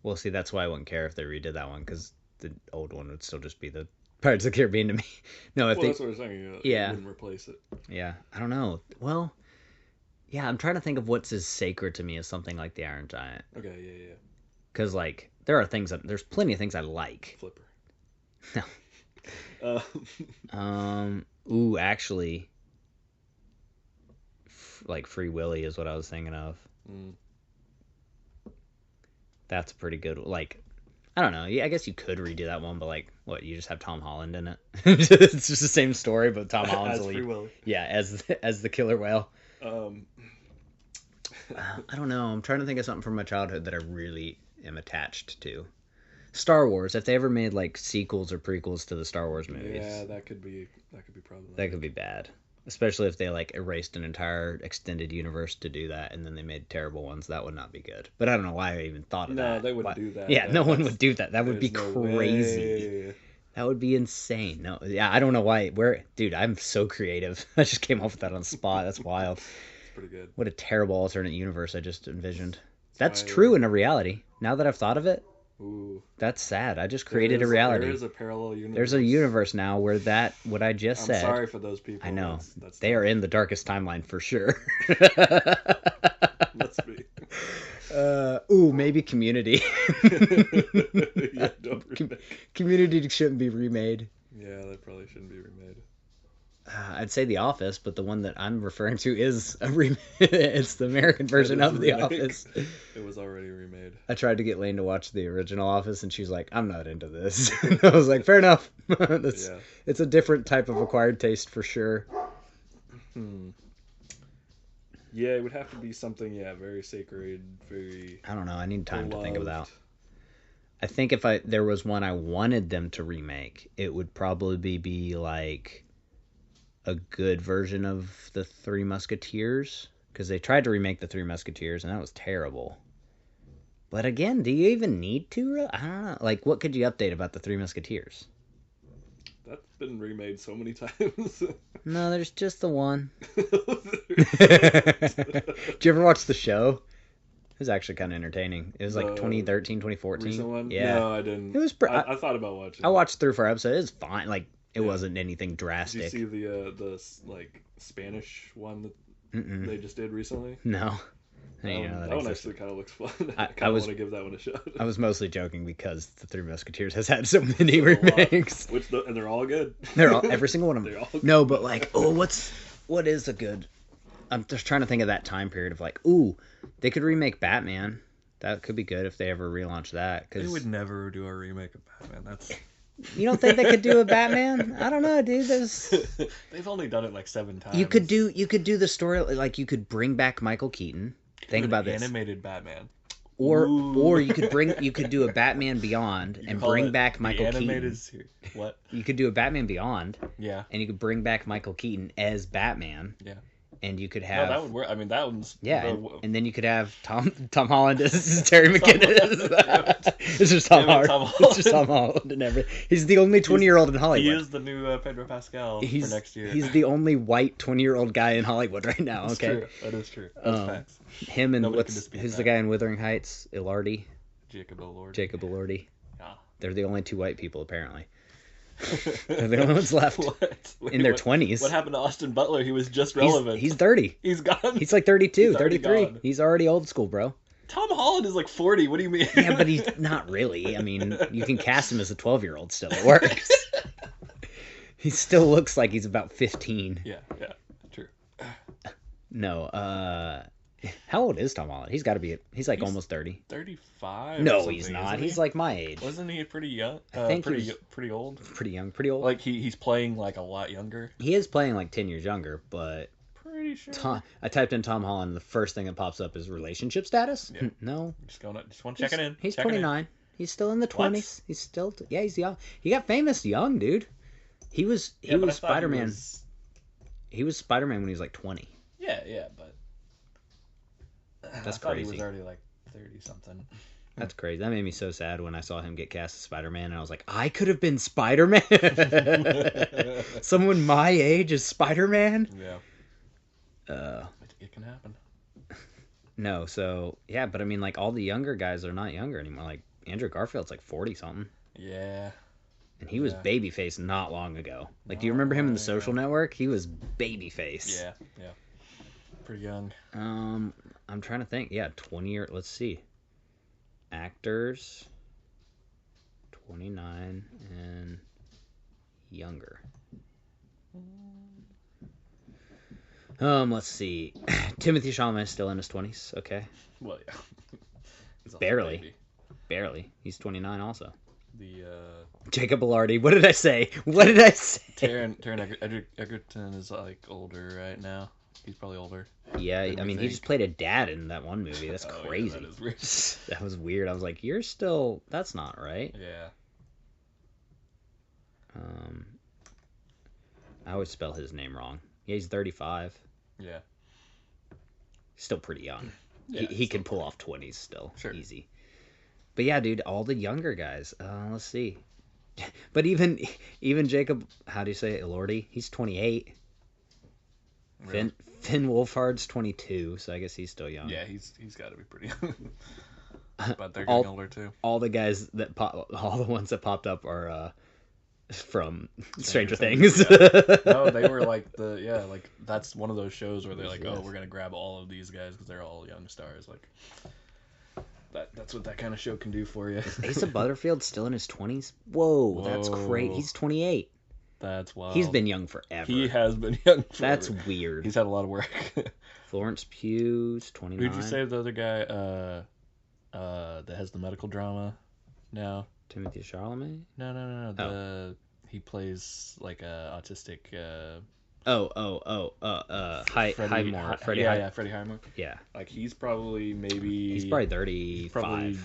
Well, see, that's why I wouldn't care if they redid that one, because the old one would still just be the Pirates of the Caribbean to me. No, I think... that's what I'm saying. You wouldn't replace it. Yeah, I don't know. Well, yeah, I'm trying to think of what's as sacred to me as something like the Iron Giant. Okay, yeah. Because, like, there's plenty of things I like. Flipper. No. Actually, like Free Willy is what I was thinking of. That's a pretty good, like, I don't know. I guess you could redo that one, but like, what? You just have Tom Holland in it. It's just the same story, but Tom Holland's the lead. Free Willy. Yeah, as the killer whale. I don't know. I'm trying to think of something from my childhood that I really am attached to. Star Wars. If they ever made like sequels or prequels to the Star Wars movies, that could be problematic. That could be bad. Especially if they like erased an entire extended universe to do that, and then they made terrible ones. That would not be good. But I don't know why I even thought of that. No, they wouldn't do that. Yeah, no one would do that. That would be crazy. Way. That would be insane. No, yeah, I don't know why. Dude, I'm so creative. I just came up with that on the spot. That's wild. It's pretty good. What a terrible alternate universe I just envisioned. That's true in a reality. Now that I've thought of it, ooh, that's sad. I just created a reality. There is a parallel universe. There's a universe now where what I just said. I'm sorry for those people. I know. They are in the darkest timeline for sure. Must be. Maybe Community. Yeah, don't remake. Community shouldn't be remade. Yeah, that probably shouldn't be remade. I'd say The Office, but the one that I'm referring to is a remake. It's the American version of The Office. It was already remade. I tried to get Lane to watch the original Office, and she's like, "I'm not into this." I was like, "Fair enough." It's a different type of acquired taste for sure. Yeah, it would have to be something, very sacred, very... I don't know. I need time beloved. to think about. I think if there was one I wanted them to remake, it would probably be like a good version of the Three Musketeers, because they tried to remake the Three Musketeers and that was terrible. But again, do you even need to? I don't know. Like, what could you update about the Three Musketeers? That's been remade so many times. No, there's just the one. Did you ever watch the show? It was actually kind of entertaining. It was like 2013, 2014. Recent one? Yeah. No, I didn't. It was. I thought about watching. I watched 3 or 4 episodes. It was fine. Like, it wasn't anything drastic. Did you see the like Spanish one that they just did recently? No. That one actually kind of looks fun. I kind of want to give that one a shot. I was mostly joking because the Three Musketeers has had so many remakes. And they're all good. Every single one of them. No, but like, what is a good? I'm just trying to think of that time period of like, they could remake Batman. That could be good if they ever relaunch that. Cause they would never do a remake of Batman. That's. You don't think they could do a Batman? I don't know, dude. They've only done it like 7 times. You could do the story, like you could bring back Michael Keaton. Think about this. Animated Batman. Or you could do a Batman Beyond and bring back Michael Keaton. What? You could do a Batman Beyond. Yeah. And you could bring back Michael Keaton as Batman. Yeah. And you could have... No, that would work. I mean, that one's... Yeah, and then you could have Tom Holland as Terry McGinnis. It's just Tom Holland. It's just Tom Holland and everything. He's the only 20-year-old in Hollywood. He is the new Pedro Pascal for next year. He's the only white 20-year-old guy in Hollywood right now, okay? True. That is true. That's facts. Him and who's the guy in Wuthering Heights? Elordi? Jacob Elordi. Yeah. They're the only 2 white people, apparently. They're the only ones left in their 20s. What happened to Austin Butler? He was just relevant. He's 30. He's gone. He's like 32, 33. He's already old school, bro. Tom Holland is like 40. What do you mean? Yeah, but he's not really. I mean, you can cast him as a 12-year-old still. It works. He still looks like he's about 15. Yeah, true. No, how old is Tom Holland? He's got to be. He's almost 30. 35. No, he's not. He's like my age. Wasn't he pretty young? I think pretty old. Pretty young. Like he's playing like a lot younger. He is playing like 10 years younger, but pretty sure. I typed in Tom Holland. The first thing that pops up is relationship status. Yeah. No, just want to check it in. He's 29. He's still in the 20s. What? He's still. He's young. He got famous young, dude. He was Spider-Man. He was Spider-Man when he was like 20. Yeah, but. That's crazy. He was already like 30 something. That's crazy. That made me so sad when I saw him get cast as Spider-Man, and I was like, I could have been Spider-Man. Someone my age is Spider-Man. Yeah. It can happen. No, so yeah, but I mean, like all the younger guys are not younger anymore. Like Andrew Garfield's like 40 something. Yeah. And he was babyface not long ago. Like, do you remember him in The Social Network? He was babyface. Yeah. Pretty young. I'm trying to think. Yeah, 20 year. Let's see. Actors, 29 and younger. Let's see. Timothy Chalamet is still in his 20s. Okay. Well, yeah. Barely. He's 29 also. The Jacob Elordi. What did I say? Taron Egerton is like older right now. He's probably older. Yeah, I mean, he just played a dad in that one movie. That's crazy. Yeah, that is weird. That was weird. I was like, you're still... That's not right. Yeah. I always spell his name wrong. Yeah, he's 35. Yeah. Still pretty young. Yeah, he can pull off 20s still. Sure. Easy. But yeah, dude, all the younger guys. Let's see. But even Jacob, how do you say it, Elordi? He's 28. Really? Finn Wolfhard's 22, so I guess he's still young. Yeah, he's got to be pretty young. But they're getting older too. All the guys all the ones that popped up are from Stranger Things. Yeah. No, they were like like that's one of those shows where they're like, oh, we're gonna grab all of these guys because they're all young stars. Like that's what that kind of show can do for you. Asa Butterfield still in his 20s? Whoa, that's great. He's 28. That's wild. He's been young forever. He has been young forever. That's weird. He's had a lot of work. Florence Pugh's 29. Who'd you say the other guy that has the medical drama now? Timothy Chalamet? No. He plays like a autistic. Freddie Highmore. Yeah. Like he's probably 35. Probably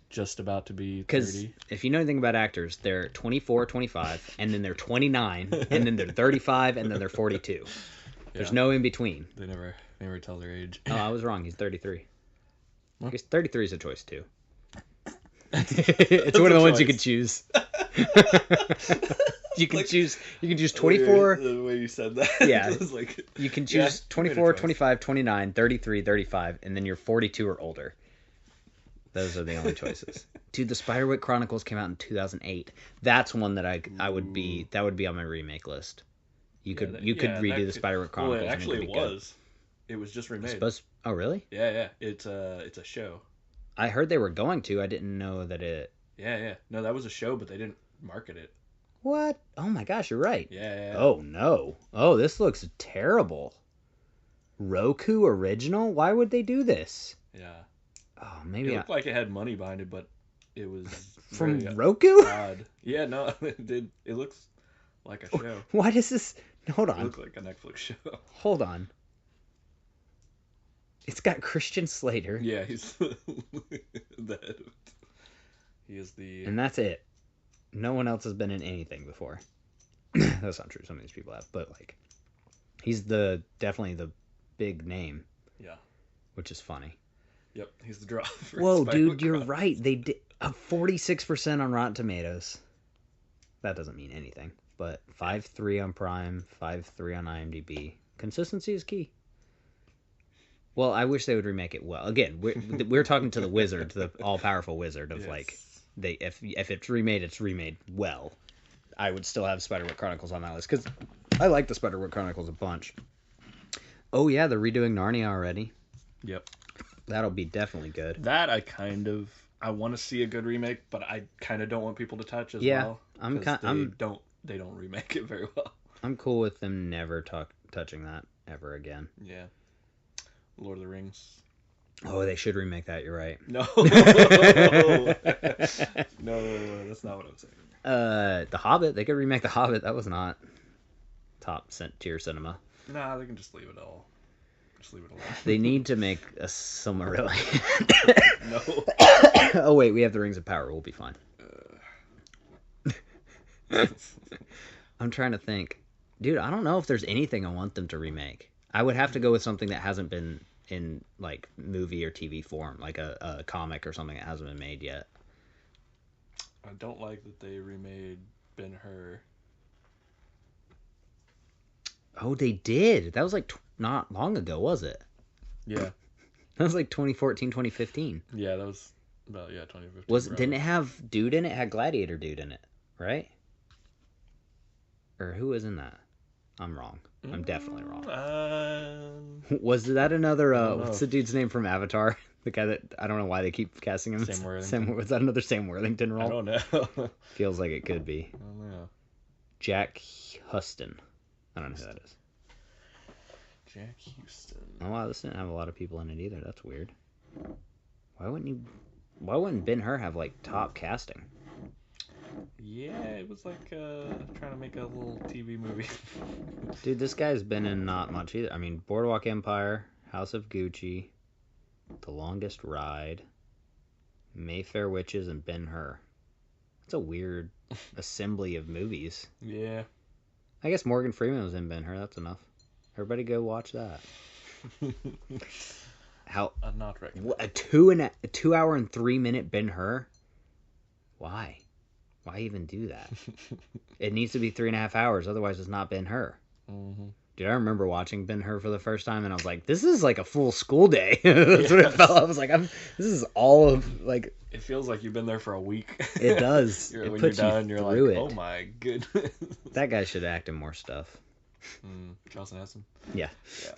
just about to be 30. Because if you know anything about actors, they're 24, 25, and then they're 29, and then they're 35, and then they're 42. There's no in between. They never tell their age. Oh, I was wrong. He's 33. I guess 33 is a choice too. It's one of the ones you can choose. You can choose 24. The way you said that. Yeah. It was like, you can choose 24, 25, 29, 33, 35, and then you're 42 or older. Those are the only choices. Dude, the Spiderwick Chronicles came out in 2008. That's one that I would be on my remake list. You could redo the Spiderwick Chronicles. Well, actually, it was. It was just remade. Oh, really? Yeah. It's a show. I heard they were going to. I didn't know that it. Yeah. No, that was a show, but they didn't market it. What? Oh my gosh, you're right. Yeah. Oh no. Oh, this looks terrible. Roku original? Why would they do this? Yeah. Oh, maybe it looked like it had money behind it, but it was from Roku. Odd. Yeah, no, it did. It looks like a show. Why does this? Hold on. It looks like a Netflix show. Hold on. It's got Christian Slater. Yeah, he's the head of it. He is the. And that's it. No one else has been in anything before. That's not true. Some of these people have, but like, he's definitely the big name. Yeah. Which is funny. Yep, he's the draw. Whoa, dude, you're right. They did 46% on Rotten Tomatoes. That doesn't mean anything, but 5.3 on Prime, 5.3 on IMDb. Consistency is key. Well, I wish they would remake it well. Again, we're talking to the wizard, the all-powerful wizard of like, if it's remade well. I would still have Spiderwick Chronicles on that list because I like the Spiderwick Chronicles a bunch. Oh yeah, they're redoing Narnia already. Yep. That'll be definitely good. That I want to see a good remake, but I kind of don't want people to touch as well. They don't remake it very well. I'm cool with them never touching that ever again. Yeah. Lord of the Rings. Oh, they should remake that. You're right. No. No, that's not what I'm saying. The Hobbit. They could remake The Hobbit. That was not top tier cinema. Nah, they can just leave it all. Just leave it alone. They need to make a Silmarillion. No. Oh wait, we have the Rings of Power. We'll be fine. I'm trying to think, dude. I don't know if there's anything I want them to remake. I would have to go with something that hasn't been in like movie or TV form, like a comic or something that hasn't been made yet. I don't like that they remade Ben-Hur. Oh, they did. That was like not long ago, was it? Yeah. That was like 2014, 2015. Yeah, that was about 2015. Didn't it have dude in it? It had Gladiator dude in it, right? Or who was in that? I'm wrong. I'm definitely wrong. Was that another? What's the dude's name from Avatar? The guy that I don't know why they keep casting him. Sam Worthington. Was that another Sam Worthington role? I don't know. Feels like it could be. I don't know. Jack Huston. I don't know who that is. Jack Houston. Oh wow, this didn't have a lot of people in it either. That's weird. Why wouldn't Ben-Hur have like top casting? Yeah, it was like trying to make a little TV movie. Dude, this guy's been in not much either. I mean, Boardwalk Empire, House of Gucci, The Longest Ride, Mayfair Witches, and Ben-Hur. It's a weird assembly of movies. Yeah. I guess Morgan Freeman was in Ben-Hur. That's enough. Everybody go watch that. How? I'm not recommending. A 2 hour and 3 minute Ben-Hur? Why? Why even do that? It needs to be 3.5 hours, otherwise it's not Ben-Hur. Mm-hmm. Dude, I remember watching Ben-Hur for the first time, and I was like, "This is like a full school day." That's what it felt. I was like, "This is all of like." It feels like you've been there for a week. It does. When you're done, you're like, "Oh my goodness." That guy should act in more stuff. Charleston Heston. Yeah. Yeah.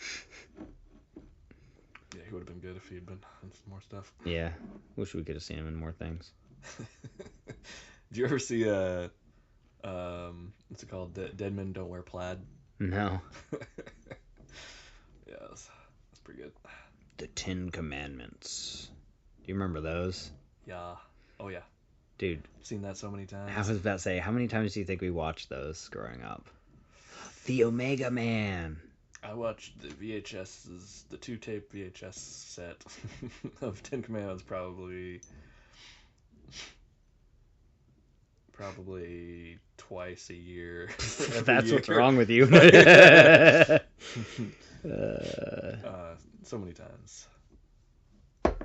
Yeah, he would have been good if he had been in some more stuff. Yeah, wish we could have seen him in more things. Did you ever see what's it called? Dead Men Don't Wear Plaid? No. Yeah, that's pretty good. The 10 Commandments. Do you remember those? Yeah. Oh yeah. Dude. I've seen that so many times. I was about to say, how many times do you think we watched those growing up? The Omega Man. I watched the VHS's, the 2-tape VHS set of 10 Commandments probably twice a year. That's what's wrong with you. So many times.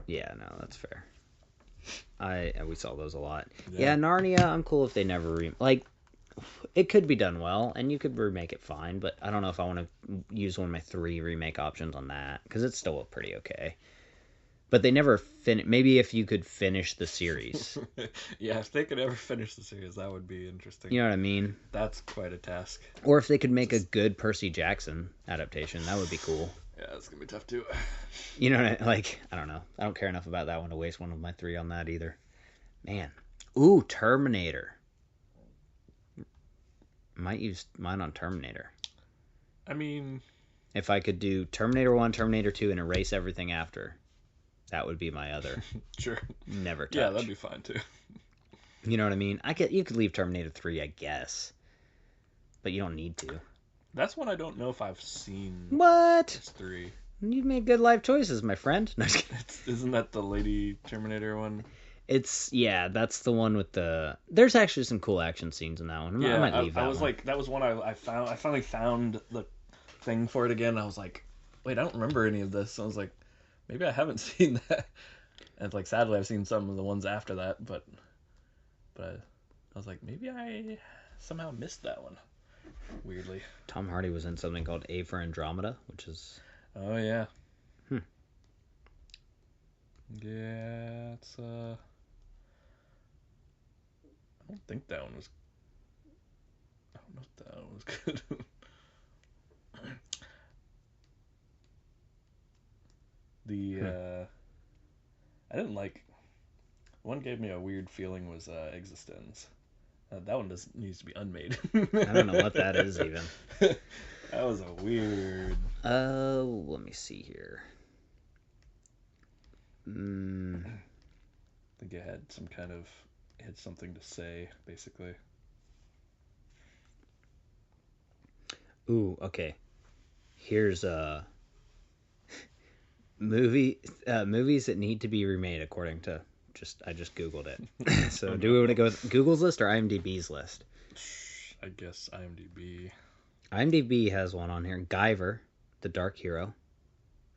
Yeah, no, that's fair. We saw those a lot. Yeah, Narnia, I'm cool if they never it could be done well, and you could remake it fine, but I don't know if I want to use one of my 3 remake options on that, because it's still pretty okay. But they never maybe if you could finish the series. Yeah, if they could ever finish the series, that would be interesting. You know what I mean? That's quite a task. Or if they could make a good Percy Jackson adaptation, that would be cool. Yeah, that's going to be tough too. You know what I don't know. I don't care enough about that one to waste one of my 3 on that either. Man. Ooh, Terminator. Might use mine on Terminator. I mean... If I could do Terminator 1, Terminator 2, and erase everything after, that would be my other. Sure. Never touch. Yeah, that'd be fine too. You know what I mean? You could leave Terminator 3, I guess. But you don't need to. That's one I don't know if I've seen. What? It's 3. You've made good life choices, my friend. No, isn't that the Lady Terminator one? That's the one with the... There's actually some cool action scenes in that one. Yeah, I might leave that I was one. Like, that was one I found. I finally found the thing for it again. I was like, wait, I don't remember any of this. I was like, maybe I haven't seen that. And like, sadly, I've seen some of the ones after that, but I was like, maybe I somehow missed that one. Weirdly. Tom Hardy was in something called A for Andromeda, which is... Oh, yeah. Yeah, it's, I don't think that one was... I don't know if that one was good. I didn't like... One gave me a weird feeling was Existence. That one needs to be unmade. I don't know what that is even. That was a weird... let me see here. I think it had some kind of... It had something to say, basically. Ooh, okay. Here's movies that need to be remade according to... I just Googled it. So do we want to go with Google's list or IMDb's list? I guess IMDb. IMDb has one on here. Guyver, The Dark Hero.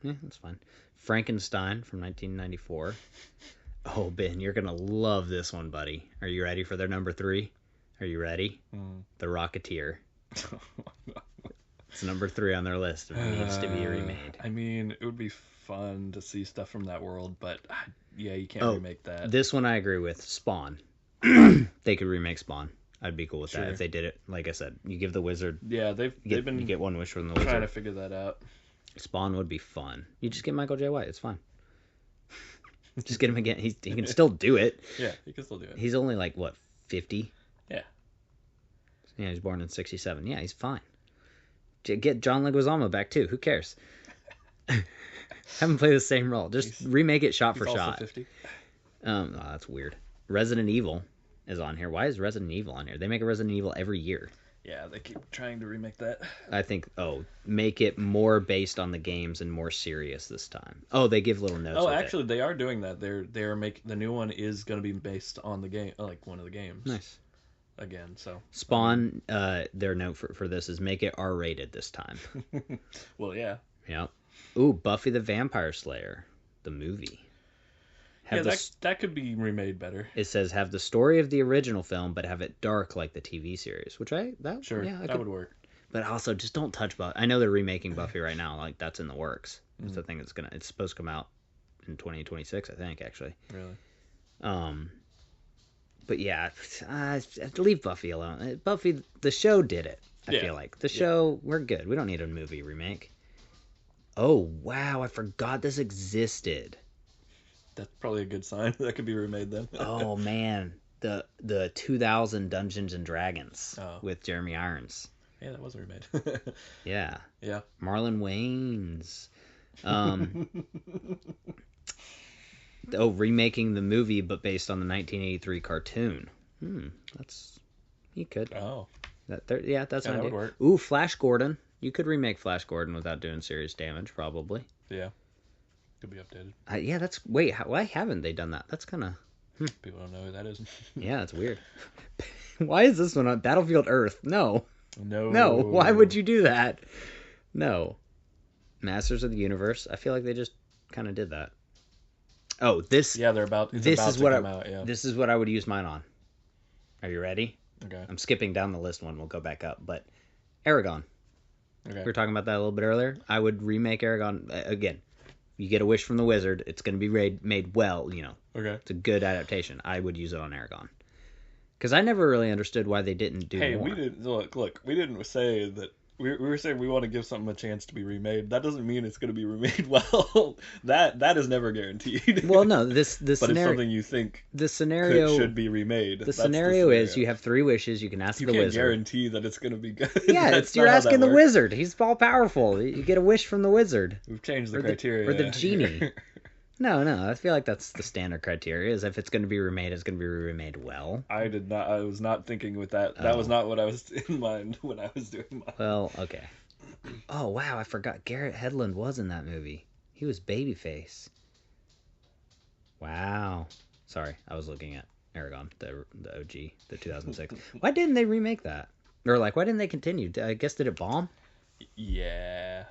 Yeah, that's fine. Frankenstein from 1994. Oh, Ben, you're going to love this one, buddy. Are you ready for their number 3? Are you ready? The Rocketeer. It's number 3 on their list. It needs to be remade. I mean, it would be fun to see stuff from that world, but yeah, you can't remake that. This one I agree with. Spawn. They could remake Spawn. I'd be cool with that if they did it. Like I said, you give the wizard. Yeah, they've been you get one wish from the wizard. Trying to figure that out. Spawn would be fun. You just get Michael J. White. It's fine. Just get him again. He can still do it. Yeah, he can still do it. He's only like, what, 50? Yeah. Yeah, he's born in 1967. Yeah, he's fine. Get John Leguizamo back too. Who cares? Have him play the same role. Just remake it shot for shot. 50. Oh, that's weird. Resident Evil is on here. Why is Resident Evil on here? They make a Resident Evil every year. Yeah, they keep trying to remake that. I think, make it more based on the games and more serious this time. Oh, they give little notes. Oh, actually, they are doing that. They're making the new one is going to be based on the game, like one of the games. Nice. again. So Spawn, their note for this is make it R-rated this time. Well, yeah. Yep. Ooh, Buffy the Vampire Slayer, the movie. That could be remade better. It says have the story of the original film, but have it dark like the TV series, which that would work. But also, just don't touch Buffy. I know they're remaking Buffy right now, like that's in the works. It's the thing it's supposed to come out in 2026, I think, actually. Really? But yeah, leave Buffy alone. Buffy, the show did it. I feel like the show, we're good. We don't need a movie remake. Oh wow, I forgot this existed. That's probably a good sign. That could be remade then. Oh man, the 2000 Dungeons and Dragons with Jeremy Irons. Yeah, that wasn't remade. Yeah. Yeah. Marlon Wayans. Remaking the movie, but based on the 1983 cartoon. He could. Oh. That's an idea. That would work. Ooh, Flash Gordon. You could remake Flash Gordon without doing serious damage, probably. Yeah. Could be updated. Why haven't they done that? That's kind of... People don't know who that is. Yeah, it's weird. Why is this one on Battlefield Earth? No. Why would you do that? No. Masters of the Universe. I feel like they just kind of did that. Oh, this... Yeah, This is what I would use mine on. Are you ready? Okay. I'm skipping down the list one. We'll go back up. But Aragon. Okay. We were talking about that a little bit earlier. I would remake Aragon. Again, you get a wish from the wizard. It's going to be made well, Okay. It's a good adaptation. I would use it on Aragon. Because I never really understood why they didn't do more. Hey, we didn't... Look, we didn't say that... We were saying we want to give something a chance to be remade. That doesn't mean it's going to be remade well. That is never guaranteed. Well, no, this but scenario... it's something you think the scenario should be remade. The scenario is you have 3 wishes. You can ask the wizard. You can't guarantee that it's going to be good. Yeah, you're asking the wizard. He's all powerful. You get a wish from the wizard. We've changed the criteria. Or the genie. No, I feel like that's the standard criteria, is if it's going to be remade, it's going to be remade well. I was not thinking with that. That was not what I was in mind when I was doing mine. Well, okay. Oh, wow, I forgot Garrett Hedlund was in that movie. He was Babyface. Wow. Sorry, I was looking at Aragon, the OG, the 2006. Why didn't they remake that? Or, why didn't they continue? I guess, did it bomb? Yeah.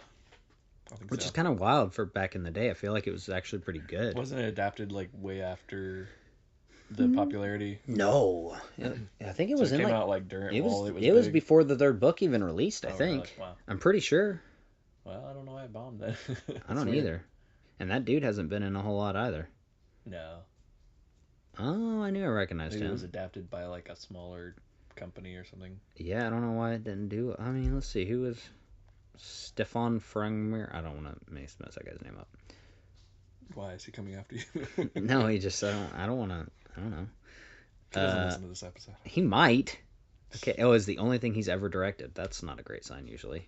Which is kind of wild for back in the day. I feel like it was actually pretty good. Wasn't it adapted way after the popularity? No, I think it was it came out during while it was. It was before the 3rd book even released. I think. Really? Wow. I'm pretty sure. Well, I don't know why it bombed then. I don't either. And that dude hasn't been in a whole lot either. No. Oh, I knew I recognized him. It was adapted by a smaller company or something. Yeah, I don't know why it didn't do it. I mean, let's see who was. Stefan Frangmir. I don't want to mess that guy's name up. Why is he coming after you? No, he just. I don't want to. I don't know. He doesn't listen to this episode. He might. Okay. Oh, is the only thing he's ever directed. That's not a great sign usually.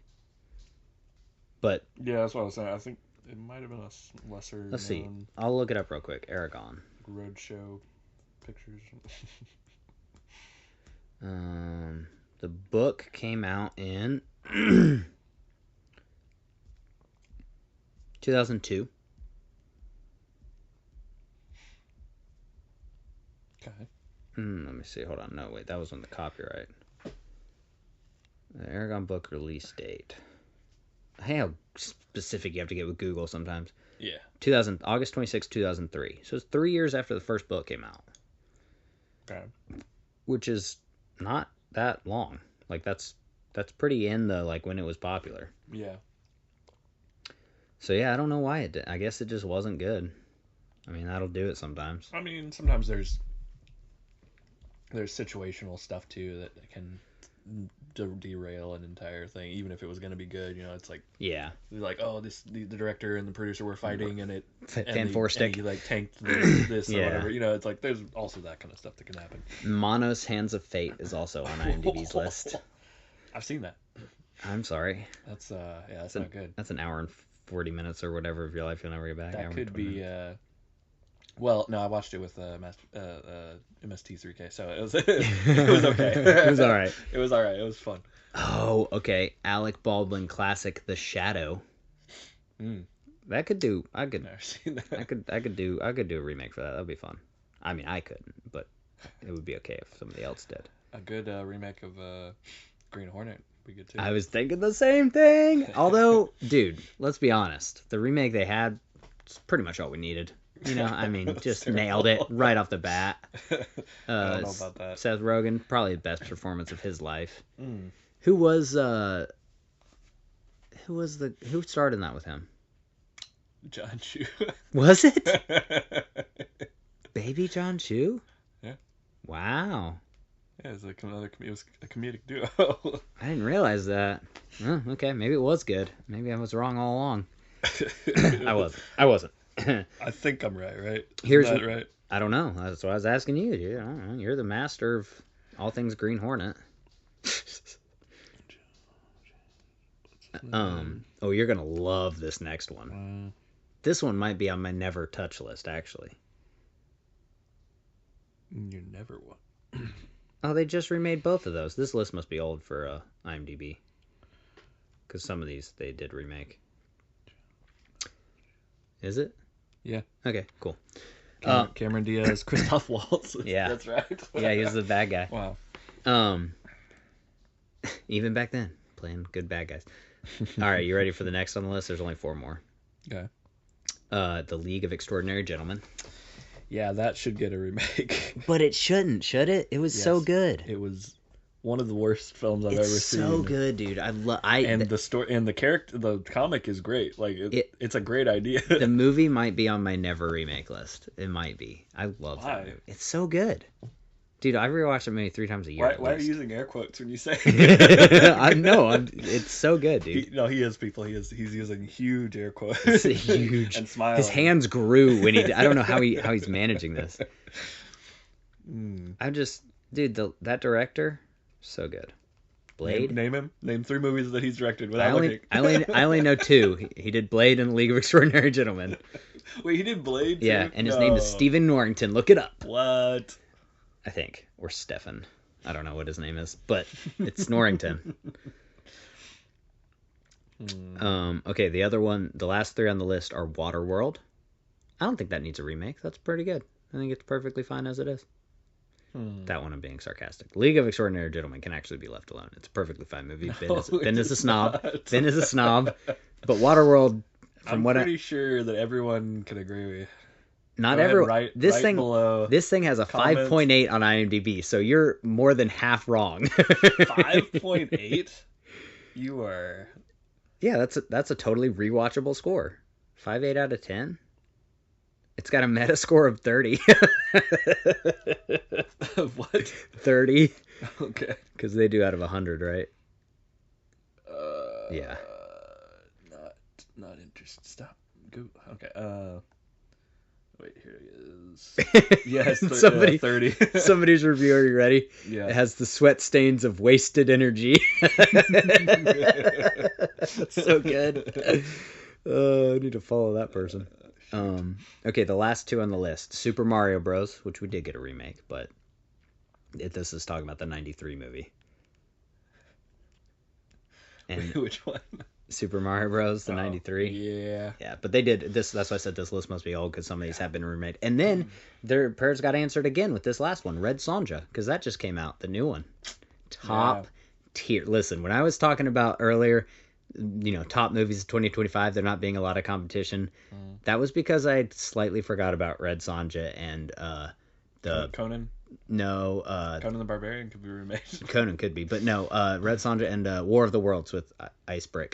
But yeah, that's what I was saying. I think it might have been a lesser. Let's see. I'll look it up real quick. Aragon. Roadshow pictures. The book came out in 2002. Okay. Let me see. Hold on. No, wait. That was on the copyright. The Aragon book release date. Hey, how specific you have to get with Google sometimes. Yeah. August 26, 2003. So it's 3 years after the first book came out. Okay. Which is not that long. That's pretty in the when it was popular. Yeah. So yeah, I don't know why it did. I guess it just wasn't good. I mean, that'll do it sometimes. I mean, sometimes there's situational stuff too that can derail an entire thing, even if it was going to be good. It's yeah, the director and the producer were fighting and Four stick he tanked this yeah. or whatever. It's there's also that kind of stuff that can happen. Mono's Hands of Fate is also on IMDb's list. I've seen that. I'm sorry. That's that's not good. That's an hour and 40 minutes or whatever of your life you'll never get back. That could be. Well, no, I watched it with MST3K, so it was okay. It was all right. It was all right. It was fun. Oh, okay. Alec Baldwin classic, The Shadow. That could do. I could. Never seen that. I could do a remake for that. That'd be fun. I mean, I couldn't, but it would be okay if somebody else did. A good remake of Green Hornet would be good too. I was thinking the same thing. Although, dude, let's be honest. The remake they had is pretty much all we needed. You know, I mean, just terrible. nailed it right off the bat. I don't know about that. Seth Rogen, probably the best performance of his life. Mm. Who starred in that with him? John Chu. Was it? Baby John Chu? Yeah. Wow. Yeah, it was a comedic duo. I didn't realize that. Oh, okay, maybe it was good. Maybe I was wrong all along. I wasn't. I think I'm right? Here's that right? I don't know. That's what I was asking you. I don't know. You're the master of all things Green Hornet. Oh, you're gonna love this next one. This one might be on my never touch list, actually. You never won. Oh, they just remade both of those. This list must be old for IMDb. Because some of these they did remake. Is it? Yeah. Okay, cool. Cameron Diaz, Christoph Waltz. Yeah. That's right. Yeah, he was the bad guy. Wow. Even back then, playing good bad guys. All right, you ready for the next on the list? There's only 4 more. Okay. The League of Extraordinary Gentlemen. Yeah, that should get a remake. But it shouldn't, should it? It was so good. It was one of the worst films I've ever seen. It's so good, dude. And the story and the comic is great. Like it's a great idea. The movie might be on my never remake list. It might be. I love Why? that movie. It's so good. Dude, I rewatch it maybe 3 times a year. Why are you using air quotes when you say it's so good, dude. He is, people. He's using huge air quotes. Huge. And smiling. His hands grew when I don't know how he's managing this. I'm just, dude, that director, so good. Blade. Name him. Name 3 movies that he's directed without looking. I only know 2. He did Blade and League of Extraordinary Gentlemen. Wait, he did Blade too? Yeah, and his name is Stephen Norrington. Look it up. What? I think. Or Stefan. I don't know what his name is, but it's Norrington. Okay, the last 3 on the list are Waterworld. I don't think that needs a remake. That's pretty good. I think it's perfectly fine as it is. That one I'm being sarcastic. League of Extraordinary Gentlemen can actually be left alone. It's a perfectly fine movie. Ben is a snob. Ben is a snob. But Waterworld, I'm pretty sure that everyone can agree with. Not everyone. This thing has a 5.8 on IMDb, so you're more than half wrong. 5.8? You are. Yeah, that's a totally rewatchable score. 5.8 out of 10. It's got a meta score of 30. What? 30. Okay. Because they do out of 100, right? Yeah. Not interested. Stop. Go. Okay. Wait, here he is. Yes, 30. Somebody's review. Are you ready? Yeah. It has the sweat stains of wasted energy. So good. I need to follow that person. Okay, the last 2 on the list. Super Mario Bros., which we did get a remake, but this is talking about the 93 movie. And which one? Super Mario Bros. The 93. Yeah. Yeah, but they did this. That's why I said this list must be old, because some of these have been remade. And then their prayers got answered again with this last one, Red Sonja, because that just came out, the new one. Top tier. Listen, when I was talking about earlier, top movies of 2025, there not being a lot of competition, that was because I slightly forgot about Red Sonja and the Conan. No, Conan the Barbarian could be remade. Conan could be, but no, Red Sonja and War of the Worlds with Icebrick.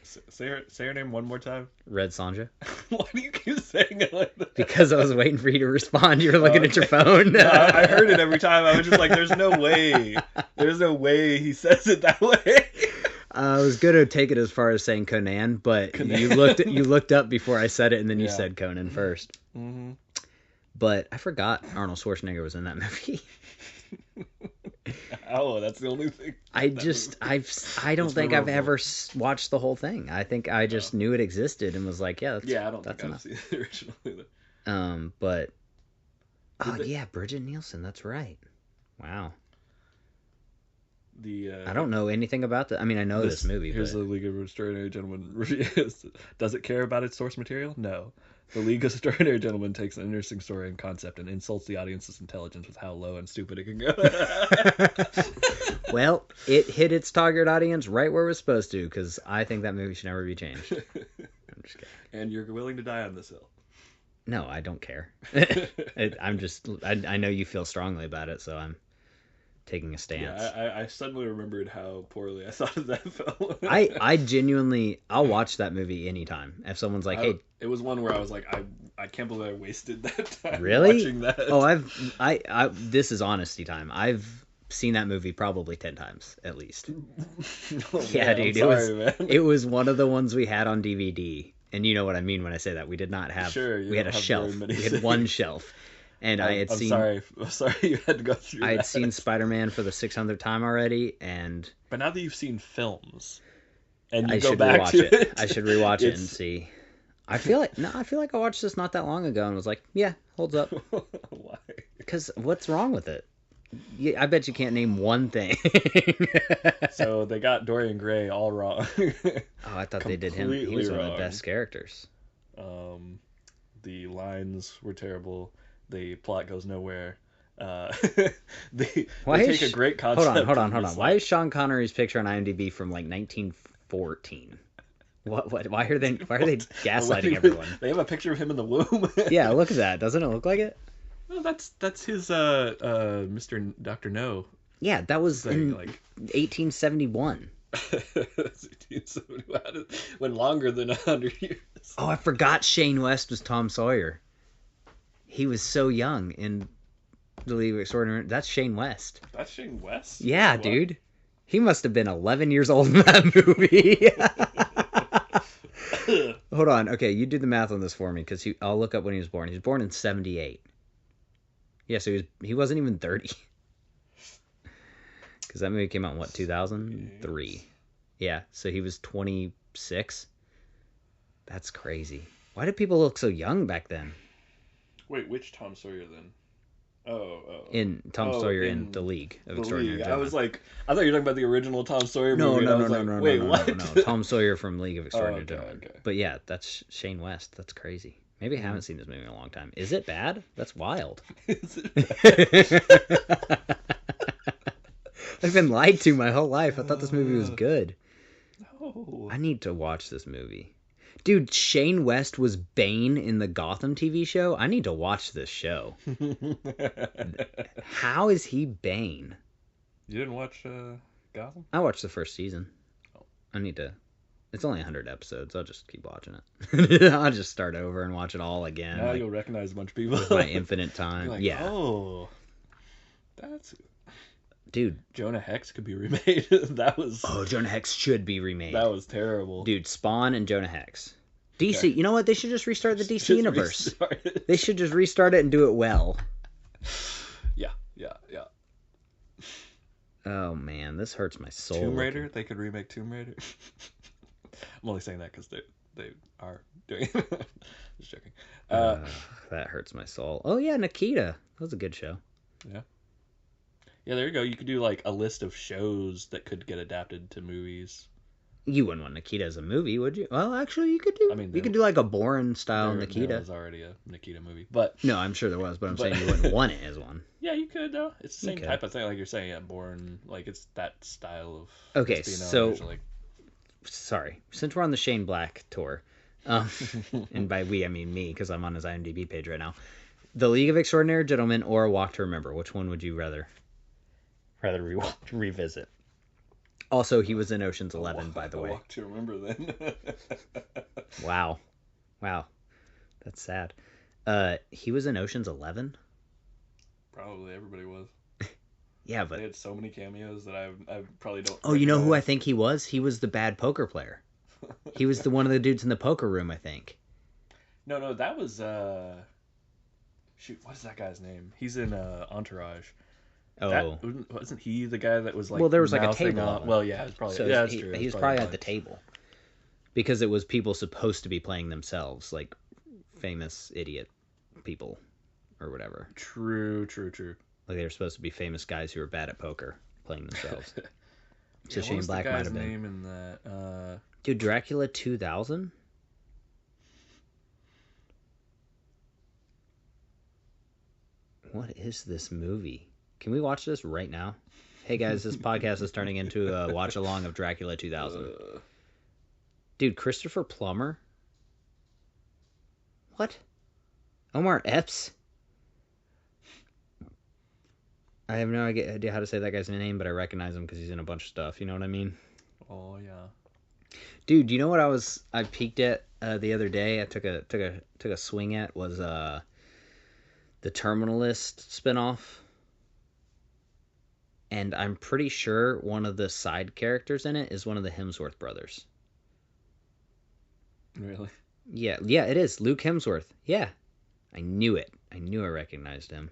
Say her name one more time. Red Sonja. Why do you keep saying it like that? Because I was waiting for you to respond. You were looking at your phone. No, I heard it every time. I was just like, "There's no way. There's no way he says it that way." I was going to take it as far as saying Conan, but you looked up before I said it, and then you said Conan first. Mm-hmm. But I forgot Arnold Schwarzenegger was in that movie. Oh, that's the only thing. I don't think I've ever watched the whole thing. I think I just knew it existed and was like, yeah, I don't think I've seen the original either. But yeah, Bridget Nielsen. That's right. Wow. I don't know anything about that. I mean, I know this movie. Here's but... the League of Extraordinary Gentlemen reviews. Does it care about its source material? No. The League of Extraordinary Gentlemen takes an interesting story and concept and insults the audience's intelligence with how low and stupid it can go. Well, it hit its target audience right where it was supposed to, because I think that movie should never be changed. I'm just kidding. And you're willing to die on this hill. No, I don't care. I know you feel strongly about it, so I'm taking a stance. Yeah, I suddenly remembered how poorly I thought of that film. I genuinely, I'll watch that movie anytime. If someone's like, hey... It was one where I was like, I can't believe I wasted that time watching that. Oh, this is honesty time. I've seen that movie probably 10 times, at least. Yeah, dude, it was one of the ones we had on DVD. And you know what I mean when I say that. We did not have... we had a shelf. We had one shelf. And I'm sorry you had to go through that. I had seen Spider-Man for the 600th time already, and... But now that you've seen films, and you go back to it... I should rewatch it and see. I feel like I watched this not that long ago and was like, yeah, holds up. Why? Because what's wrong with it? I bet you can't name one thing. So they got Dorian Gray all wrong. Oh, I thought they did him. He was one of the best characters. The lines were terrible. The plot goes nowhere. They take a great concept. Hold on. Why is Sean Connery's picture on IMDb from like 1914? What? Why are they gaslighting everyone? They have a picture of him in the womb. Yeah, look at that. Doesn't it look like it? No, that's his Mr. Dr. No. Yeah, that was in 1871. 1871 went longer than 100 years. Oh, I forgot Shane West was Tom Sawyer. He was so young in The League of Extraordinary. That's Shane West. That's Shane West? Yeah, dude. He must have been 11 years old in that movie. Hold on. Okay, you do the math on this for me, because I'll look up when he was born. He was born in 78. Yeah, so he wasn't even 30. Because that movie came out in, 2003? Yeah, so he was 26. That's crazy. Why did people look so young back then? Wait, which Tom Sawyer then? In Tom Sawyer in The League of Extraordinary Gentlemen. I was like, I thought you were talking about the original Tom Sawyer movie. No. Tom Sawyer from League of Extraordinary Gentlemen. Okay. But yeah, that's Shane West. That's crazy. Maybe I haven't seen this movie in a long time. Is it bad? That's wild. Is it bad? I've been lied to my whole life. I thought this movie was good. No. I need to watch this movie. Dude, Shane West was Bane in the Gotham TV show? I need to watch this show. How is he Bane? You didn't watch Gotham? I watched the first season. I need to... It's only 100 episodes. I'll just keep watching it. I'll just start over and watch it all again. Now you'll recognize a bunch of people. With my infinite time. Like, yeah. Oh, that's... Dude. Jonah Hex could be remade. Oh, Jonah Hex should be remade. That was terrible. Dude, Spawn and Jonah Hex. DC, okay. You know what? They should just restart the DC universe. They should just restart it and do it well. Yeah. Oh, man, this hurts my soul. Tomb Raider? They could remake Tomb Raider. I'm only saying that because they are doing it. Just joking. That hurts my soul. Oh, yeah, Nikita. That was a good show. Yeah. Yeah, there you go. You could do like a list of shows that could get adapted to movies. You wouldn't want Nikita as a movie, would you? Well, actually, you could do. I mean, you could do like a Bourne style Nikita. There was already a Nikita movie, but no, I'm sure there was, but I'm saying you wouldn't want it as one. Yeah, you could though. It's the same type of thing, like you're saying. Yeah, Bourne, like it's that style of. Okay, so sorry, since we're on the Shane Black tour, and by we I mean me because I'm on his IMDb page right now. The League of Extraordinary Gentlemen or A Walk to Remember? Which one would you rather revisit? Also, he was in Ocean's 11, by the way. Walk to Remember, then. Wow. That's sad. He was in Ocean's 11? Probably everybody was. Yeah, but... They had so many cameos that I probably don't... Oh, you know who I think he was? He was the bad poker player. He was one of the dudes in the poker room, I think. No, that was... Shoot, what's that guy's name? He's in Entourage. Oh, wasn't he the guy that was like? Well, there was like a table. Well, yeah, it's probably. So yeah, that's true. He was probably at the table because it was people supposed to be playing themselves, like famous idiot people or whatever. True. Like they were supposed to be famous guys who were bad at poker playing themselves. So Shane Black might have been. What was the guy's name in that? Dude, Dracula 2000? What is this movie? Can we watch this right now? Hey guys, this podcast is turning into a watch along of Dracula 2000. Dude, Christopher Plummer? What? Omar Epps? I have no idea how to say that guy's name, but I recognize him because he's in a bunch of stuff. You know what I mean? Oh yeah. Dude, you know what I peeked at the other day? I took a swing at was the Terminalist spinoff. And I'm pretty sure one of the side characters in it is one of the Hemsworth brothers. Really? Yeah, it is. Luke Hemsworth. Yeah. I knew it. I knew I recognized him.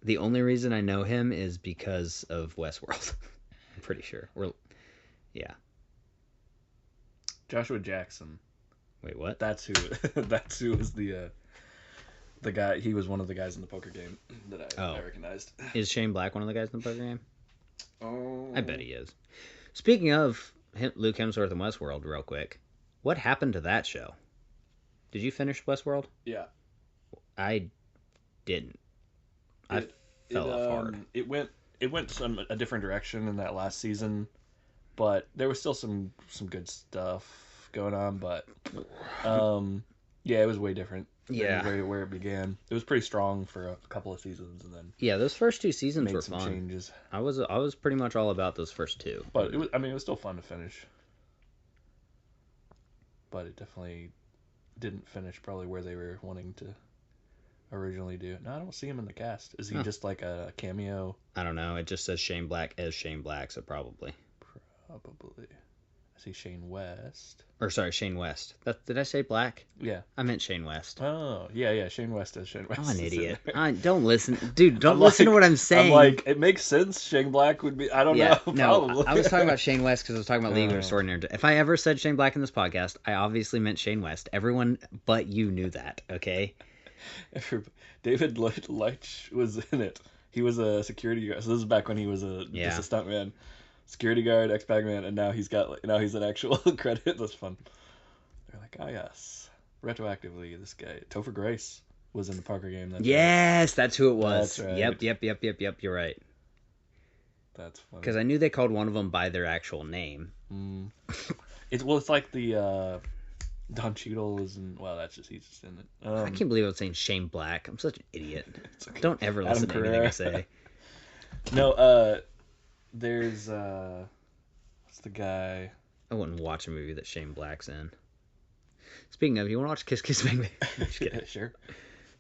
The only reason I know him is because of Westworld. I'm pretty sure. Yeah. Joshua Jackson. Wait, what? That's who was the guy. He was one of the guys in the poker game that I recognized. Is Shane Black one of the guys in the poker game? Oh, I bet he is. Speaking of Luke Hemsworth and Westworld, real quick, what happened to that show? Did you finish Westworld? Yeah, I didn't. I fell off hard. It went a different direction in that last season, but there was still some good stuff going on. But yeah, it was way different. Yeah, where it began, it was pretty strong for a couple of seasons, and then those first 2 seasons were some fun. Changes. I was pretty much all about those first 2, but it was still fun to finish. But it definitely didn't finish probably where they were wanting to originally do. No, I don't see him in the cast. Is he just like a cameo? I don't know. It just says Shane Black as Shane Black, so probably. I see Shane West. Or sorry, Shane West. Did I say Black? Yeah. I meant Shane West. Oh, yeah. Shane West is Shane West. I'm an idiot. Don't listen. Dude, don't listen to what I'm saying. I'm like, it makes sense. Shane Black would be, I don't know. No, I was talking about Shane West because I was talking about League of Extraordinary. If I ever said Shane Black in this podcast, I obviously meant Shane West. Everyone but you knew that, okay? David Leitch was in it. He was a security guard. So this is back when he was just a stuntman. Security guard, ex-bagman, and now he's an actual credit. That's fun. They're like, oh yes, retroactively, this guy Topher Grace was in the poker game. Yes, that's who it was. That's right. Yep. You're right. That's funny. Because I knew they called one of them by their actual name. It's like the Don Cheadle was in. Well, he's just in it. I can't believe I was saying Shane Black. I'm such an idiot. Okay. Don't ever listen to anything I say. No, there's what's the guy? I wouldn't watch a movie that Shane Black's in. Speaking of, you want to watch Kiss Kiss Bang Bang? Just kidding. Sure.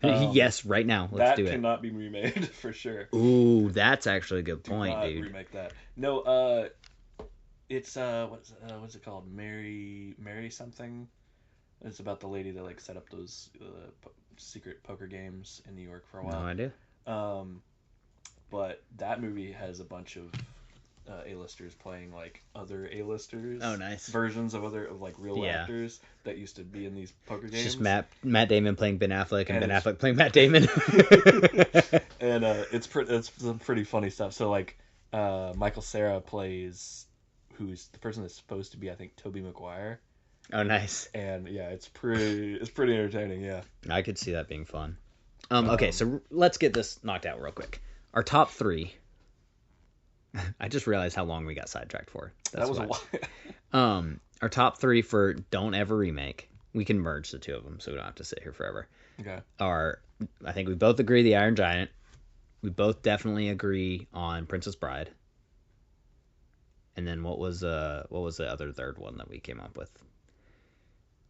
Yes, right now. Let's do it. That cannot be remade for sure. Ooh, that's actually a good point, dude. Remake that. No, it's what's it called? Mary something. It's about the lady that like set up those secret poker games in New York for a while. No idea. But that movie has a bunch of A-listers playing like other A-listers. Oh, nice. Versions of like real actors that used to be in these poker games. It's just Matt Damon playing Ben Affleck and Ben Affleck playing Matt Damon. And it's some pretty funny stuff. So like Michael Cera plays who's the person that's supposed to be, I think, Tobey Maguire. Oh, nice. And yeah, it's pretty entertaining. Yeah, I could see that being fun. Okay, so let's get this knocked out real quick. Our top 3. I just realized how long we got sidetracked for. That was a while. Our top 3 for Don't Ever Remake. We can merge the 2 of them, so we don't have to sit here forever. Okay. I think we both agree the Iron Giant. We both definitely agree on Princess Bride. And then what was the other third one that we came up with?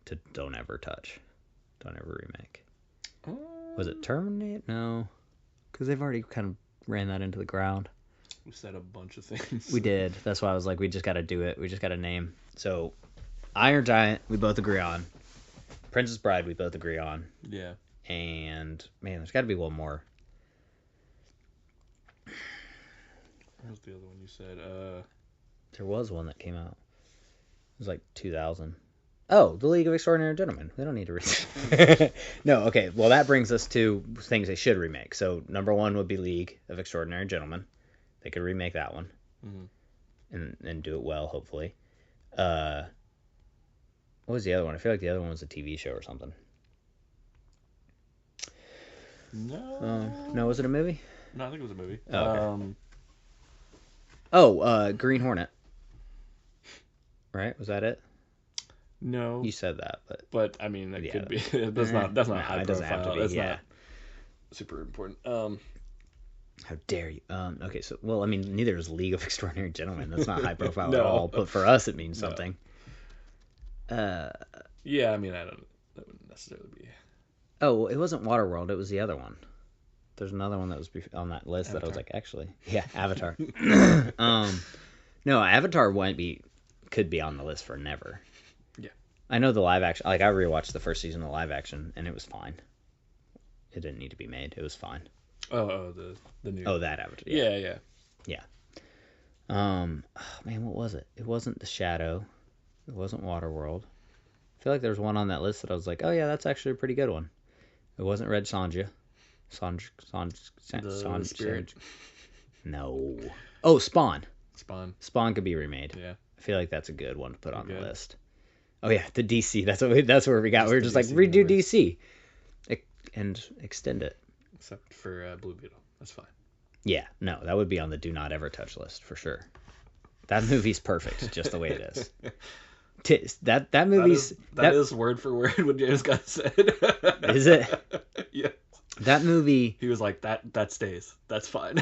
To Don't Ever Touch. Don't Ever Remake. Was it Terminate? No. Because they've already kind of ran that into the ground. We said a bunch of things. We did. That's why I was like, we just got to do it. We just got to name. So, Iron Giant, we both agree on. Princess Bride, we both agree on. Yeah. And, man, there's got to be one more. What was the other one you said? There was one that came out. It was like 2000. Oh, The League of Extraordinary Gentlemen. They don't need to read. No, okay. Well, that brings us to things they should remake. So, number 1 would be League of Extraordinary Gentlemen. They could remake that one. and do it well, hopefully. What was the other one? I feel like the other one was a TV show or something. No, was it a movie? No, I think it was a movie. Okay. Green Hornet. Right? Was that it? No. You said that, but I mean, it could be. That's not high profile. It doesn't have to be. It's not super important. How dare you? Okay, so well, I mean, neither is League of Extraordinary Gentlemen. That's not high profile at all. But for us, it means something. Yeah, I mean, that wouldn't necessarily be. Oh, it wasn't Waterworld. It was the other one. There's another one that was on that list Avatar. That I was like, actually, yeah, Avatar. No, Avatar could be on the list for never. Yeah, I know the live action. Like I rewatched the first season of the live action, and it was fine. It didn't need to be made. It was fine. Oh, the new. Oh, that Avatar. Yeah. Oh, man, what was it? It wasn't The Shadow. It wasn't Waterworld. I feel like there was one on that list that I was like, oh yeah, that's actually a pretty good one. It wasn't Red Sonja. Spirit. No. Oh, Spawn. Spawn could be remade. Yeah. I feel like that's a good one to put on the list. Oh yeah, the DC. That's where we got. We were just like redo DC, and extend it. Except for Blue Beetle. That's fine. Yeah, no, that would be on the do not ever touch list for sure. That movie's perfect, just the way it is. That movie's that is word for word what James Gunn said. Is it? Yeah. That movie. He was like that stays. That's fine.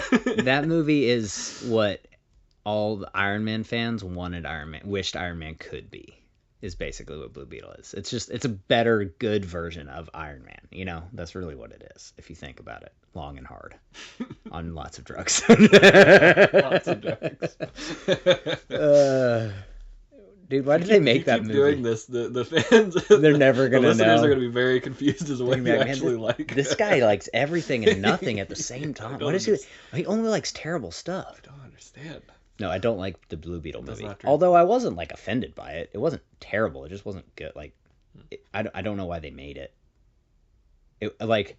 That movie is what all the Iron Man fans wished Iron Man could be. Is basically what Blue Beetle is. It's a better, good version of Iron Man. You know, that's really what it is. If you think about it, long and hard, on lots of drugs. Lots of drugs. Dude, why did they make that movie? Doing this, the fans, they're never gonna know. The listeners are gonna be very confused as to what you actually like. This guy likes everything and nothing at the same time. What is he? He only likes terrible stuff. I don't understand. No, I don't like the Blue Beetle movie. Although I wasn't like offended by it. It wasn't terrible. It just wasn't good. Like, I don't know why they made it. Like,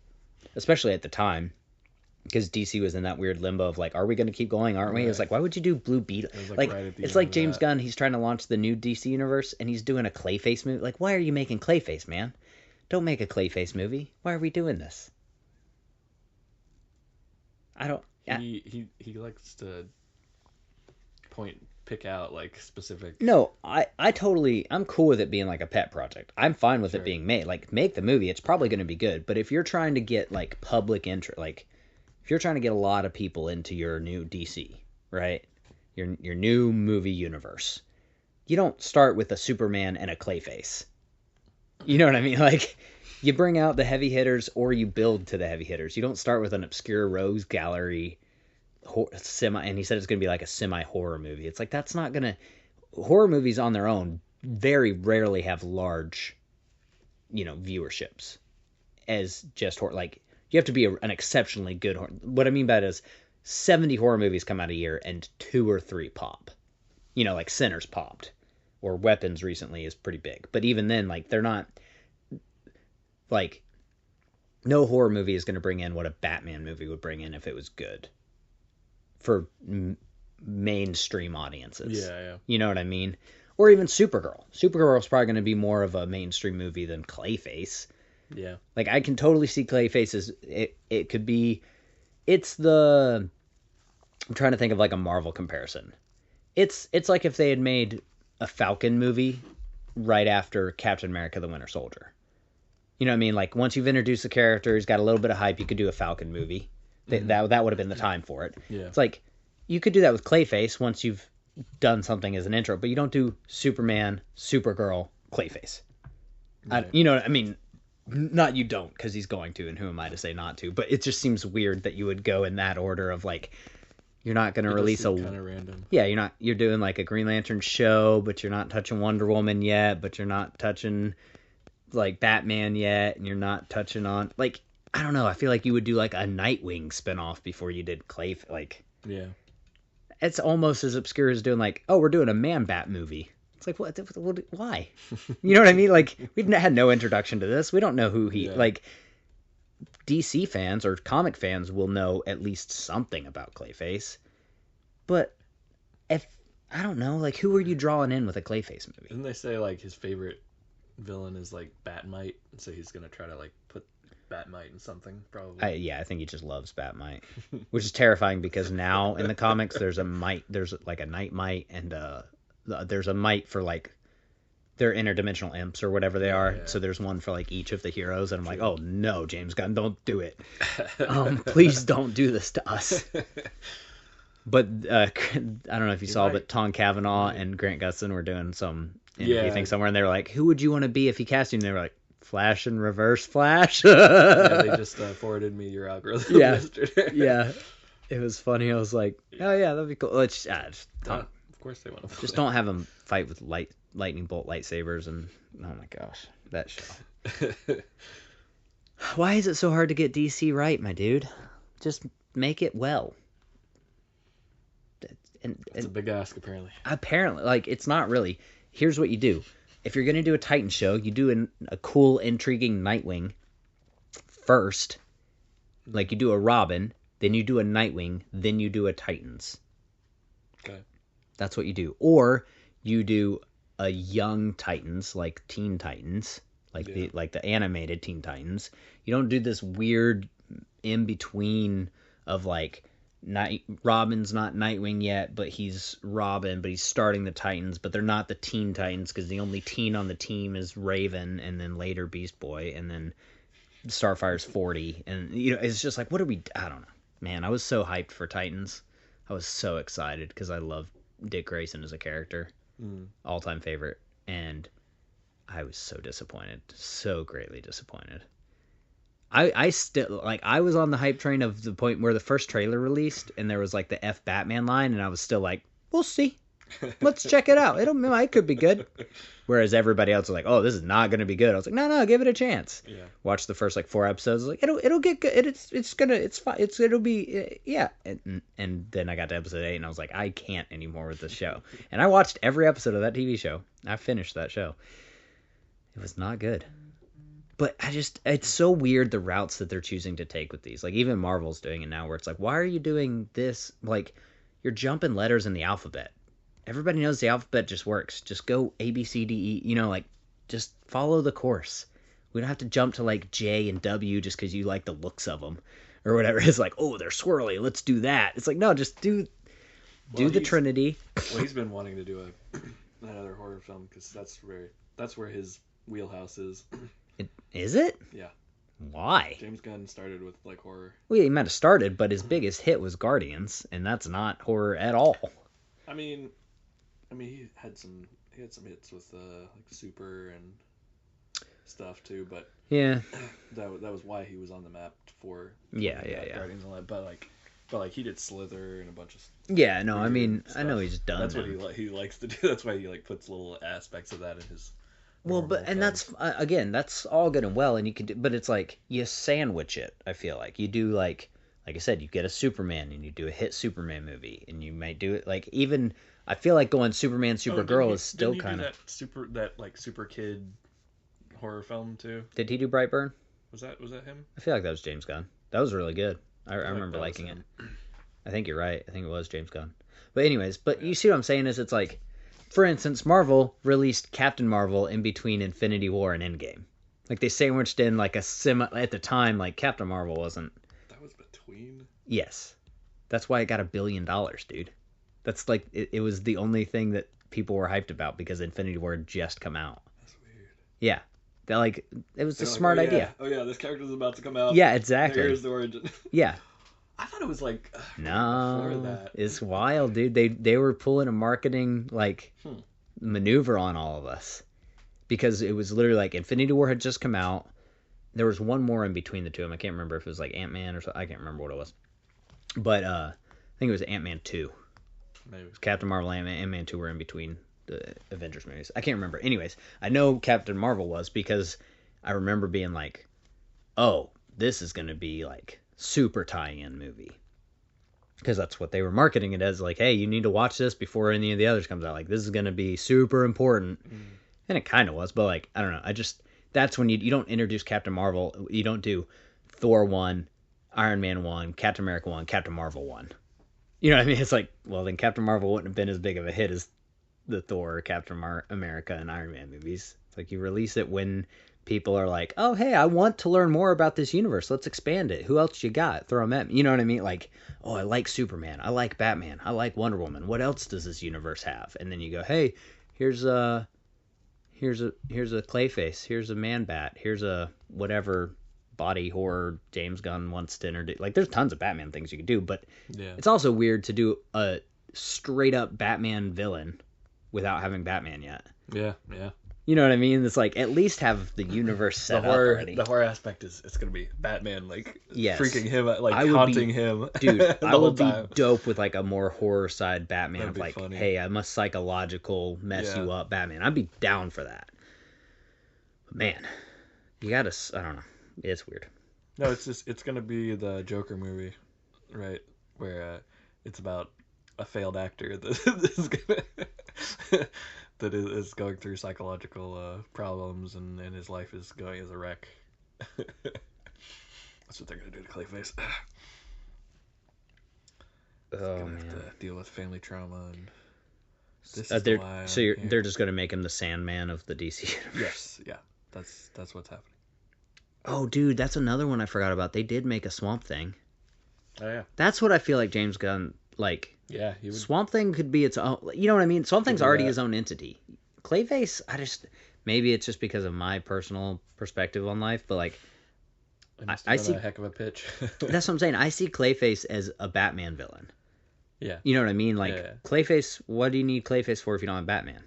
especially at the time, because DC was in that weird limbo of like, are we going to keep going? Aren't we? Right. It's like, why would you do Blue Beetle? Like it's like James Gunn. He's trying to launch the new DC universe, and he's doing a Clayface movie. Like, why are you making Clayface, man? Don't make a Clayface movie. Why are we doing this? I don't. He likes to pick out like specific. No, I'm cool with it being like a pet project. I'm fine with it being made. Like, make the movie. It's probably going to be good. But if you're trying to get like public interest, like if you're trying to get a lot of people into your new DC, right? Your new movie universe, you don't start with a Superman and a Clayface. You know what I mean? Like, you bring out the heavy hitters, or you build to the heavy hitters. You don't start with an obscure rogues gallery and he said it's going to be like a semi-horror movie. It's like, that's not going to... Horror movies on their own very rarely have large, viewerships as just horror. Like, you have to be an exceptionally good horror... What I mean by it is 70 horror movies come out a year and 2 or 3 pop. Like Sinners popped. Or Weapons recently is pretty big. But even then, like, they're not... Like, no horror movie is going to bring in what a Batman movie would bring in if it was good. For mainstream audiences. Yeah. You know what I mean? Or even Supergirl. Supergirl's probably going to be more of a mainstream movie than Clayface. Yeah. Like, I can totally see Clayface as... It could be... I'm trying to think of, like, a Marvel comparison. It's like if they had made a Falcon movie right after Captain America the Winter Soldier. You know what I mean? Like, once you've introduced the character, he's got a little bit of hype, you could do a Falcon movie. That would have been the time for it. Yeah. It's like, you could do that with Clayface once you've done something as an intro, but you don't do Superman, Supergirl, Clayface. Right. You know what I mean? Not you don't, because he's going to, and who am I to say not to? But it just seems weird that you would go in that order of, like, you're not going to release a... kind of random. Yeah, you're doing, like, a Green Lantern show, but you're not touching Wonder Woman yet, but you're not touching, like, Batman yet, and you're not touching on... Like, I don't know. I feel like you would do like a Nightwing spinoff before you did Clayface. Like, yeah, it's almost as obscure as doing like, oh, we're doing a Man-Bat movie. It's like, what? Why? You know what I mean? Like, we've had no introduction to this. We don't know who he like. DC fans or comic fans will know at least something about Clayface, but if I don't know. Like, who are you drawing in with a Clayface movie? Didn't they say, like, his favorite villain is, like, Batmite? So he's going to try to, like, put Batmite in something, probably. I think he just loves Batmite. Which is terrifying because now in the comics there's like a night mite, and there's a mite for, like, they're interdimensional imps or whatever they are. Yeah. So there's one for, like, each of the heroes, and I'm like, oh no, James Gunn, don't do it. Please don't do this to us. But I don't know if you saw, but Tom Cavanaugh and Grant Gustin were doing some interview thing somewhere, and they were like, who would you want to be if he cast you? And they were like, Flash and Reverse Flash. Yeah, they just forwarded me your algorithm yesterday. Yeah. It was funny. I was like, oh yeah, that'd be cool. Of course they want to. Just don't have them fight with lightning bolt lightsabers, and oh my gosh, that show. Why is it so hard to get DC right, my dude? Just make it well. It's a big ask, apparently. Apparently, like, it's not really. Here's what you do. If you're going to do a Titan show, you do a cool, intriguing Nightwing first. Like, you do a Robin, then you do a Nightwing, then you do a Titans. Okay. That's what you do. Or you do a young Titans, like Teen Titans, like the animated Teen Titans. You don't do this weird in-between of, like, Robin's not Nightwing yet, but he's Robin, but he's starting the Titans, but they're not the Teen Titans because the only teen on the team is Raven, and then later Beast Boy, and then Starfire's 40, and it's just like, I don't know, man. I was so hyped for Titans. I was so excited because I love Dick Grayson as a character, all-time favorite, and I was so disappointed, so greatly disappointed. I still, like, I was on the hype train of the point where the first trailer released and there was, like, the F Batman line, and I was still like, we'll see. Let's check it out. It could be good. Whereas everybody else was like, oh, this is not going to be good. I was like, no, give it a chance. Yeah. Watch the first, like, 4 episodes. Like, it'll get good. It's fine. It'll be, yeah. And then I got to episode 8 and I was like, I can't anymore with this show. And I watched every episode of that TV show. I finished that show. It was not good. But it's so weird the routes that they're choosing to take with these. Like, even Marvel's doing it now where it's like, why are you doing this? Like, you're jumping letters in the alphabet. Everybody knows the alphabet just works. Just go A, B, C, D, E, like, just follow the course. We don't have to jump to, like, J and W just because you like the looks of them or whatever. It's like, oh, they're swirly. Let's do that. It's like, no, just do the Trinity. Well, he's been wanting to do another horror film because that's where his wheelhouse is. Is it? Yeah. Why? James Gunn started with, like, horror. Well, he might have started, but his biggest hit was Guardians, and that's not horror at all. I mean, he had some hits with like Super and stuff too, but yeah, that was why he was on the map for Guardians and all that. But like he did Slither and a bunch of I mean, stuff. I know he's done. That's what he likes to do. That's why he, like, puts little aspects of that in his. Well, that's again, that's all good and well, and you can do, but it's like you sandwich it. I feel like you do, like I said, you get a Superman and you do a hit Superman movie, and you might do it like, even I feel like going Superman Supergirl is still kind of that super kid horror film too. Did he do Brightburn? Was that him? I feel like that was James Gunn. That was really good. I remember liking it. I think you're right. I think it was James Gunn. But anyways, you see what I'm saying is, it's like, for instance, Marvel released Captain Marvel in between Infinity War and Endgame. Like, they sandwiched in, like, at the time, like, Captain Marvel wasn't. That was between? Yes. That's why it got $1 billion, dude. That's, like, it was the only thing that people were hyped about because Infinity War had just come out. That's weird. Yeah. They're like, it was a smart idea. Oh, yeah, this character's about to come out. Yeah, exactly. Here's the origin. Yeah. I thought it was like no, before that. It's wild, dude. They were pulling a marketing maneuver on all of us because it was literally like Infinity War had just come out. There was one more in between the two of them. I can't remember if it was like Ant-Man or something. I can't remember what it was, but I think it was Ant-Man 2. Maybe it was Captain Marvel and Ant-Man 2 were in between the Avengers movies. I can't remember. Anyways, I know Captain Marvel was because I remember being like, oh, this is going to be like super tie-in movie, because that's what they were marketing it as, like, hey, you need to watch this before any of the others comes out, like, this is going to be super important. And it kind of was, but, like, I don't know, that's when you don't introduce Captain Marvel. You don't do Thor 1, Iron Man 1, Captain America 1, Captain Marvel 1. You know what I mean? It's like, well, then Captain Marvel wouldn't have been as big of a hit as the Thor, Captain America, and Iron Man movies. It's like you release it when people are like, oh, hey, I want to learn more about this universe. Let's expand it. Who else you got? Throw them at me. You know what I mean? Like, oh, I like Superman. I like Batman. I like Wonder Woman. What else does this universe have? And then you go, hey, here's a Clayface. Here's a Man Bat. Here's a whatever body horror James Gunn wants to introduce. Like, there's tons of Batman things you could do, but it's also weird to do a straight up Batman villain without having Batman yet. Yeah. You know what I mean? It's like, at least have the universe set up already. The horror aspect is, it's going to be Batman, like, yes. freaking him, like, haunting him. Dude, I would be dope with, like, a more horror side Batman. Of like, funny. Hey, I'm a psychological mess you up Batman. I'd be down for that. But man, you gotta, I don't know. It's weird. No, it's going to be the Joker movie, right? Where it's about a failed actor that is going through psychological problems, and his life is going as a wreck. That's what they're going to do to Clayface. Man. Have to deal with family trauma, and this is they're just going to make him the Sandman of the DC universe. Yes, yeah, that's what's happening. Oh, dude, that's another one I forgot about. They did make a Swamp Thing. Oh yeah, that's what I feel like James Gunn like. Yeah, he would... Swamp Thing could be its own. You know what I mean? Swamp Thing's already his own entity. Clayface, maybe it's just because of my personal perspective on life, but like, I see a heck of a pitch. That's what I'm saying. I see Clayface as a Batman villain. Yeah, you know what I mean? Like, Clayface. What do you need Clayface for if you don't have Batman?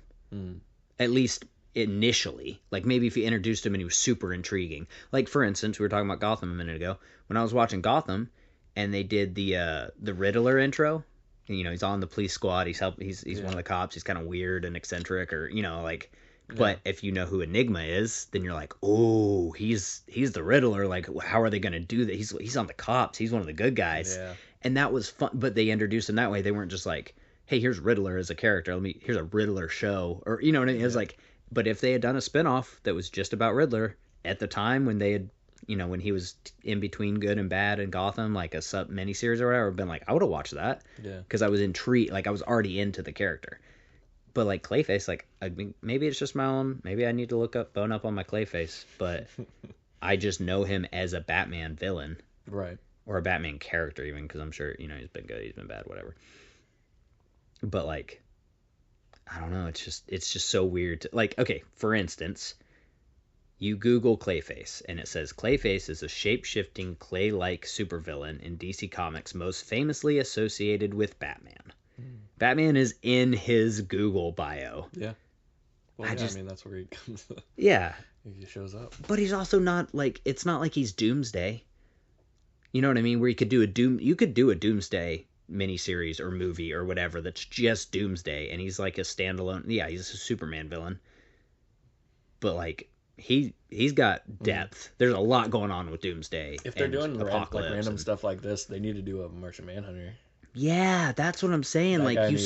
At least initially, like maybe if you introduced him and he was super intriguing. Like, for instance, we were talking about Gotham a minute ago. When I was watching Gotham, and they did the Riddler intro. You know, he's on the police squad. He's one of the cops. He's kind of weird and eccentric, or you know, like. But if you know who Enigma is, then you're like, oh, he's the Riddler. Like, how are they gonna do that? He's on the cops. He's one of the good guys. Yeah. And that was fun. But they introduced him that way. They weren't just like, hey, here's Riddler as a character. Here's a Riddler show, or you know what I mean? It was like, but if they had done a spinoff that was just about Riddler at the time when they had. You know, when he was in between good and bad in Gotham, like a sub miniseries or whatever, I've been like, I would have watched that. Yeah. Because I was intrigued, like I was already into the character. But like Clayface, like I mean, maybe it's just my own. Maybe I need to bone up on my Clayface, but I just know him as a Batman villain, right? Or a Batman character, even because I'm sure he's been good, he's been bad, whatever. But like, I don't know. It's just so weird. Like, okay, for instance. You Google Clayface, and it says Clayface is a shape-shifting, clay-like supervillain in DC Comics most famously associated with Batman. Batman is in his Google bio. Yeah. Well, I mean, that's where he comes. Yeah. He shows up. But he's also not, like, it's not like he's Doomsday. You know what I mean? Where you could do a Doomsday miniseries or movie or whatever that's just Doomsday, and he's like a standalone, he's a Superman villain. But, like... He's got depth. There's a lot going on with Doomsday. If they're doing random stuff like this, they need to do a Martian Manhunter. Yeah, that's what I'm saying. Like he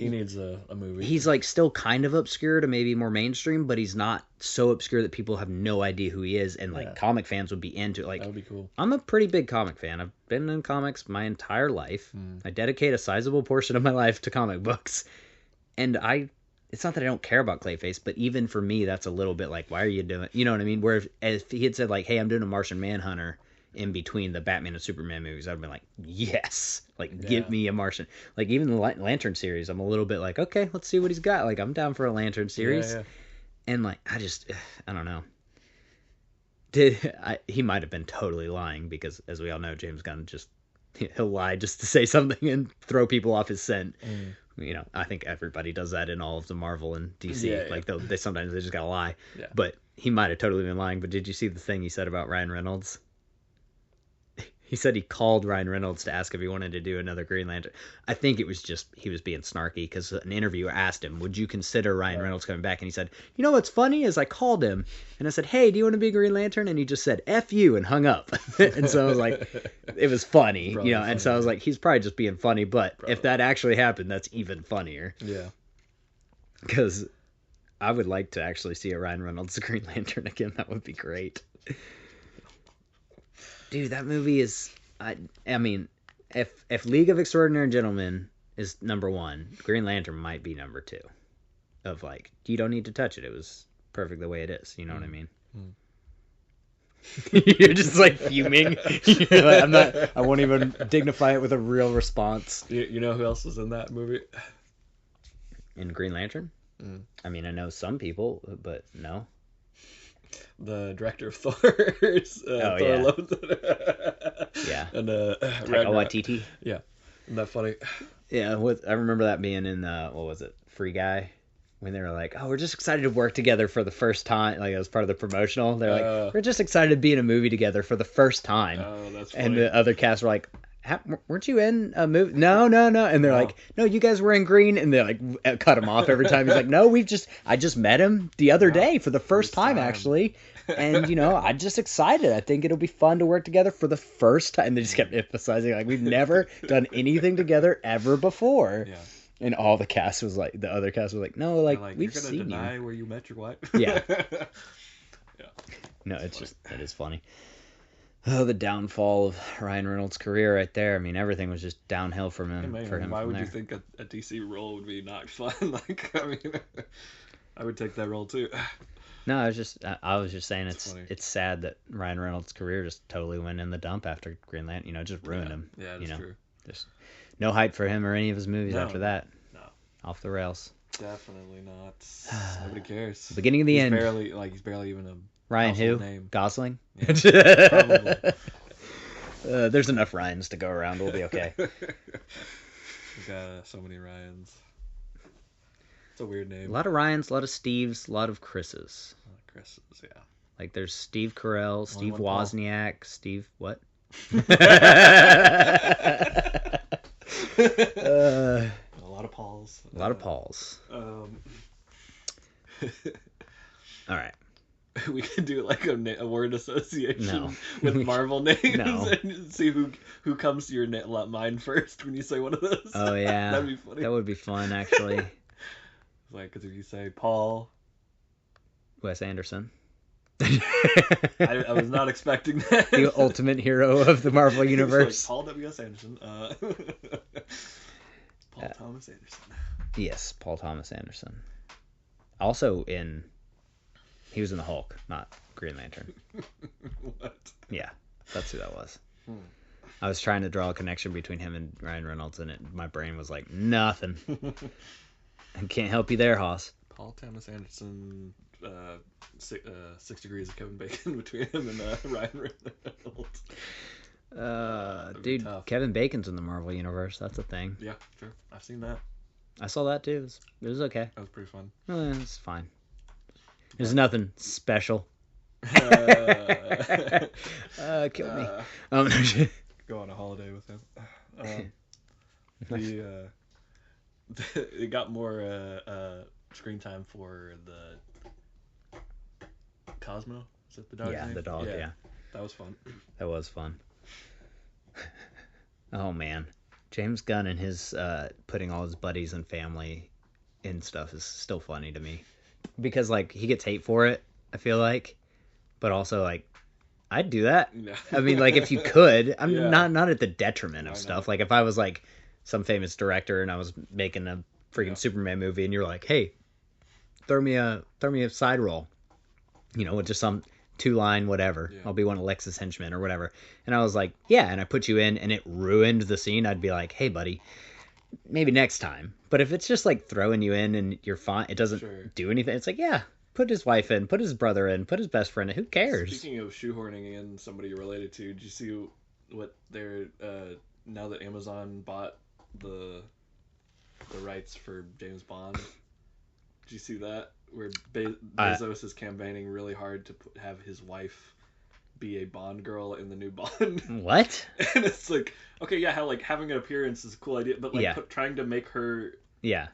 needs a movie. He's like still kind of obscure to maybe more mainstream, but he's not so obscure that people have no idea who he is, and like comic fans would be into it. Like, that would be cool. I'm a pretty big comic fan. I've been in comics my entire life. I dedicate a sizable portion of my life to comic books, and it's not that I don't care about Clayface, but even for me, that's a little bit like, why are you doing... You know what I mean? Where if he had said, like, hey, I'm doing a Martian Manhunter in between the Batman and Superman movies, I'd been like, yes! Like, give me a Martian. Like, even the Lantern series, I'm a little bit like, okay, let's see what he's got. Like, I'm down for a Lantern series. Yeah. And, like, I don't know. He might have been totally lying, because, as we all know, James Gunn he'll lie just to say something and throw people off his scent. You know, I think everybody does that in all of the Marvel and DC. Like, they sometimes they just gotta lie. Yeah. But he might have totally been lying. But did you see the thing he said about Ryan Reynolds? He said he called Ryan Reynolds to ask if he wanted to do another Green Lantern. I think it was just he was being snarky, because an interviewer asked him, would you consider Ryan Reynolds coming back? And he said, you know what's funny is I called him and I said, hey, do you want to be Green Lantern? And he just said, F you, and hung up. And so I was like, it was funny, you know. And so I was like, he's probably just being funny. But if that actually happened, that's even funnier. Yeah. Because I would like to actually see a Ryan Reynolds Green Lantern again. That would be great. Dude, that movie is... I mean, if League of Extraordinary Gentlemen is number 1, Green Lantern might be number 2. Of like, you don't need to touch it. It was perfect the way it is. You know what I mean? You're just like fuming. You're like, I won't even dignify it with a real response. You know who else was in that movie? In Green Lantern? I mean, I know some people, but no. The director of Thor's Thor yeah. Love. Yeah. And Taika Waititi. Yeah. Isn't that funny? Yeah, I remember that being in what was it? Free Guy. When they were like, "Oh, we're just excited to work together for the first time," like as part of the promotional, they're like, "We're just excited to be in a movie together for the first time." Oh, that's funny. And the other cast were like, "Weren't you in a movie?" No. And they're like, "No, you guys were in Green," and they like cut him off every time. He's like, "No, I just met him the other day for the first time actually, and I'm just excited. I think it'll be fun to work together for the first time." And they just kept emphasizing like we've never done anything together ever before. Yeah. And all the cast was like, the other cast was like, no, like we've you're gonna seen deny where you met your wife? Yeah. Yeah. No, it's just, it is funny. Oh, the downfall of Ryan Reynolds' career right there. I mean, everything was just downhill for him. Why would you think a DC role would be not fun? Like, I mean, I would take that role too. No, I was just saying it's sad that Ryan Reynolds' career just totally went in the dump after Green Lantern. Just ruined him. Yeah, that's true. Just no hype for him or any of his movies after that. No. Off the rails. Definitely not. Nobody cares. Beginning of the end. He's barely even a Ryan who? Name. Gosling? Yeah, probably. There's enough Ryans to go around. We'll be okay. We got so many Ryans. It's a weird name. A lot of Ryans, a lot of Steves, a lot of Chris's. Chris's, yeah. Like there's Steve Carell, Steve Wozniak, Steve what? A lot of Pauls. A lot of Pauls. All right. We could do like a word association with No. Marvel names No. and see who comes to your mind first when you say one of those. Oh yeah, that'd be funny. That would be fun actually. Like, because if you say Paul, Wes Anderson. I was not expecting that. The ultimate hero of the Marvel universe. Like Paul W.S. Anderson. Paul Thomas Anderson. Yes, Paul Thomas Anderson. Also he was in the Hulk, not Green Lantern. What? Yeah, that's who that was. I was trying to draw a connection between him and Ryan Reynolds, and my brain was like, nothing. I can't help you there, Hoss. Paul Thomas Anderson, 6 degrees of Kevin Bacon between him and Ryan Reynolds. Dude, Kevin Bacon's in the Marvel universe. That's a thing. Yeah, sure. I've seen that. I saw that too. It was okay. That was pretty fun. It's fine. There's nothing special. Kill me. Go on a holiday with him. It got more screen time for the Cosmo. Is that the dog's name? The dog. Yeah, that was fun. That was fun. Oh man, James Gunn and his putting all his buddies and family in stuff is still funny to me, because like he gets hate for it, I feel like, but also like I'd do that. Yeah. I mean, like if you could, I'm not at the detriment of stuff. Like if I was like some famous director and I was making a freaking Superman movie and you're like, hey, throw me a side role, with just some 2-line whatever. I'll be one of Lex's henchmen or whatever. And I was like, yeah, and I put you in and it ruined the scene. I'd be like, hey buddy, maybe next time. But if it's just like throwing you in and you're fine, it doesn't do anything. It's like, yeah, put his wife in, put his brother in, put his best friend in. Who cares? Speaking of shoehorning in somebody you're related to, did you see what they're now that Amazon bought the rights for James Bond? Did you see that? Where Bezos is campaigning really hard to have his wife be a Bond girl in the new Bond. What? And it's like, okay, yeah, how like having an appearance is a cool idea, but like trying to make her,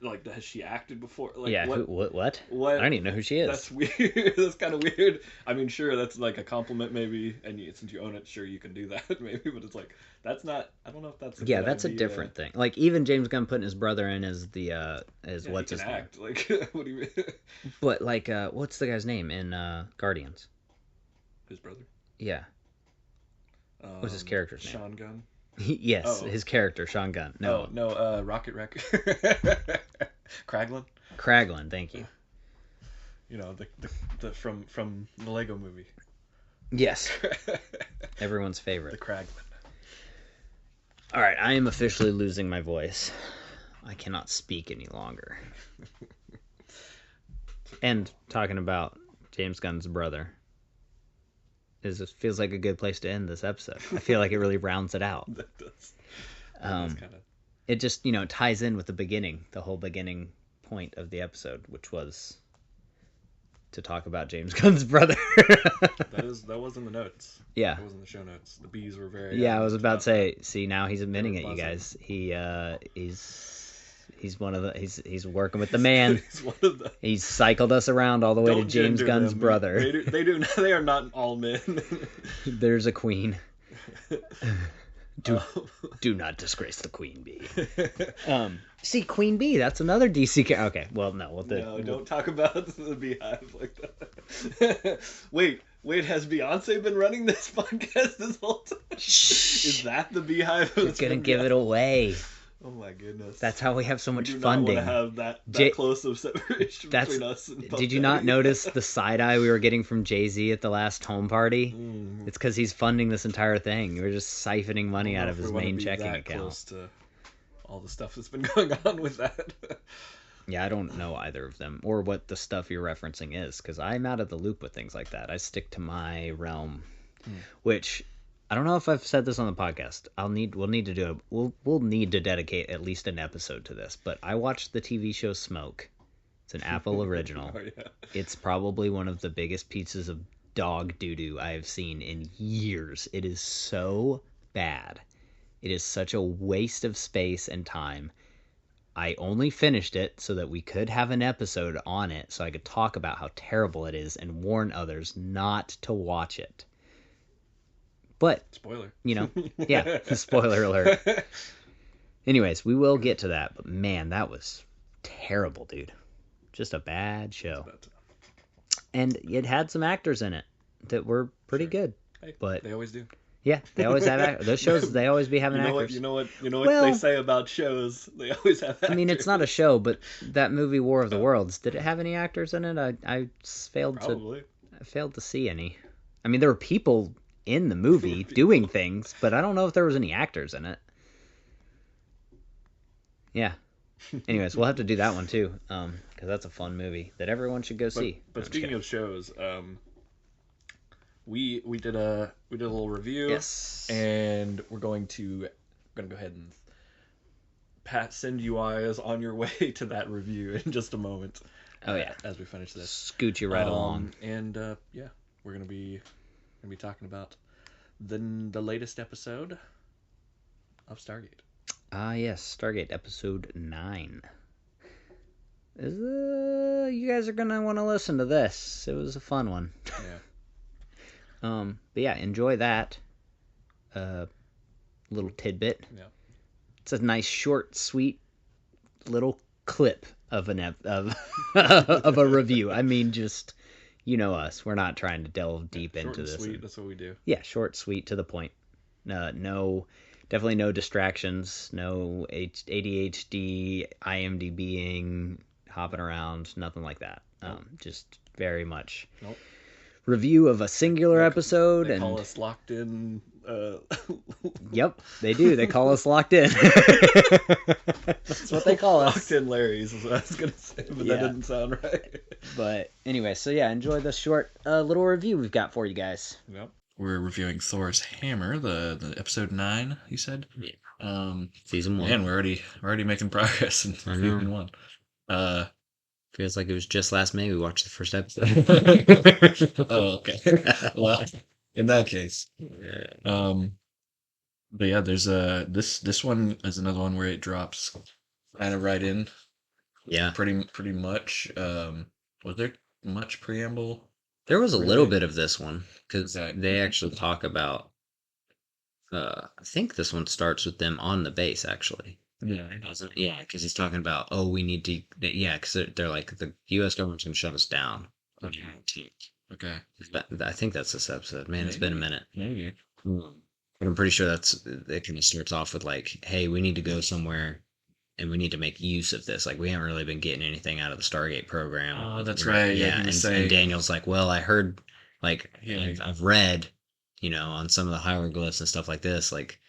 like, has she acted before? Like, what? I don't even know who she is. That's weird. That's kind of weird. I mean, sure, that's like a compliment maybe, and since you own it, sure, you can do that maybe, but it's like, that's not, I don't know if that's a good that's idea. A different thing. Like, even James Gunn putting his brother in as the, what's his act. name? Like, what do you mean? But, like, what's the guy's name in Guardians? His brother? Yeah. What's his character's name? Sean Gunn. Yes, his character, Sean Gunn. No. Rocket Wrecker. Kraglin. Kraglin, thank you. You know, the from the Lego movie. Yes. Everyone's favorite. The Kraglin. All right, I am officially losing my voice. I cannot speak any longer. And talking about James Gunn's brother feels like a good place to end this episode. I feel like it really rounds it out. That does. Kinda... It just, ties in with the beginning, the whole beginning point of the episode, which was to talk about James Gunn's brother. that was in the notes. Yeah. That was in the show notes. The bees were very... Yeah, I was about to say, see, now he's admitting it, you guys. He's one of the... He's working with the man. He's one of the... He's cycled us around all the way to James Gunn's brother. They are not all men. There's a queen. Do not disgrace the Queen Bee. See, Queen Bee, that's another DC character. Okay, well, no. Don't talk about the Beehive like that. Wait, has Beyonce been running this podcast this whole time? Shh. Is that the Beehive? You're going to give it away. Oh my goodness. That's how we have so much funding. funding. We do not want to have that close of separation between us and Puff Did you not notice the side eye we were getting from Jay-Z at the last home party? Mm. It's because he's funding this entire thing. We're just siphoning money out of his main checking account. Close to all the stuff that's been going on with that. Yeah, I don't know either of them or what the stuff you're referencing is, because I'm out of the loop with things like that. I stick to my realm, which... I don't know if I've said this on the podcast. We'll need to dedicate at least an episode to this. But I watched the TV show Smoke. It's an Apple original. Oh, yeah. It's probably one of the biggest pieces of dog doo-doo I have seen in years. It is so bad. It is such a waste of space and time. I only finished it so that we could have an episode on it so I could talk about how terrible it is and warn others not to watch it. But, spoiler. Yeah, spoiler alert. Anyways, we will get to that. But, man, that was terrible, dude. Just a bad show. And it had some actors in it that were pretty good. Hey, but they always do. Yeah, they always have those shows. They always be having actors. You know what they say about shows. They always have actors. I mean, it's not a show, but that movie War of the Worlds, did it have any actors in it? I failed to see any. I mean, there were people in the movie doing things, but I don't know if there was any actors in it. Yeah. Anyways, we'll have to do that one too, because that's a fun movie that everyone should go see. But speaking of shows, we did a little review. Yes. And we're going to go ahead and send you guys on your way to that review in just a moment. Oh yeah. As we finish this, scoot you right along. And we're gonna be talking about the latest episode of Stargate. Yes, Stargate episode 9. You guys are gonna want to listen to this. It was a fun one. Yeah. But yeah, enjoy that. Little tidbit. Yeah. It's a nice, short, sweet little clip of of a review. I mean, just. You know us. We're not trying to delve deep into this. Sweet. That's what we do. Yeah, short, sweet, to the point. Definitely no distractions. No ADHD, IMDbing, hopping around, nothing like that. Nope. Just very much nope. Review of a singular episode. They call us locked in. Yep, they do. They call us locked in. That's what they call us. Locked in Larry's is what I was going to say, but that didn't sound right. But anyway, so yeah, enjoy the short little review we've got for you guys. Yep. We're reviewing Thor's Hammer, the episode 9, you said? Yeah. Season 1. Man, we're already making progress in season 1. Feels like it was just last May we watched the first episode. Oh, okay. Well, in that case. But yeah, there's this one is another one where it drops kind of right in. Yeah. Pretty much. Was there much preamble? There was a little bit of this one, because they actually talk about, I think this one starts with them on the base, actually. Yeah, it doesn't. Yeah, because he's talking about, we need to, because they're like, the U.S. government's going to shut us down. Okay. I think that's this episode. Man, It's been a minute. Maybe. I'm pretty sure it kind of starts off with like, hey, we need to go somewhere and we need to make use of this. Like we haven't really been getting anything out of the Stargate program. Oh, that's right. Yeah, he was saying. And Daniel's like, well, I heard, like, Yeah. I've read, on some of the hieroglyphs and stuff like this, like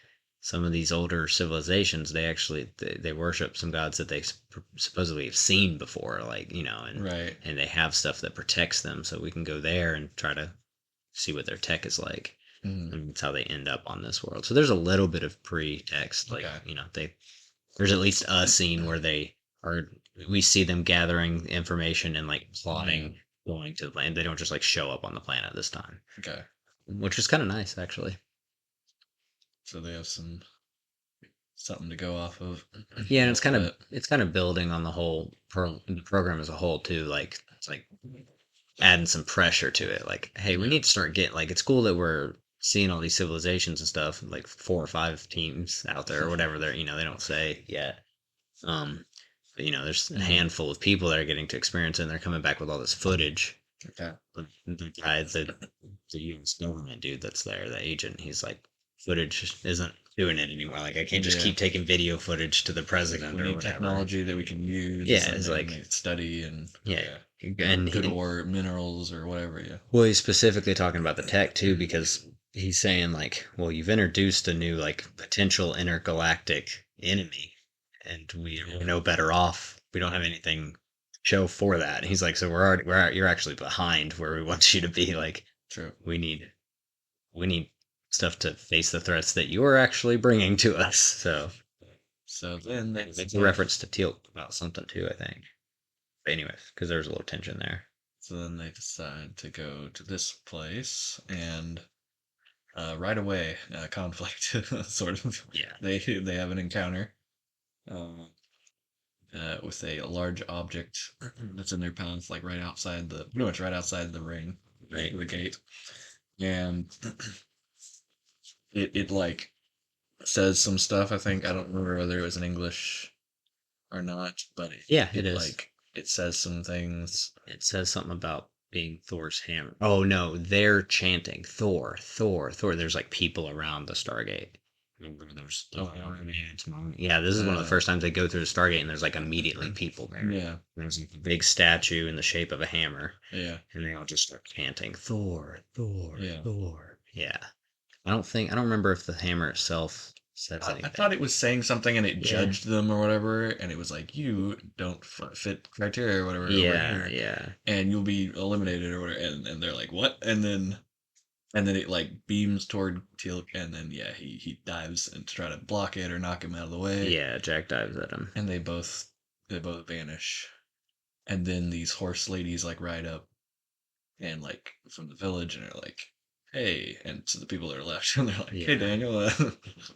some of these older civilizations, they worship some gods that they supposedly have seen before, like, and Right. and they have stuff that protects them, so we can go there and try to see what their tech is like. And that's how they end up on this world. So there's a little bit of pretext, like, there's at least a scene where we see them gathering information and like plotting going to the planet. They don't just like show up on the planet this time. Okay. Which is kind of nice, actually. So they have something to go off of. Yeah, and it's kind of building on the whole program as a whole too. Like it's like adding some pressure to it. Like, hey, we need to start getting, like, it's cool that we're seeing all these civilizations and stuff, like 4 or 5 teams out there or whatever they're, they don't say yet. But, there's a handful of people that are getting to experience it, and they're coming back with all this footage. Okay. The guy, the U.S. government dude that's there, the agent, he's like, footage isn't doing it anymore. Like, I can't just keep taking video footage to the president or whatever. Technology that we can use. Yeah, it's like study and and good ore minerals or whatever. Yeah. Well, he's specifically talking about the tech too, because he's saying like, well, you've introduced a new like potential intergalactic enemy, and we're no better off. We don't have anything to show for that. And he's like, so you're actually behind where we want you to be. Like, true. We need stuff to face the threats that you're actually bringing to us. So then it's a reference to Teal about something too, I think. But anyways, because there's a little tension there. So then they decide to go to this place, and right away, conflict, sort of. Yeah. They have an encounter with a large object that's in their path, like pretty much right outside the ring, right, the gate, and it like says some stuff. I think, I don't remember whether it was in English or not, but it is. Like, it says some things. It says something about being Thor's hammer. Oh no, they're chanting Thor, Thor, Thor. There's like people around the Stargate. Yeah, this is one of the first times they go through the Stargate, and there's like immediately people there. Yeah, there's a big statue in the shape of a hammer. Yeah, and they all just start chanting Thor, Thor, yeah. Thor. Yeah, I don't remember if the hammer itself says anything. I thought it was saying something, and it judged them or whatever, and it was like, you don't fit criteria or whatever. Yeah. And you'll be eliminated or whatever. And they're like, what? And then it like beams toward Teal'c, and then he dives and try to block it or knock him out of the way. Yeah, Jack dives at him, and they both vanish. And then these horse ladies like ride up, and like from the village, and they're like, hey, and so the people that are left, and they're like, hey, Daniel,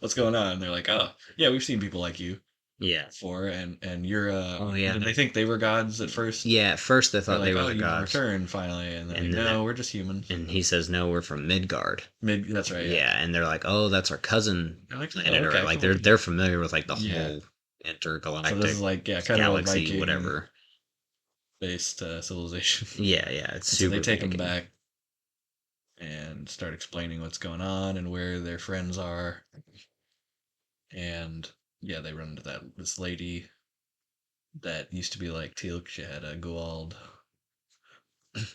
what's going on? And they're like, oh, yeah, we've seen people like you. Yeah. Before, and you're, did they think they were gods at first? Yeah, at first they thought they were the gods. Returned finally, and they're like, no, we're just humans. And he says, no, we're from Midgard. That's right. Yeah, and they're like, oh, that's our cousin planet, okay, like they're familiar with like the whole intergalactic so this is like, kind galaxy, of Viking whatever based civilization. Yeah, it's super. So they take him back and start explaining what's going on and where their friends are, and they run into this lady that used to be like Teal'c. She had a Goa'uld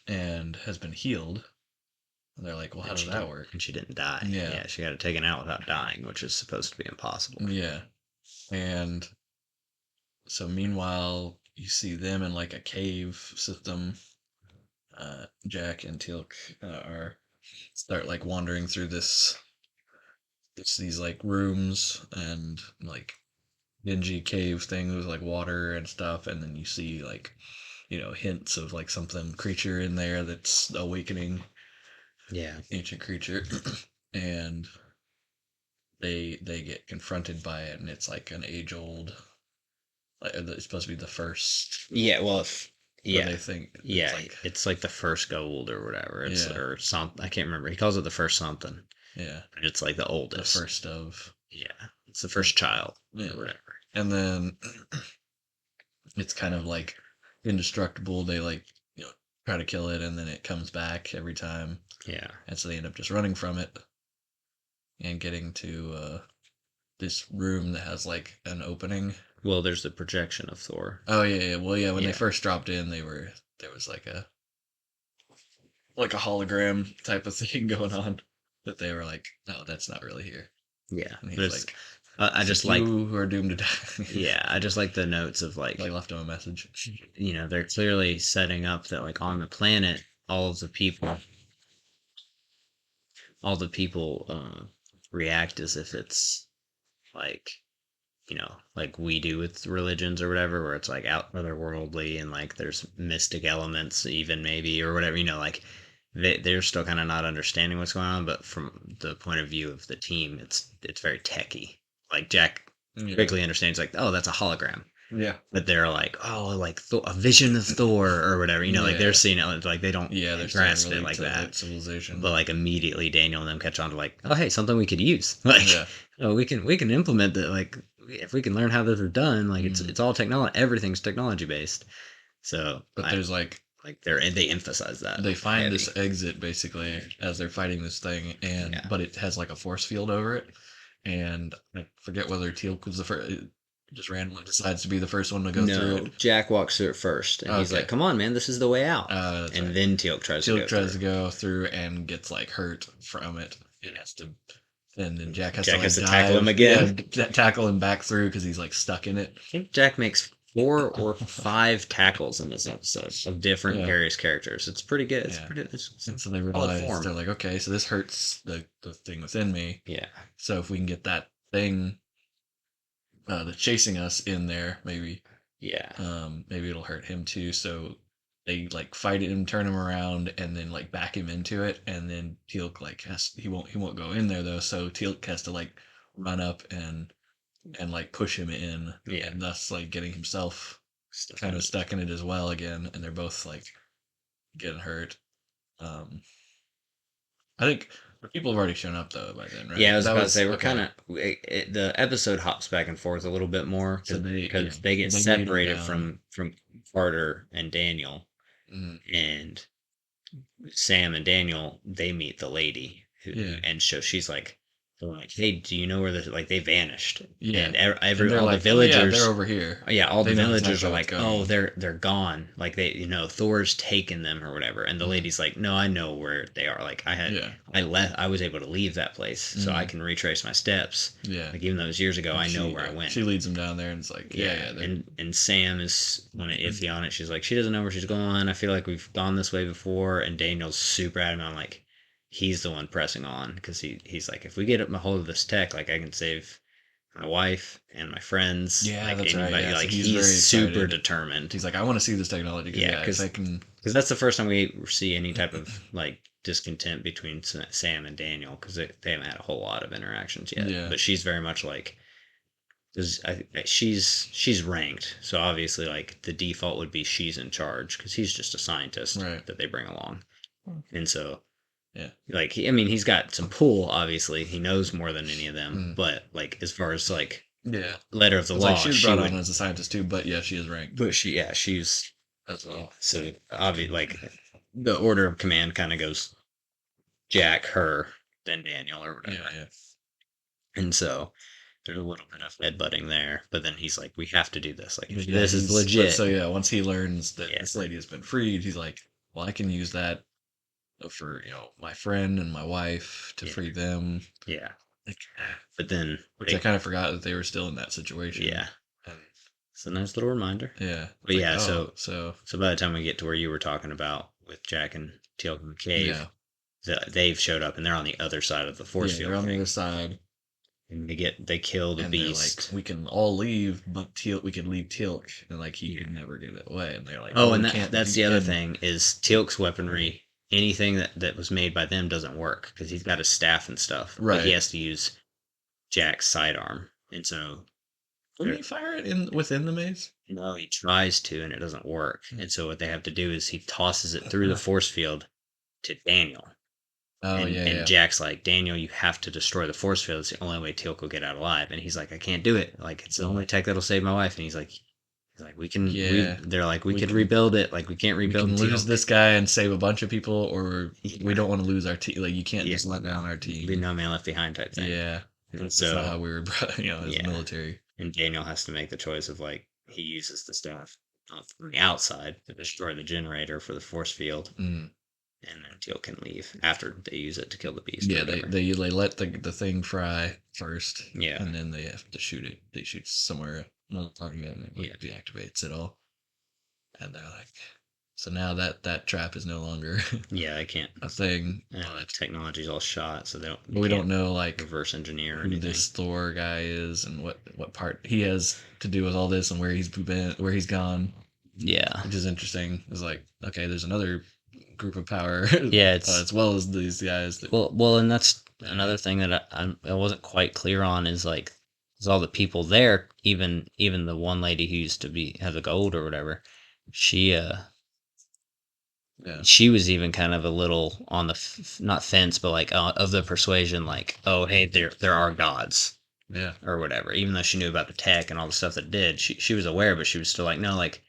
and has been healed. And they're like, well, how does that work? And she didn't die. Yeah, she got it taken out without dying, which is supposed to be impossible. Yeah. And so meanwhile, you see them in like a cave system. Jack and Teal'c start like wandering through these like rooms and like dingy cave things with like water and stuff, and then you see like hints of like creature in there that's awakening. Yeah, ancient creature. And they get confronted by it, and it's like an age-old, like it's supposed to be the first. Yeah, well, they think it's like the first gold or whatever. It's or something. I can't remember. He calls it the first something. Yeah, but it's like the oldest. The first of. Yeah, it's the first child. Yeah, or whatever. And then it's kind of like indestructible. They like try to kill it, and then it comes back every time. Yeah, and so they end up just running from it. and getting to this room that has like an opening. Well, there's the projection of Thor. Oh yeah. Well, yeah. When they first dropped in, there was like a hologram type of thing going on that they were like, no, that's not really here. Yeah, and he's like, I just like you who are doomed to die. Yeah, I just like the notes of like left him a message. They're clearly setting up that like on the planet, all the people react as if it's like like we do with religions or whatever, where it's like out otherworldly and like there's mystic elements even maybe or whatever, like they're still kind of not understanding what's going on, but from the point of view of the team, it's very techy. Like Jack quickly understands like, oh, that's a hologram. Yeah. But they're like, oh, like a vision of Thor or whatever, like they're seeing it like they don't grasp it like that. Civilization. But like immediately Daniel and them catch on to like, oh, hey, something we could use. Like, oh, we can implement that. Like, if we can learn how this is done, like it's all technology. Everything's technology based. So, but there's they emphasize that they find this exit basically as they're fighting this thing, and but it has like a force field over it, and I forget whether Teal'c was the first. Just randomly decides to be the first one to go through it. Jack walks through it first, and he's like, "Come on, man, this is the way out." And then Teal'c tries to go through and gets like hurt from it. It has to, and then Jack has to tackle him again. Tackle him back through because he's like stuck in it. I think Jack makes 4 or 5 tackles in this episode of different various characters. It's pretty good. It's pretty. And so they realize they're like, okay, so this hurts the thing within me. Yeah. So if we can get that thing. That's chasing us in there, maybe. Yeah. Maybe it'll hurt him too. So they like fight him, turn him around, and then like back him into it. And then Teal'c like he won't go in there though. So Teal'c has to like run up and like push him in. Yeah. And thus like getting himself kind of stuck in it as well again. And they're both like getting hurt. I think. People have already shown up though by then, right? Yeah, I was about to say we're kind of the episode hops back and forth a little bit more because they get separated from Carter and Daniel, and Sam and Daniel they meet the lady and so she's like, hey, do you know where they vanished? Yeah, and all the villagers they're over here. Yeah, all the villagers are like, oh, they're gone. Like they, Thor's taken them or whatever. And the lady's like, no, I know where they are. Like I was able to leave that place, so I can retrace my steps. Yeah, like even though it was years ago, I know where I went. She leads them down there, and it's like, and Sam is kind of iffy on it. She's like, she doesn't know where she's going. I feel like we've gone this way before. And Daniel's super adamant. I'm like. He's the one pressing on because he's like, if we get a hold of this tech, like I can save my wife and my friends. Yeah, like that's anybody. Right. Yeah. Like so he's super determined. He's like, I want to see this technology. Because that's the first time we see any type of like discontent between Sam and Daniel because they haven't had a whole lot of interactions yet. Yeah. But she's very much like, she's ranked, so obviously like the default would be she's in charge because he's just a scientist that they bring along, and so. Yeah. Like, he's got some pull, obviously. He knows more than any of them. But, like, as far as, like, letter of the law. Like she's brought on as a scientist, too. But, yeah, she is ranked. But she's as well. So, obviously, like, the order of command kind of goes Jack, her, then Daniel, or whatever. Yeah. And so, there's a little bit of headbutting there. But then he's like, we have to do this. Like, this is legit. So, once he learns that this lady has been freed, he's like, well, I can use that. For my friend and my wife to free them. Yeah. But then I kind of forgot that they were still in that situation. Yeah. And it's a nice little reminder. Yeah. But like, so by the time we get to where you were talking about with Jack and Teal'c in the cave, they've showed up and they're on the other side of the force field. They're on the other side. And they kill the beast. Like, we can all leave, but we can leave Teal'c, and like he could never get it away. And they're like, and that's the other thing is Teal'c's weaponry. Anything that was made by them doesn't work because he's got his staff and stuff. Right. But he has to use Jack's sidearm, and so. Doesn't he fire it within the maze? No, he tries to, and it doesn't work. And so what they have to do is he tosses it through the force field to Daniel. Oh, and Jack's like, Daniel, you have to destroy the force field. It's the only way Teal'c will get out alive. And he's like, I can't do it. Like, it's the only tech that'll save my wife. And he's like, Like we can, they're like we could rebuild it. Like we can't rebuild. We can lose this guy and save a bunch of people, or we don't want to lose our team. Like you can't just let down our team. Be no man left behind type thing. Yeah, that's not how we were, as military. And Daniel has to make the choice of like he uses the stuff from the outside to destroy the generator for the force field, and then Teal can leave after they use it to kill the beast. Yeah, they let the thing fry first. Yeah, and then they have to shoot it. They shoot somewhere. Not talking about it. It deactivates it all, and they're like, so now that trap is no longer. Yeah, I can't a thing. Technology's all shot, so they don't. We don't know like reverse engineer who this Thor guy is and what part he has to do with all this and where he's gone. Yeah, which is interesting. It's like, okay, there's another group of power. Yeah, it's as well as these guys. Well, and that's another thing that I wasn't quite clear on is like. All the people there, even the one lady who used to have the gold or whatever, she was even kind of a little on the not fence, but like of the persuasion, like, oh hey, there are gods, or whatever. Even though she knew about the tech and all the stuff that did, she was aware, but she was still like, no, like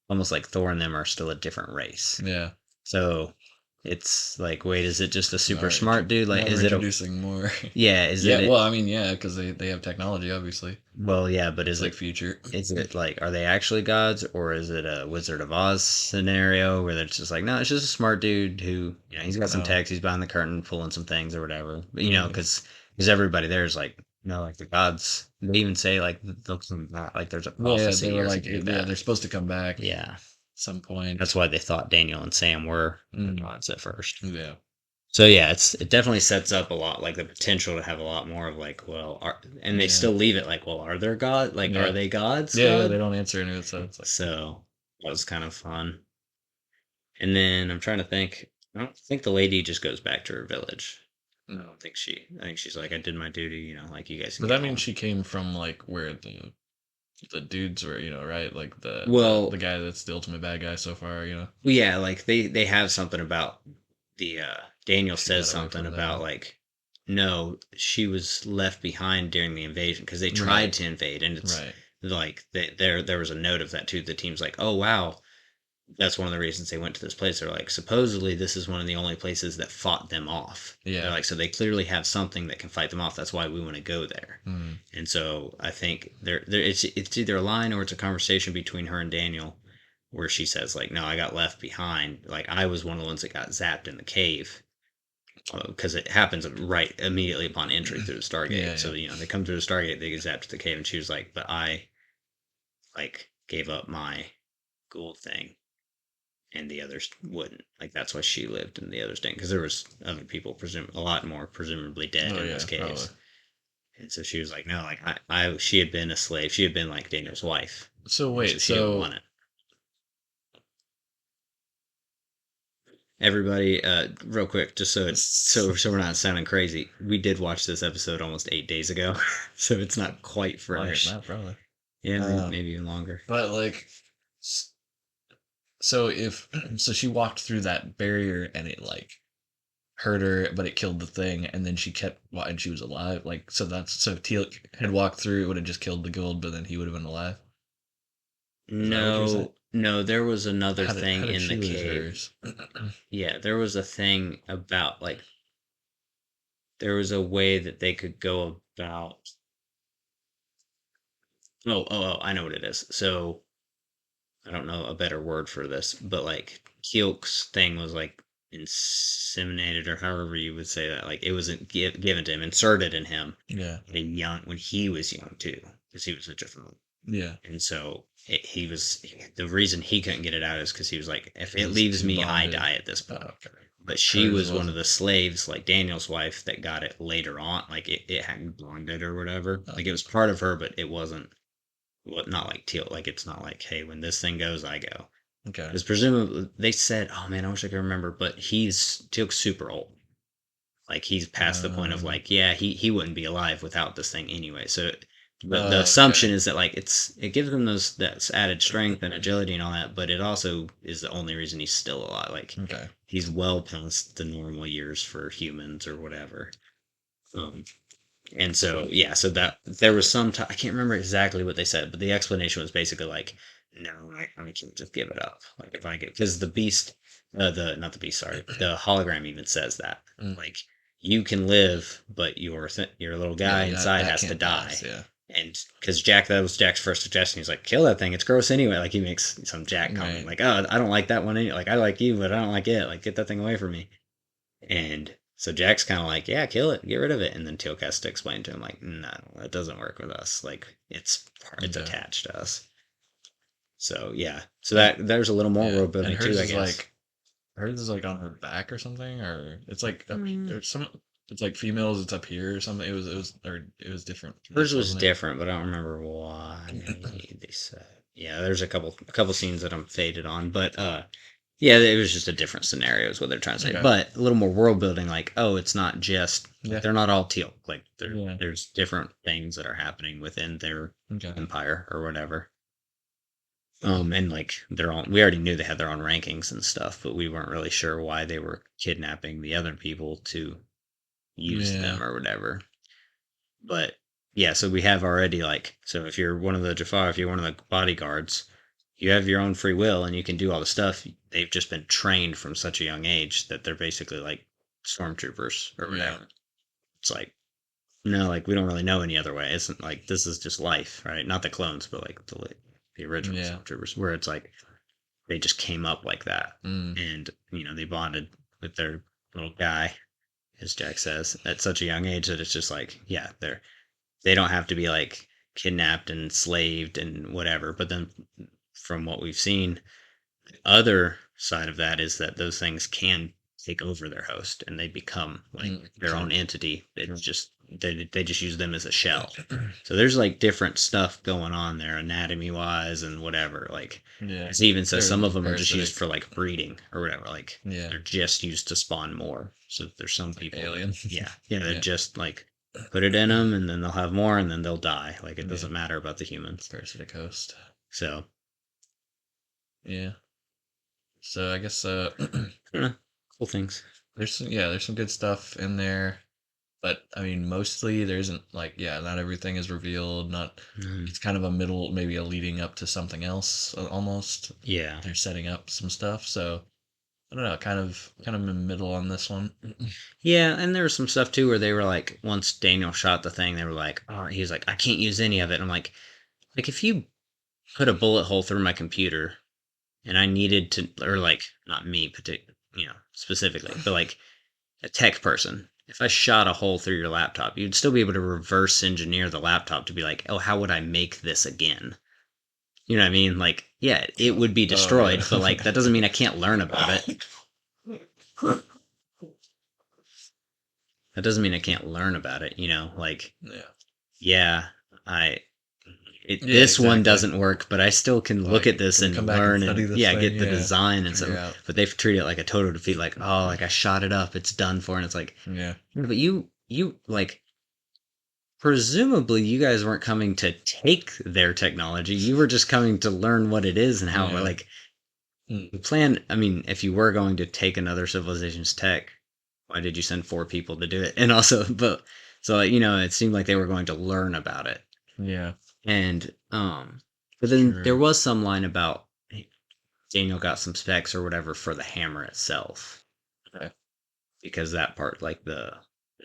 almost like Thor and them are still a different race. Yeah. So. It's like, wait, is it just a super smart dude? Like, is it introducing more? Yeah, is it? Well, I mean, yeah, because they have technology, obviously. Well, yeah, but is like future? Is it like, are they actually gods, or is it a Wizard of Oz scenario where they're just like, no, it's just a smart dude who, he's got some techs, he's behind the curtain pulling some things or whatever. But, because everybody there is like, no, like the gods. They even say like they'll come back. Like there's a prophecy. They were like, they're supposed to come back. Yeah. Some point. That's why they thought Daniel and Sam were gods at first. Yeah. So yeah, it definitely sets up a lot, like the potential to have a lot more of like, and they still leave it like, well, are there gods? Like, are they gods? Yeah, they don't answer any of it. So it's like, so that was kind of fun. And then I'm trying to think. I don't think the lady just goes back to her village. No. I think she's like, I did my duty. Like you guys. But that means she came from like where the dudes were, right? Like the guy that's the ultimate bad guy so far, Yeah, like they have something about the Daniel says something about like, no, she was left behind during the invasion because they tried to invade, and it's like there was a note of that too. The team's like, oh wow, that's one of the reasons they went to this place. They're like, supposedly this is one of the only places that fought them off. Yeah. They're like, so they clearly have something that can fight them off. That's why we want to go there. Mm. And so I think it's either a line or it's a conversation between her and Daniel where she says like, no, I got left behind. Like I was one of the ones that got zapped in the cave. Because it happens right immediately upon entry through the Stargate. Yeah. So, they come through the Stargate, they get zapped to the cave, and she was like, but I, like, gave up my gold thing. And the others wouldn't. Like that's why she lived and the others didn't, because there was other people, a lot more presumably dead in those caves. Probably. And so she was like, no, like she had been a slave. She had been like Daniel's wife. So wait, she didn't want it. Everybody, real quick, just so we're not sounding crazy. We did watch this episode almost 8 days ago, so it's not quite fresh. Not probably. Yeah, maybe even longer. But like. So she walked through that barrier and it like hurt her, but it killed the thing, and then she kept and she was alive. Like so Teal had walked through, it would have just killed the gold, but then he would have been alive. No, there was another thing in the cave. Yeah, there was a thing about like there was a way that they could go about. Oh, I know what it is. So. I don't know a better word for this, but like Teal'c's thing was like inseminated, or however you would say that. Like it wasn't given to him, inserted in him. Yeah. When he was young too, because he was such a fool. Yeah. And so the reason he couldn't get it out is because he was like, if it leaves me, I die at this point. Oh, okay. But she was one of the slaves, like Daniel's wife, that got it later on. Like it hadn't bonded or whatever. Like it was part of her, but it wasn't. Well, not like Teal. Like it's not like, hey, when this thing goes, I go. Okay. Because presumably they said, oh man, I wish I could remember, but Teal'c's super old. Like he's past the point of like, yeah, he wouldn't be alive without this thing anyway. So the assumption is that like it gives him that added strength and agility and all that, but it also is the only reason he's still alive. Like he's well past the normal years for humans or whatever. And so, yeah, so that there was I can't remember exactly what they said, but the explanation was basically like, no, I can't just give it up. Like if I get because the beast, the not the beast, sorry, the hologram even says that like you can live, but your little guy inside has to die. Pass, yeah. And because that was Jack's first suggestion. He's like, kill that thing. It's gross anyway. Like he makes some Jack comment, like, oh, I don't like that one. Like I like you, but I don't like it. Like get that thing away from me. And so Jack's kind of like, yeah, kill it, get rid of it. And then Teal'c has to explain to him, like, no, that doesn't work with us. Like it's attached to us. So yeah, so that there's a little more world building too. I guess. Like, hers is like on her back or something, or it's like there's some. It's like females. It's up here or something. It was different. Hers was different, but I don't remember why they said. Yeah, there's a couple scenes that I'm faded on, but yeah, it was just a different scenario is what they're trying to say. Okay. But a little more world building, like, oh, it's not just they're not all Teal'c. Like there's different things that are happening within their empire or whatever. And like we already knew they had their own rankings and stuff, but we weren't really sure why they were kidnapping the other people to use them or whatever. But yeah, so we have already so if you're one of the Jafar, if you're one of the bodyguards, you have your own free will and you can do all the stuff. They've just been trained from such a young age that they're basically like stormtroopers or whatever. Yeah. It's like, no, like we don't really know any other way. It's like this is just life, right? Not the clones, but like the original stormtroopers, where it's like they just came up like that, and they bonded with their little guy, as Jack says, at such a young age that it's just like, yeah, they don't have to be like kidnapped and enslaved and whatever. But then from what we've seen, the other side of that is that those things can take over their host and they become like their own entity. It's just they just use them as a shell. So there's like different stuff going on there, anatomy wise and whatever. Like it even says some of them are just used for like breeding or whatever. Like they're just used to spawn more. So there's some people aliens. They're just like put it in them and then they'll have more and then they'll die. Like it doesn't matter about the humans. Parasitic host. So so I guess cool things. There's some good stuff in there, but I mean mostly there isn't not everything is revealed. It's kind of a middle, maybe a leading up to something else almost. Yeah, they're setting up some stuff, so I don't know, kind of in the middle on this one. Yeah, and there was some stuff too where they were like, once Daniel shot the thing, they were like, oh, he was like, I can't use any of it. And I'm like if you put a bullet hole through my computer and I needed to, or like not me specifically, but like a tech person, if I shot a hole through your laptop, you'd still be able to reverse engineer the laptop to be like, oh, how would I make this again? You know what I mean? Like, yeah, it would be destroyed, but like that doesn't mean I can't learn about it. That doesn't mean I can't learn about it, like, this one doesn't work, but I still can look at this and learn and get the design and stuff. But they've treated it like a total defeat, like, oh, like I shot it up, it's done for, and it's like, but you like, presumably you guys weren't coming to take their technology, you were just coming to learn what it is and how like the plan. I mean, if you were going to take another civilization's tech, why did you send 4 people to do it? And also, but so it seemed like they were going to learn about it. Yeah. And but then there was some line about Daniel got some specs or whatever for the hammer itself. Okay. Because that part, like the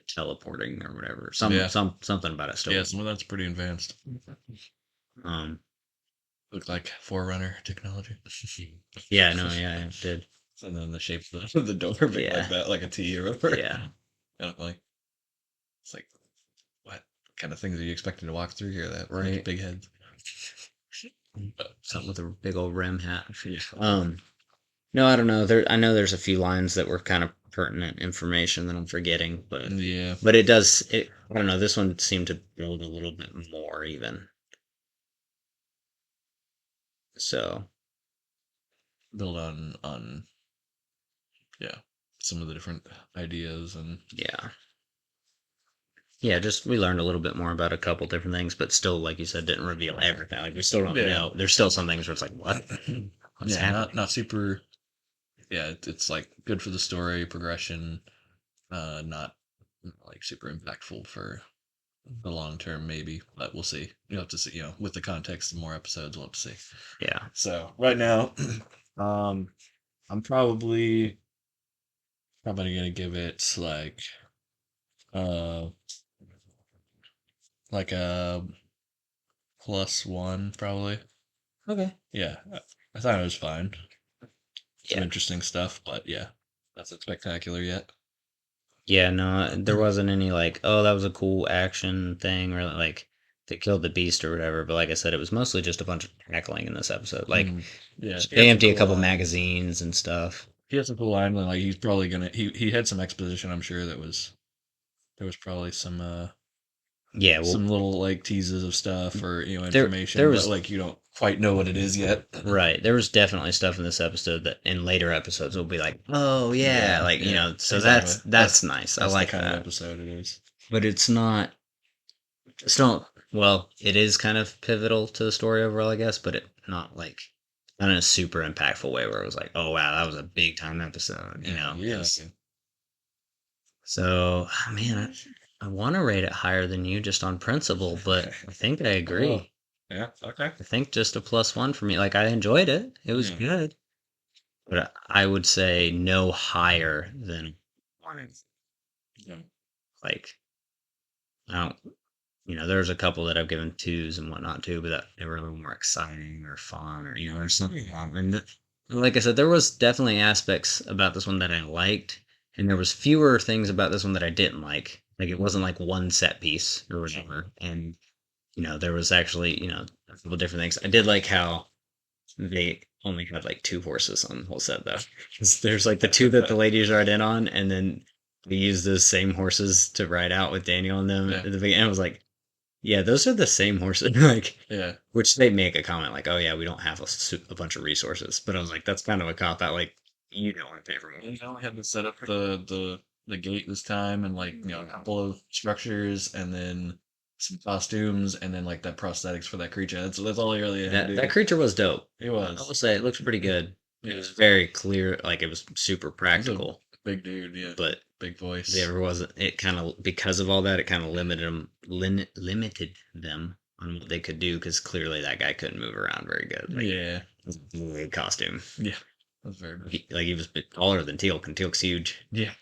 teleporting or whatever, something about it still. Yeah, some of that's pretty advanced. Looked like Forerunner technology. It did. And then the shape of the door, like that, like a T or whatever. Yeah. Kind of like, it's like, what kind of things are you expecting to walk through here? That right, big heads. Something with a big old rim hat. No, I don't know. I know there's a few lines that were kind of pertinent information that I'm forgetting, but but it does. I don't know. This one seemed to build a little bit more even. So build on some of the different ideas and just we learned a little bit more about a couple different things, but still, like you said, didn't reveal everything. Like we still don't know. There's still some things where it's like, what? What's happening? Not super. Yeah, it's like good for the story progression, not like super impactful for the long term, maybe, but we'll see. You'll have to see. With the context of more episodes, we'll have to see. Yeah. So right now, I'm probably gonna give it uh like a +1 probably. Okay. Yeah, I thought it was fine. Some Yeah. interesting stuff, but yeah, nothing spectacular yet. Yeah, no, there wasn't any like, oh, that was a cool action thing, or like they killed the beast or whatever. But like I said, it was mostly just a bunch of tackling in this episode. Like Yeah, they empty a couple magazines and stuff. He had some cool lines, and like he's probably gonna he had some exposition. I'm sure there was probably some Yeah, well, some little like teases of stuff or there information, was but like you don't quite know what it is yet. right. There was definitely stuff in this episode that in later episodes will be like, oh yeah, like So exactly. that's nice. I like the kind that. of episode it is. But it's not. It's not. Well, it is kind of pivotal to the story overall, I guess. But it not like not in a super impactful way where it was like, oh wow, that was a big time episode. Yeah. So, man, I want to rate it higher than you just on principle, but I think I agree. Oh, yeah. Okay. I think just a +1 for me. Like I enjoyed it; it was good, but I would say no higher than 1. Yeah. Like I don't. There's a couple that I've given 2s and whatnot too, but that they were a little more exciting or fun or or something. And like I said, there was definitely aspects about this one that I liked, and there was fewer things about this one that I didn't like. Like it wasn't like one set piece or whatever. And there was actually a couple different things. I did like how they only had like 2 horses on the whole set though. 'Cause there's like the 2 that the ladies ride in on, and then they use those same horses to ride out with Daniel and them at the beginning. I was like, yeah, those are the same horses. Like, Yeah. which they make a comment like, "Oh yeah, we don't have a bunch of resources." But I was like, that's kind of a cop out. Like, you don't want to pay for more. You only had to set up the gate this time, and like a couple of structures, and then some costumes, and then like that prosthetics for that creature. That's all I really had to do. That creature was dope. It was. I will say it looks pretty good. It was very clear, like it was super practical. Big dude, yeah. But big voice. There wasn't. It kind of because of all that, it kind of limited them on what they could do because clearly that guy couldn't move around very good. Like, yeah, it was a weird costume. Yeah, that's very big. He was a bit taller than Teal'c, and Teal'c's huge. Yeah.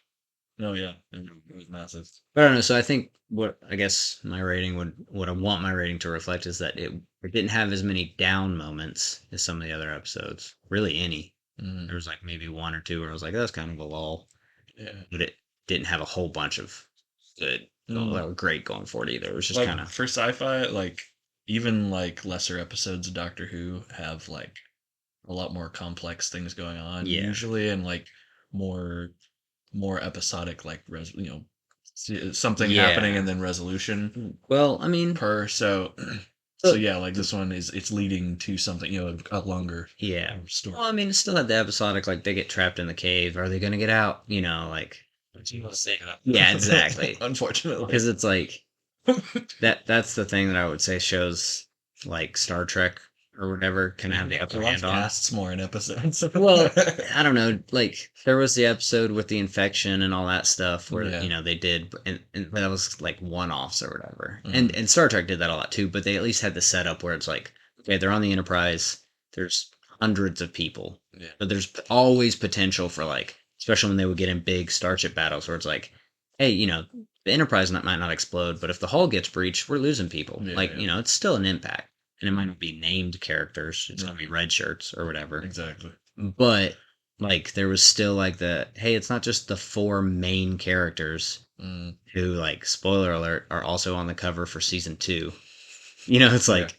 Oh yeah, it was massive. But I don't know. So I think what I guess my rating what I want my rating to reflect is that it didn't have as many down moments as some of the other episodes. Really, any. Mm. There was like maybe 1 or 2 where I was like, that's kind of a lull. Yeah. But it didn't have a whole bunch of good, great going forward either. It was just like, kind of for sci-fi, like even like lesser episodes of Doctor Who have like a lot more complex things going on usually, and like more episodic, like something happening and then resolution. Well, I mean, so yeah, like this one it's leading to something, a longer story. Well, I mean, it still had the episodic, like they get trapped in the cave. Are they going to get out? Like, yeah, exactly. Unfortunately, because it's like that's the thing that I would say shows like Star Trek or whatever can have the upper hand on. Casts more in episodes. Well, I don't know. Like there was the episode with the infection and all that stuff where they did, and that was like one-offs or whatever. Mm-hmm. And Star Trek did that a lot too. But they at least had the setup where it's like, okay, they're on the Enterprise. There's hundreds of people, but there's always potential for like, especially when they would get in big starship battles where it's like, hey, the Enterprise might not explode, but if the hull gets breached, we're losing people. It's still an impact. And it might not be named characters. It's going to be red shirts or whatever. Exactly. But, like, there was still, like, hey, it's not just the 4 main characters who, like, spoiler alert, are also on the cover for season 2. It's like,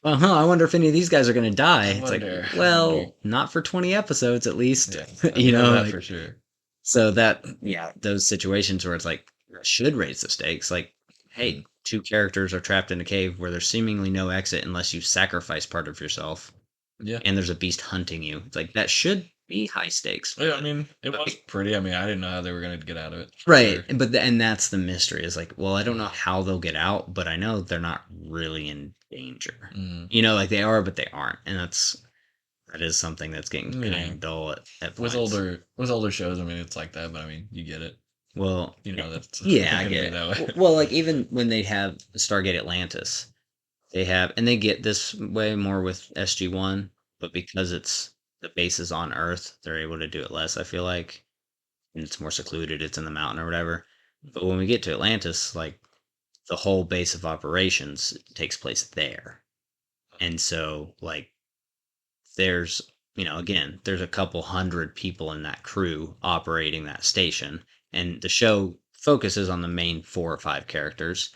I wonder if any of these guys are going to die. It's like, well, not for 20 episodes at least. Yeah, like, for sure. So those situations where it's like, should raise the stakes. Like, hey, 2 characters are trapped in a cave where there's seemingly no exit unless you sacrifice part of yourself. Yeah. And there's a beast hunting you. It's like, that should be high stakes. Yeah, I mean, it was pretty. I mean, I didn't know how they were going to get out of it. Right. Sure. But and that's the mystery is like, well, I don't know how they'll get out, but I know they're not really in danger. Like they are, but they aren't. And that is something that's getting kind of dull at with older shows. I mean, it's like that, but I mean, you get it. Well, that's yeah, I gonna get be it. that way. Well, like even when they have Stargate Atlantis, they have, and they get this way more with SG-1, but because the base is on Earth, they're able to do it less. I feel like, and it's more secluded. It's in the mountain or whatever. But when we get to Atlantis, like the whole base of operations takes place there, and so like there's again there's a couple hundred people in that crew operating that station, and the show focuses on the main 4 or 5 characters,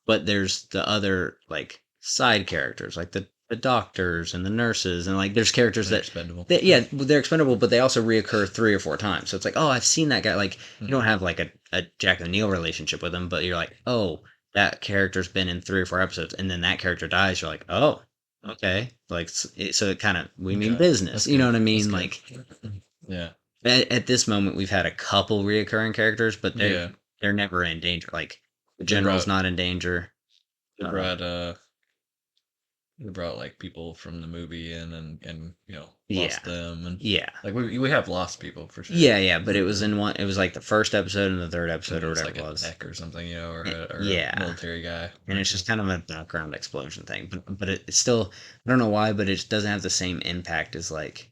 but there's the other like side characters like the doctors and the nurses, and like there's characters They're expendable. yeah, they're expendable, but they also reoccur 3 or 4 times, so it's like, oh, I've seen that guy. Like you don't have like a Jack O'Neill relationship with him, but you're like, oh, that character's been in 3 or 4 episodes, and then that character dies, you're like, oh, okay. Like so it kind of, we mean business, you know what I mean? Like yeah, at this moment we've had a couple reoccurring characters, but they're never in danger. Like the general's not in danger. They brought like people from the movie in and lost them, and like we have lost people for sure. Yeah, but it was in one. It was like the first episode and the third episode or whatever like it was, a tech or something, or a military guy, and it's just kind of a background explosion thing. But it's still, I don't know why, but it doesn't have the same impact as like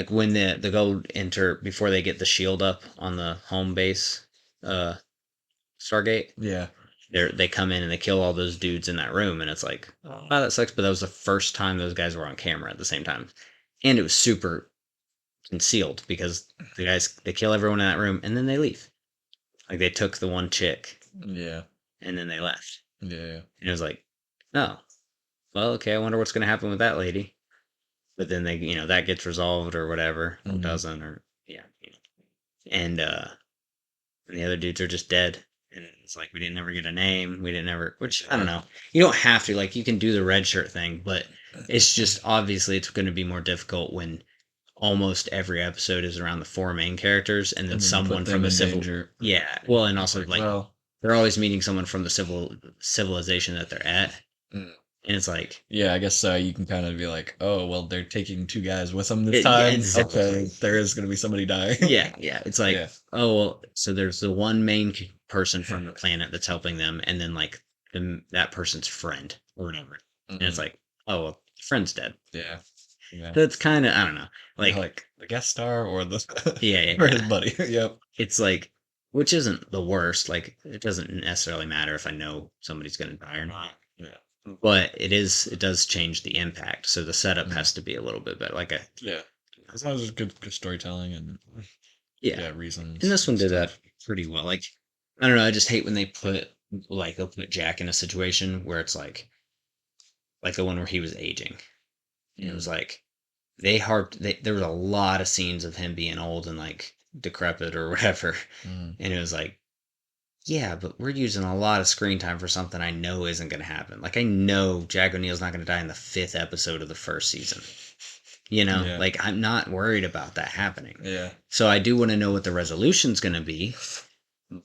when the gold enter before they get the shield up on the home base, Stargate. Yeah. They come in and they kill all those dudes in that room, and it's like, oh, that sucks. But that was the first time those guys were on camera at the same time, and it was super concealed because the guys, they kill everyone in that room and then they leave. Like they took the one chick, and then they left. And it was like, oh, well, okay. I wonder what's going to happen with that lady. But then they, that gets resolved or whatever, or doesn't, or and the other dudes are just dead. And it's like, we didn't ever get a name. We didn't ever, which I don't know. You don't have to, like, you can do the red shirt thing, but it's just obviously it's going to be more difficult when almost every episode is around the 4 main characters, and then someone from the civil. Danger. Yeah. Well, and also like they're always meeting someone from the civilization that they're at. And it's like, yeah, I guess you can kind of be like, oh, well, they're taking 2 guys with them this time. Exactly. Okay, there is going to be somebody dying. Yeah. It's like, oh, well, so there's the one main person from the planet that's helping them, and then like that person's friend or whatever. And it's like, oh, well, the friend's dead. Yeah. So it's kind of, I don't know, like the guest star or the or his buddy. Yep. It's like, which isn't the worst. Like it doesn't necessarily matter if I know somebody's going to die or not. Yeah. But it does change the impact. So the setup has to be a little bit better. Like as long as there's good storytelling and reasons. And this one did that pretty well. Like, I don't know. I just hate when they'll put Jack in a situation where it's like the one where he was aging. It was like there was a lot of scenes of him being old and like decrepit or whatever, and it was like, yeah, but we're using a lot of screen time for something I know isn't going to happen. Like I know Jack O'Neill's not going to die in the 5th episode of the first season. Like I'm not worried about that happening. Yeah. So I do want to know what the resolution's going to be,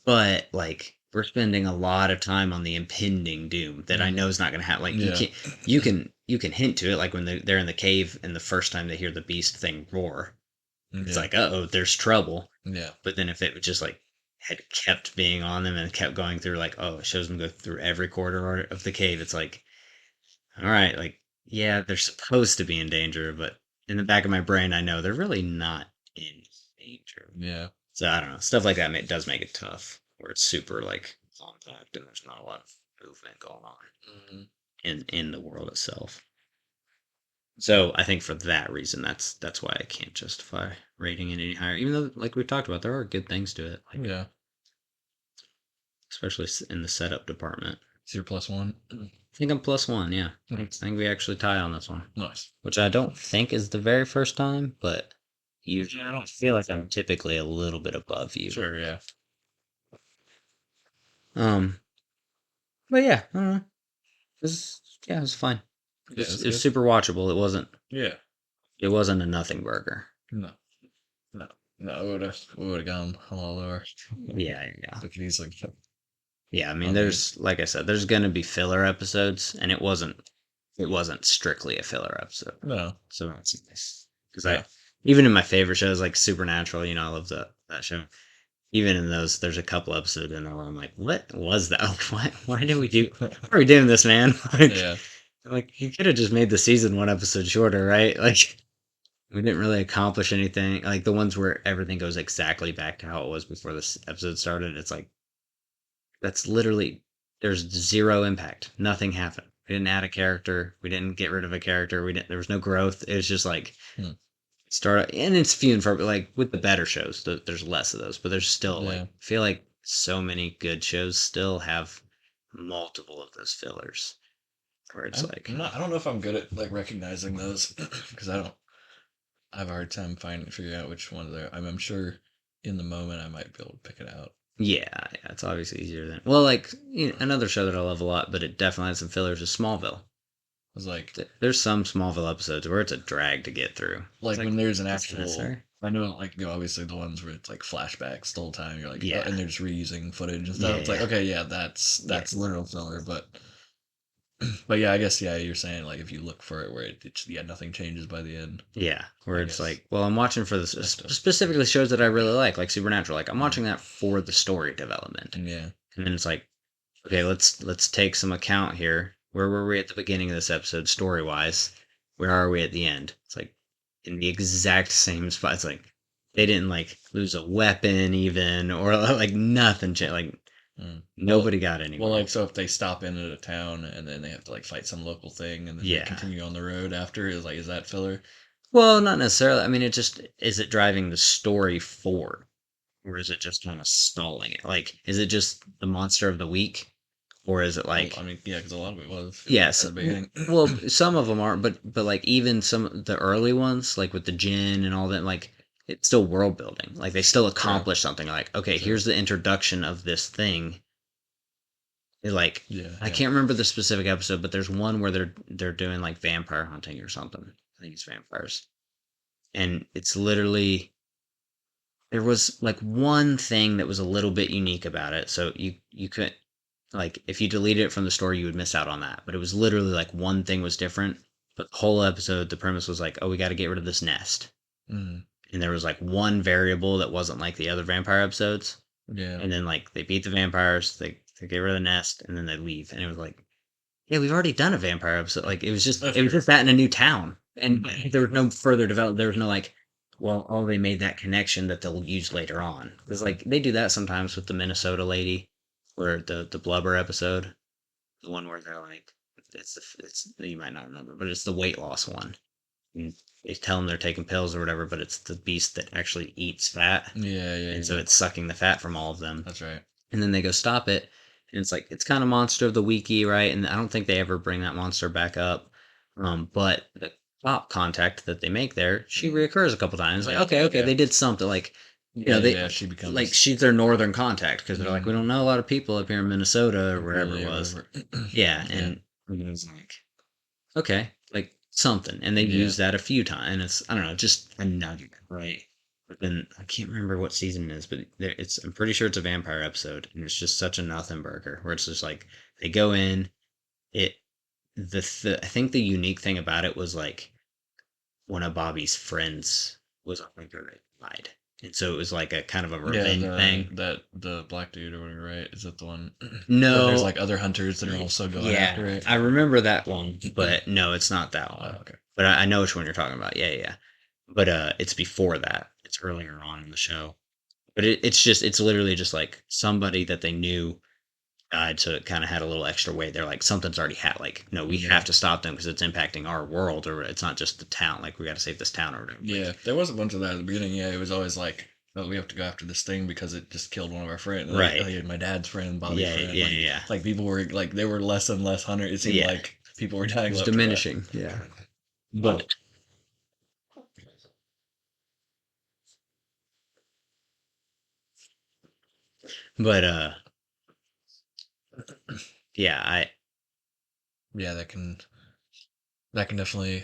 but like we're spending a lot of time on the impending doom that I know is not going to happen. Like you can hint to it, like when they're in the cave and the first time they hear the beast thing roar, it's like, oh, there's trouble. Yeah. But then if it just like had kept being on them and kept going through, like, oh, it shows them go through every corridor of the cave, it's like, all right, like, yeah, they're supposed to be in danger, but in the back of my brain, I know they're really not in danger. Yeah. So I don't know. Stuff like that does make it tough, where it's super like compact and there's not a lot of movement going on in the world itself. So I think for that reason, that's why I can't justify rating it any higher. Even though, like we've talked about, there are good things to it. Like, especially in the setup department. So you're +1? I think I'm +1, yeah. I think we actually tie on this one. Nice. Which I don't think is the very first time, but usually I don't feel like I'm typically a little bit above you. Sure, yeah. But yeah, I don't know. It was fine. It was super watchable. It wasn't. Yeah. It wasn't a nothing burger. No, we would have gone a lot lower. Yeah. We could easily. Yeah, I mean, there's, like I said, there's gonna be filler episodes, and it wasn't strictly a filler episode. No. So that's nice. Because even in my favorite shows like Supernatural, I love that show. even in those, there's a couple episodes in there where I'm like, what was that? Why did we do? Why are we doing this, man? Yeah. Like you could have just made the season one episode shorter, right? Like we didn't really accomplish anything. Like the ones where everything goes exactly back to how it was before this episode started. It's like that's literally there's zero impact. Nothing happened. We didn't add a character. We didn't get rid of a character. We didn't. There was no growth. It was just like start, and it's few and far. But like with the better shows, there's less of those. But there's still like I feel like so many good shows still have multiple of those fillers. Where it's I don't know if I'm good at like recognizing those because I have a hard time figuring out which ones they're. I'm sure in the moment I might be able to pick it out. Yeah, it's obviously easier than like another show that I love a lot, but it definitely has some fillers is Smallville. It's like there's some Smallville episodes where it's a drag to get through. Like when there's an actual. I know, like obviously the ones where it's like flashbacks the whole time. You're like, and they're just reusing footage and stuff. It's like, okay, that's literal filler, but yeah, I guess you're saying like if you look for it where nothing changes by the end. Yeah, where it's like, well, I'm watching for this specifically shows that I really like Supernatural. Like I'm watching that for the story development. Yeah, and then it's like, okay, let's take some account here. Where were we at the beginning of this episode story wise? Where are we at the end? It's like in the exact same spot. It's like they didn't like lose a weapon even or like nothing. Like nobody got anywhere. Well, like so if they stop in at a town and then they have to like fight some local thing and then they continue on the road after is that filler? Well, not necessarily. I mean, it just is it driving the story forward, or is it just kind of stalling it? Like, is it just the monster of the week, or is it like? Well, I mean, yeah, because a lot of it was. Yes. Well, some of them are, but like even some of the early ones, like with the gin and all that, like it's still world building. Like they still accomplish something. Like, okay, here's the introduction of this thing. Like, I can't remember the specific episode, but there's one where they're doing like vampire hunting or something. I think it's vampires, and it's literally there was like one thing that was a little bit unique about it. So you could like if you deleted it from the story, you would miss out on that. But it was literally like one thing was different. But the whole episode, the premise was like, oh, we got to get rid of this nest. And there was like one variable that wasn't like the other vampire episodes. Yeah. And then like they beat the vampires, they get rid of the nest, and then they leave. And it was like, yeah, we've already done a vampire episode. Like it was just that in a new town, and there was no further development. There was no like, well, oh, they made that connection that they'll use later on. Because like they do that sometimes with the Minnesota lady, where the blubber episode, the one where they're like, it's you might not remember, but it's the weight loss one. And they tell them they're taking pills or whatever, but it's the beast that actually eats fat. Yeah. And so it's sucking the fat from all of them. That's right. And then they go stop it. And it's like, it's kind of monster of the weeky, right? And I don't think they ever bring that monster back up. But the top contact that they make there, she reoccurs a couple times. Like, okay, they did something. Like, she becomes like she's their northern contact because they're like, we don't know a lot of people up here in Minnesota or wherever it was. And it was like, okay, like something, and they've used that a few times. And it's I don't know, just a nugget, right? But then I can't remember what season it is, but I'm pretty sure it's a vampire episode, and it's just such a nothing burger where it's just like they go in, I think the unique thing about it was like one of Bobby's friends was a hunter that died. And so it was like a kind of a revenge thing. That the black dude or whatever, right? Is that the one? No. There's like other hunters that are also going after it. I remember that one, but no, it's not that one. Oh, okay. But I know which one you're talking about. Yeah. But it's before that. It's earlier on in the show. But it's literally just like somebody that they knew died, so it kind of had a little extra weight. They're like, something's already no, we have to stop them because it's impacting our world, or it's not just the town. Like, we got to save this town or whatever. Yeah, there was a bunch of that at the beginning. Yeah, it was always like, oh, we have to go after this thing because it just killed one of our friends. Right. Like, my dad's friend, Bobby's friend. Yeah. Like, people were, like, there were less and less hunters. It seemed like people were dying. It was diminishing. Yeah. But... yeah, that can definitely,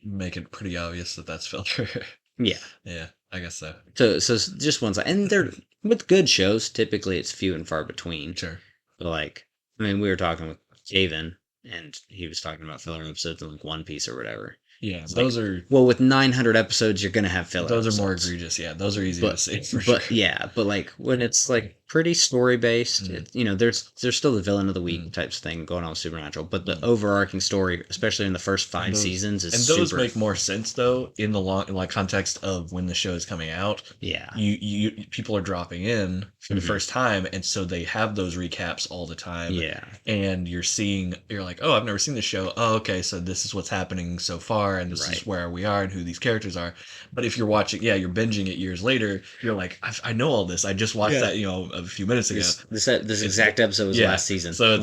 make it pretty obvious that that's filler. Yeah, I guess so. So just one side, and they're with good shows. Typically, it's few and far between. Sure. But like, I mean, we were talking with Javen, and he was talking about filler episodes in like One Piece or whatever. Yeah, It's those like, are... Well, with 900 episodes, you're going to have filler Those episodes. are more egregious, yeah. Those are easy to see, for sure. But, yeah, but, like, when it's, like, pretty story-based, there's still the villain of the week types thing going on with Supernatural, but the overarching story, especially in the first 5 seasons, is super... And those make more sense, though, in the context of when the show is coming out. Yeah. You people are dropping in for the first time, and so they have those recaps all the time. Yeah. And you're like, oh, I've never seen this show. Oh, okay, so this is what's happening so far, and this is where we are and who these characters are. But if you're watching, you're binging it years later, you're like, I know all this. I just watched that, a few minutes ago. This exact episode was last season. So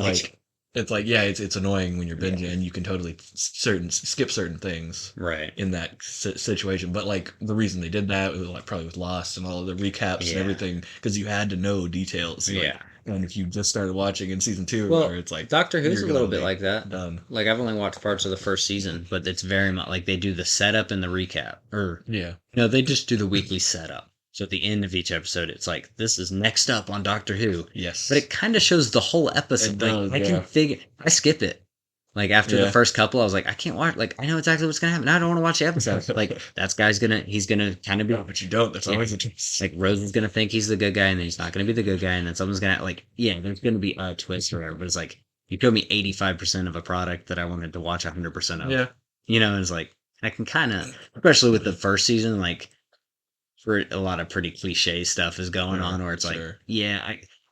it's like it's annoying when you're binging, and you can totally skip certain things in that situation. But like the reason they did that was like probably with Lost and all of the recaps and everything, because you had to know details. And if you just started watching in season 2, where it's like Doctor Who's a little bit like that. Done. Like I've only watched parts of the first season, but it's very much like they do the setup and the recap. No, they just do the weekly setup. So at the end of each episode, it's like, this is next up on Doctor Who. Yes. But it kind of shows the whole episode. I skip it. Like after the first couple, I was like, I can't watch. Like I know exactly what's gonna happen. Now I don't want to watch the episode. Like he's gonna kind of be. But you don't. That's always a twist. Like Rose is gonna think he's the good guy, and then he's not gonna be the good guy, and then someone's gonna there's gonna be a twist or whatever. But it's like you told me 85% of a product that I wanted to watch 100% of. Yeah. It's like I can kind of, especially with the first season, like for a lot of pretty cliche stuff is going on, where it's like,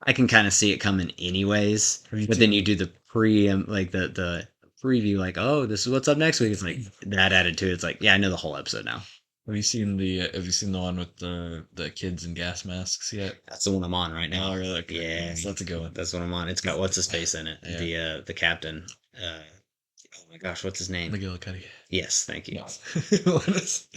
I can kind of see it coming anyways. But then you do the the preview, like, oh, this is what's up next week. It's like that added to it. It's like, I know the whole episode now. Have you seen the one with the kids in gas masks yet? That's the one I'm on right now. Oh, really? Okay. Yeah, so that's a good one. That's what I'm on. It's got what's his face in it. The captain. Oh my gosh, what's his name? McGillicuddy. Yes, thank you. What is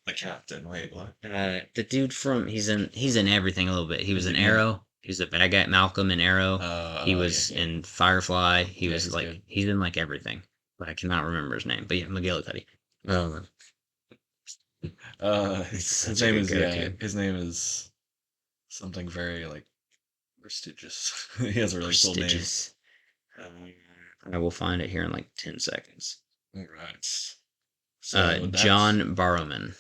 the captain? Wait, what? The dude from he's in everything a little bit. He was in Arrow. He was a bad guy, Malcolm in Arrow. He was in Firefly. He was like he's in like everything, but I cannot remember his name. But McGillicuddy. His name is something very like prestigious. He has a really cool name. I will find it here in like 10 seconds. Right. So John Barrowman.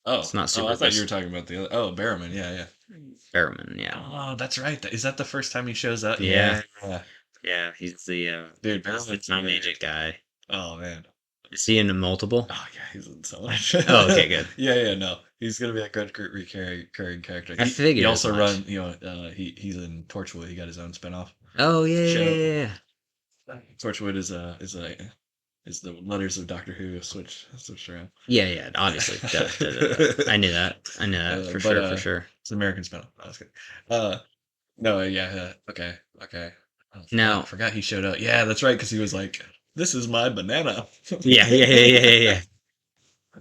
Oh, it's not super. I thought you were talking about the other. Oh, Barrowman. Yeah. Barrowman. Yeah. Oh, that's right. Is that the first time he shows up? Yeah. He's the dude. Barrowman's time agent guy. Oh man. Is he in multiple? Oh yeah, he's in so much. Oh, okay, good. No, he's gonna be a good recurring character. I figured. He also he's in Torchwood. He got his own spinoff. Oh yeah. Torchwood is the letters of Doctor Who switched around. Yeah, obviously. I knew that for sure. It's an American spinoff. Oh, that's good. No, okay. Now I forgot he showed up. Yeah, that's right, because he was like, "This is my banana." Yeah.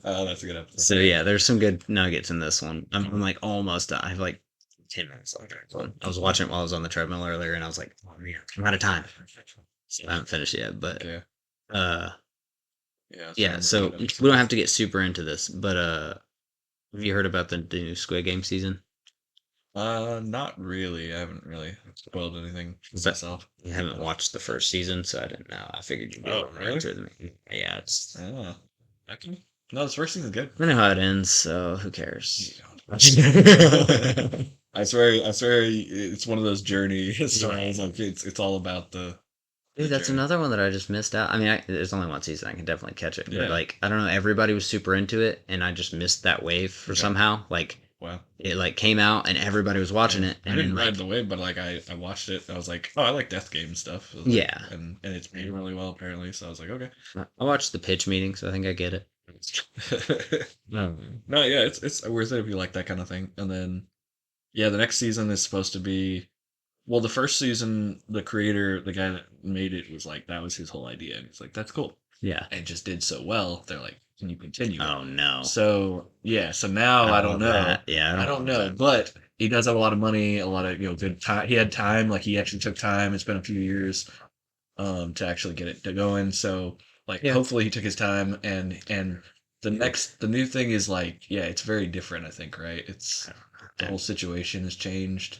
Oh, that's a good episode. So there's some good nuggets in this one. I'm like almost done. I have like 10 minutes left. I was watching it while I was on the treadmill earlier, and I was like, oh man, I'm out of time. So I haven't finished yet, but so we don't have to get super into this, but have you heard about the new Squid Game season? Not really. I haven't really spoiled anything for myself. I haven't watched the first season, so I didn't know. I figured you'd be able to answer them. Yeah, it's... Oh, okay. No, this first season's good. I know how it ends, so who cares? I swear, it's one of those journey stories. Like it's all about the... Dude, that's another one that I just missed out. I mean, there's only one season. I can definitely catch it. But, like, I don't know. Everybody was super into it, and I just missed that wave for somehow. Like, wow. It, like, came out, and everybody was watching it. And I didn't ride the wave, but, like, I watched it. I was like, oh, I like Death Game stuff. Yeah. And it's made really well, apparently. So I was like, okay. I watched the pitch meeting, so I think I get it. No, it's worth it if you like that kind of thing. And then, the next season is supposed to be... Well, the first season, the creator, the guy that made it, was like, that was his whole idea. And he's like, that's cool. Yeah. And just did so well. They're like, can you continue? Oh, no. So, so now I don't know. That. Yeah, I don't know. But he does have a lot of money, a lot of, good time. He had time. Like, he actually took time. It's been a few years to actually get it going. So, like, hopefully he took his time. And the new thing is, like, it's very different, I think, right? It's the whole situation has changed.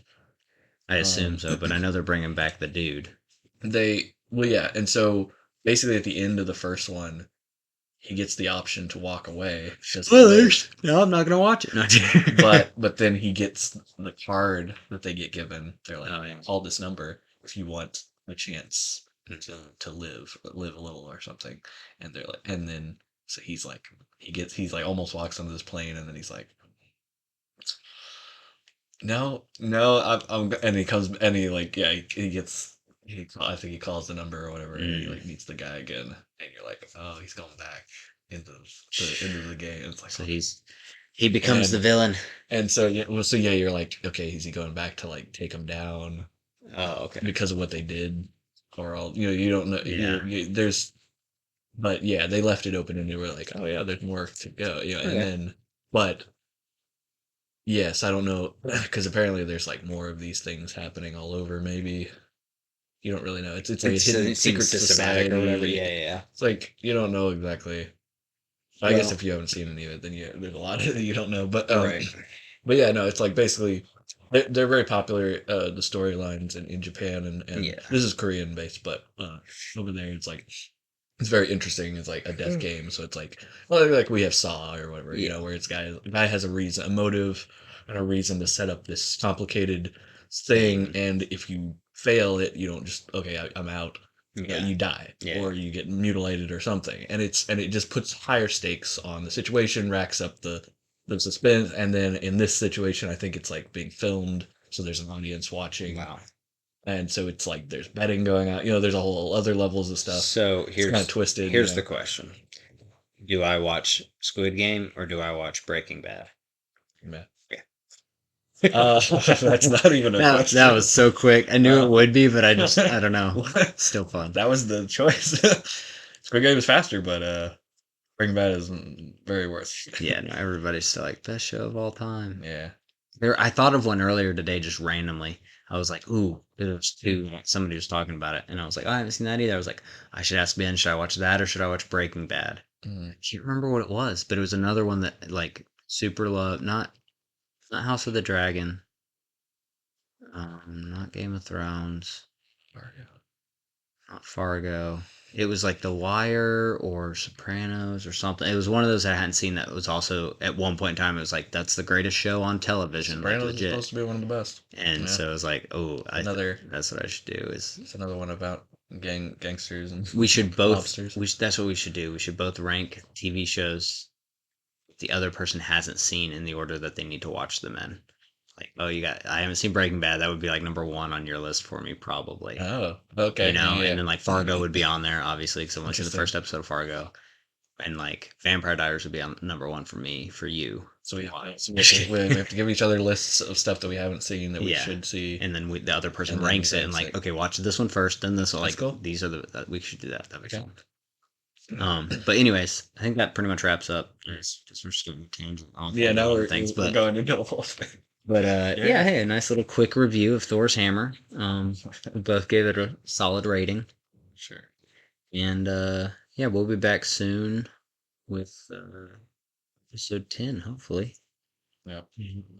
I assume so, but I know they're bringing back the dude. And so basically at the end of the first one, he gets the option to walk away. Spoilers. No, I'm not gonna watch it. No. but then he gets the card that they get given. They're like, oh, yeah, call this number if you want a chance to live a little or something. And they're like, and then so he's like, he's like almost walks onto this plane, and then he's like, no, and he comes and he like, yeah, he gets. I think he calls the number or whatever, and he like meets the guy again, and you're like, oh, he's going back into the game. It's like, so he becomes the villain, and so yeah, well, so yeah, you're like, okay, is he going back to like take him down? Oh, okay, because of what they did, or all you don't know. Yeah. There's, but yeah, they left it open, and you were like, oh yeah, there's more to go, Okay. and then, but yes, I don't know, because apparently there's like more of these things happening all over. Maybe you don't really know. It's like a hidden secret systematic or whatever. Yeah. It's like you don't know exactly. I guess Well- if you haven't seen any of it, then there's a lot that you don't know. But Right. but yeah, no, it's like basically they're very popular. The storylines in Japan and Yeah. this is Korean based, but over there it's like it's very interesting. It's like a death game, so it's like like we have Saw or whatever, you Yeah. know, where it's guy has a reason, a motive, and a reason to set up this complicated thing, and if you fail it, you don't just okay, I'm out. Yeah. You die, Yeah. or you get mutilated or something, and it just puts higher stakes on the situation, racks up the suspense, and then in this situation, I think it's like being filmed, so there's an audience watching. Wow. And so it's like there's betting going on. You know, there's a whole other levels of stuff. So It's kind of twisted. Here's the question: do I watch Squid Game or do I watch Breaking Bad? Yeah. Yeah. That's not even a question. That was so quick. I knew it would be, but I don't know. What? Still fun. That was the choice. Squid Game is faster, but Breaking Bad is very worse. Yeah, no, everybody's still like best show of all time. Yeah. I thought of one earlier today, just randomly. I was like, ooh, somebody was talking about it, and I was like, oh, I haven't seen that either. I was like, I should ask Ben, should I watch that or should I watch Breaking Bad? I can't remember what it was, but it was another one that like super love, not House of the Dragon, not Game of Thrones, not Fargo. It was like The Wire or Sopranos or something. It was one of those I hadn't seen that was also at one point in time. It was like that's the greatest show on television. Sopranos like, is supposed to be one of the best. And so I was like, oh, that's what I should do. It's another one about gangsters and we should both. mobsters. That's what we should do. We should both rank TV shows the other person hasn't seen in the order that they need to watch them in. Like, oh, I haven't seen Breaking Bad. That would be like number 1 on your list for me, probably. Oh, okay. You know, yeah. and then like Fargo would be on there, obviously, because I went to the first episode of Fargo. And like Vampire Diaries would be on number 1 for me, for you. So we have to give each other lists of stuff that we haven't seen that we should see. And then the other person ranks it and like, okay, watch this one first, then this one. Like, cool. These are we should do that. That'd be fun. But anyways, I think that pretty much wraps up. Just we're still tangent on now we're going into the whole thing. But yeah, hey, a nice little quick review of Thor's hammer. We both gave it a solid rating. Sure. And yeah, we'll be back soon with episode 10, hopefully. Yep.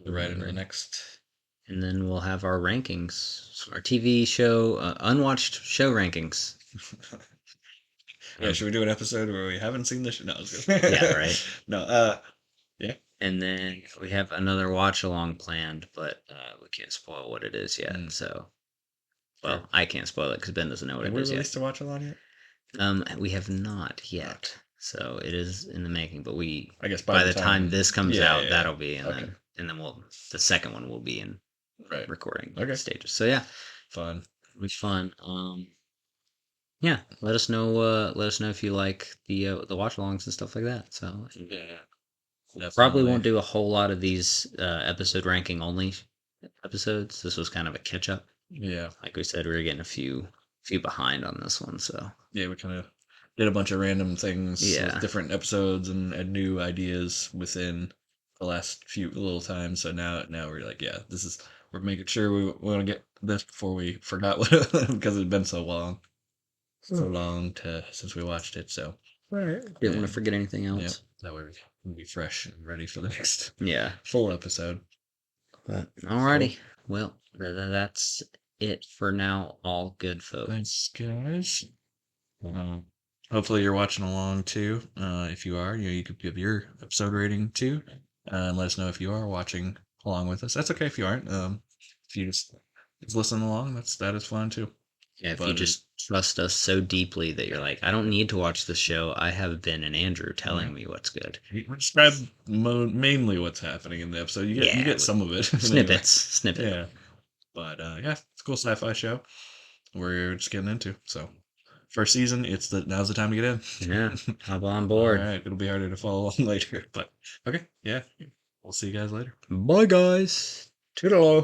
Right into the next. And then we'll have our rankings, our TV show, unwatched show rankings. Yeah, should we do an episode where we haven't seen this? No, I was gonna... Yeah, right. No, yeah. And then we have another watch along planned, but we can't spoil what it is yet. So, well, sure. I can't spoil it because Ben doesn't know what it is yet. Have we released a watch along yet? We have not yet. So it is in the making, but I guess by the time this comes out, that'll be, and okay. then the second one will be in recording stages. So yeah, fun. It'll be fun. Yeah, let us know if you like the watch alongs and stuff like that. So yeah, probably won't do a whole lot of these episode ranking only episodes. This was kind of a catch up. Yeah, like we said, we were getting a few behind on this one. So yeah, we kind of did a bunch of random things, with different episodes and new ideas within the last few little times. So now we're like, yeah, we're making sure we want to get this before we forgot what because it's been so long. Since we watched it, so didn't want to forget anything else. Yep. That way we'll be fresh and ready for the next full episode. But alrighty, well, that's it for now. All good, folks. Thanks, guys. hopefully you're watching along too. If you are, you could give your episode rating too, and let us know if you are watching along with us. That's okay if you aren't. If you just listen along, that is fun too. Yeah, if you just trust us so deeply that you're like, I don't need to watch the show. I have Ben and Andrew telling me what's good. We describe mainly what's happening in the episode. You get some of it. Snippets. Yeah. But yeah, it's a cool sci-fi show we're just getting into. So first season, now's the time to get in. Yeah, hop on board. All right, it'll be harder to follow along later, but okay, yeah. We'll see you guys later. Bye, guys. Toodaloo.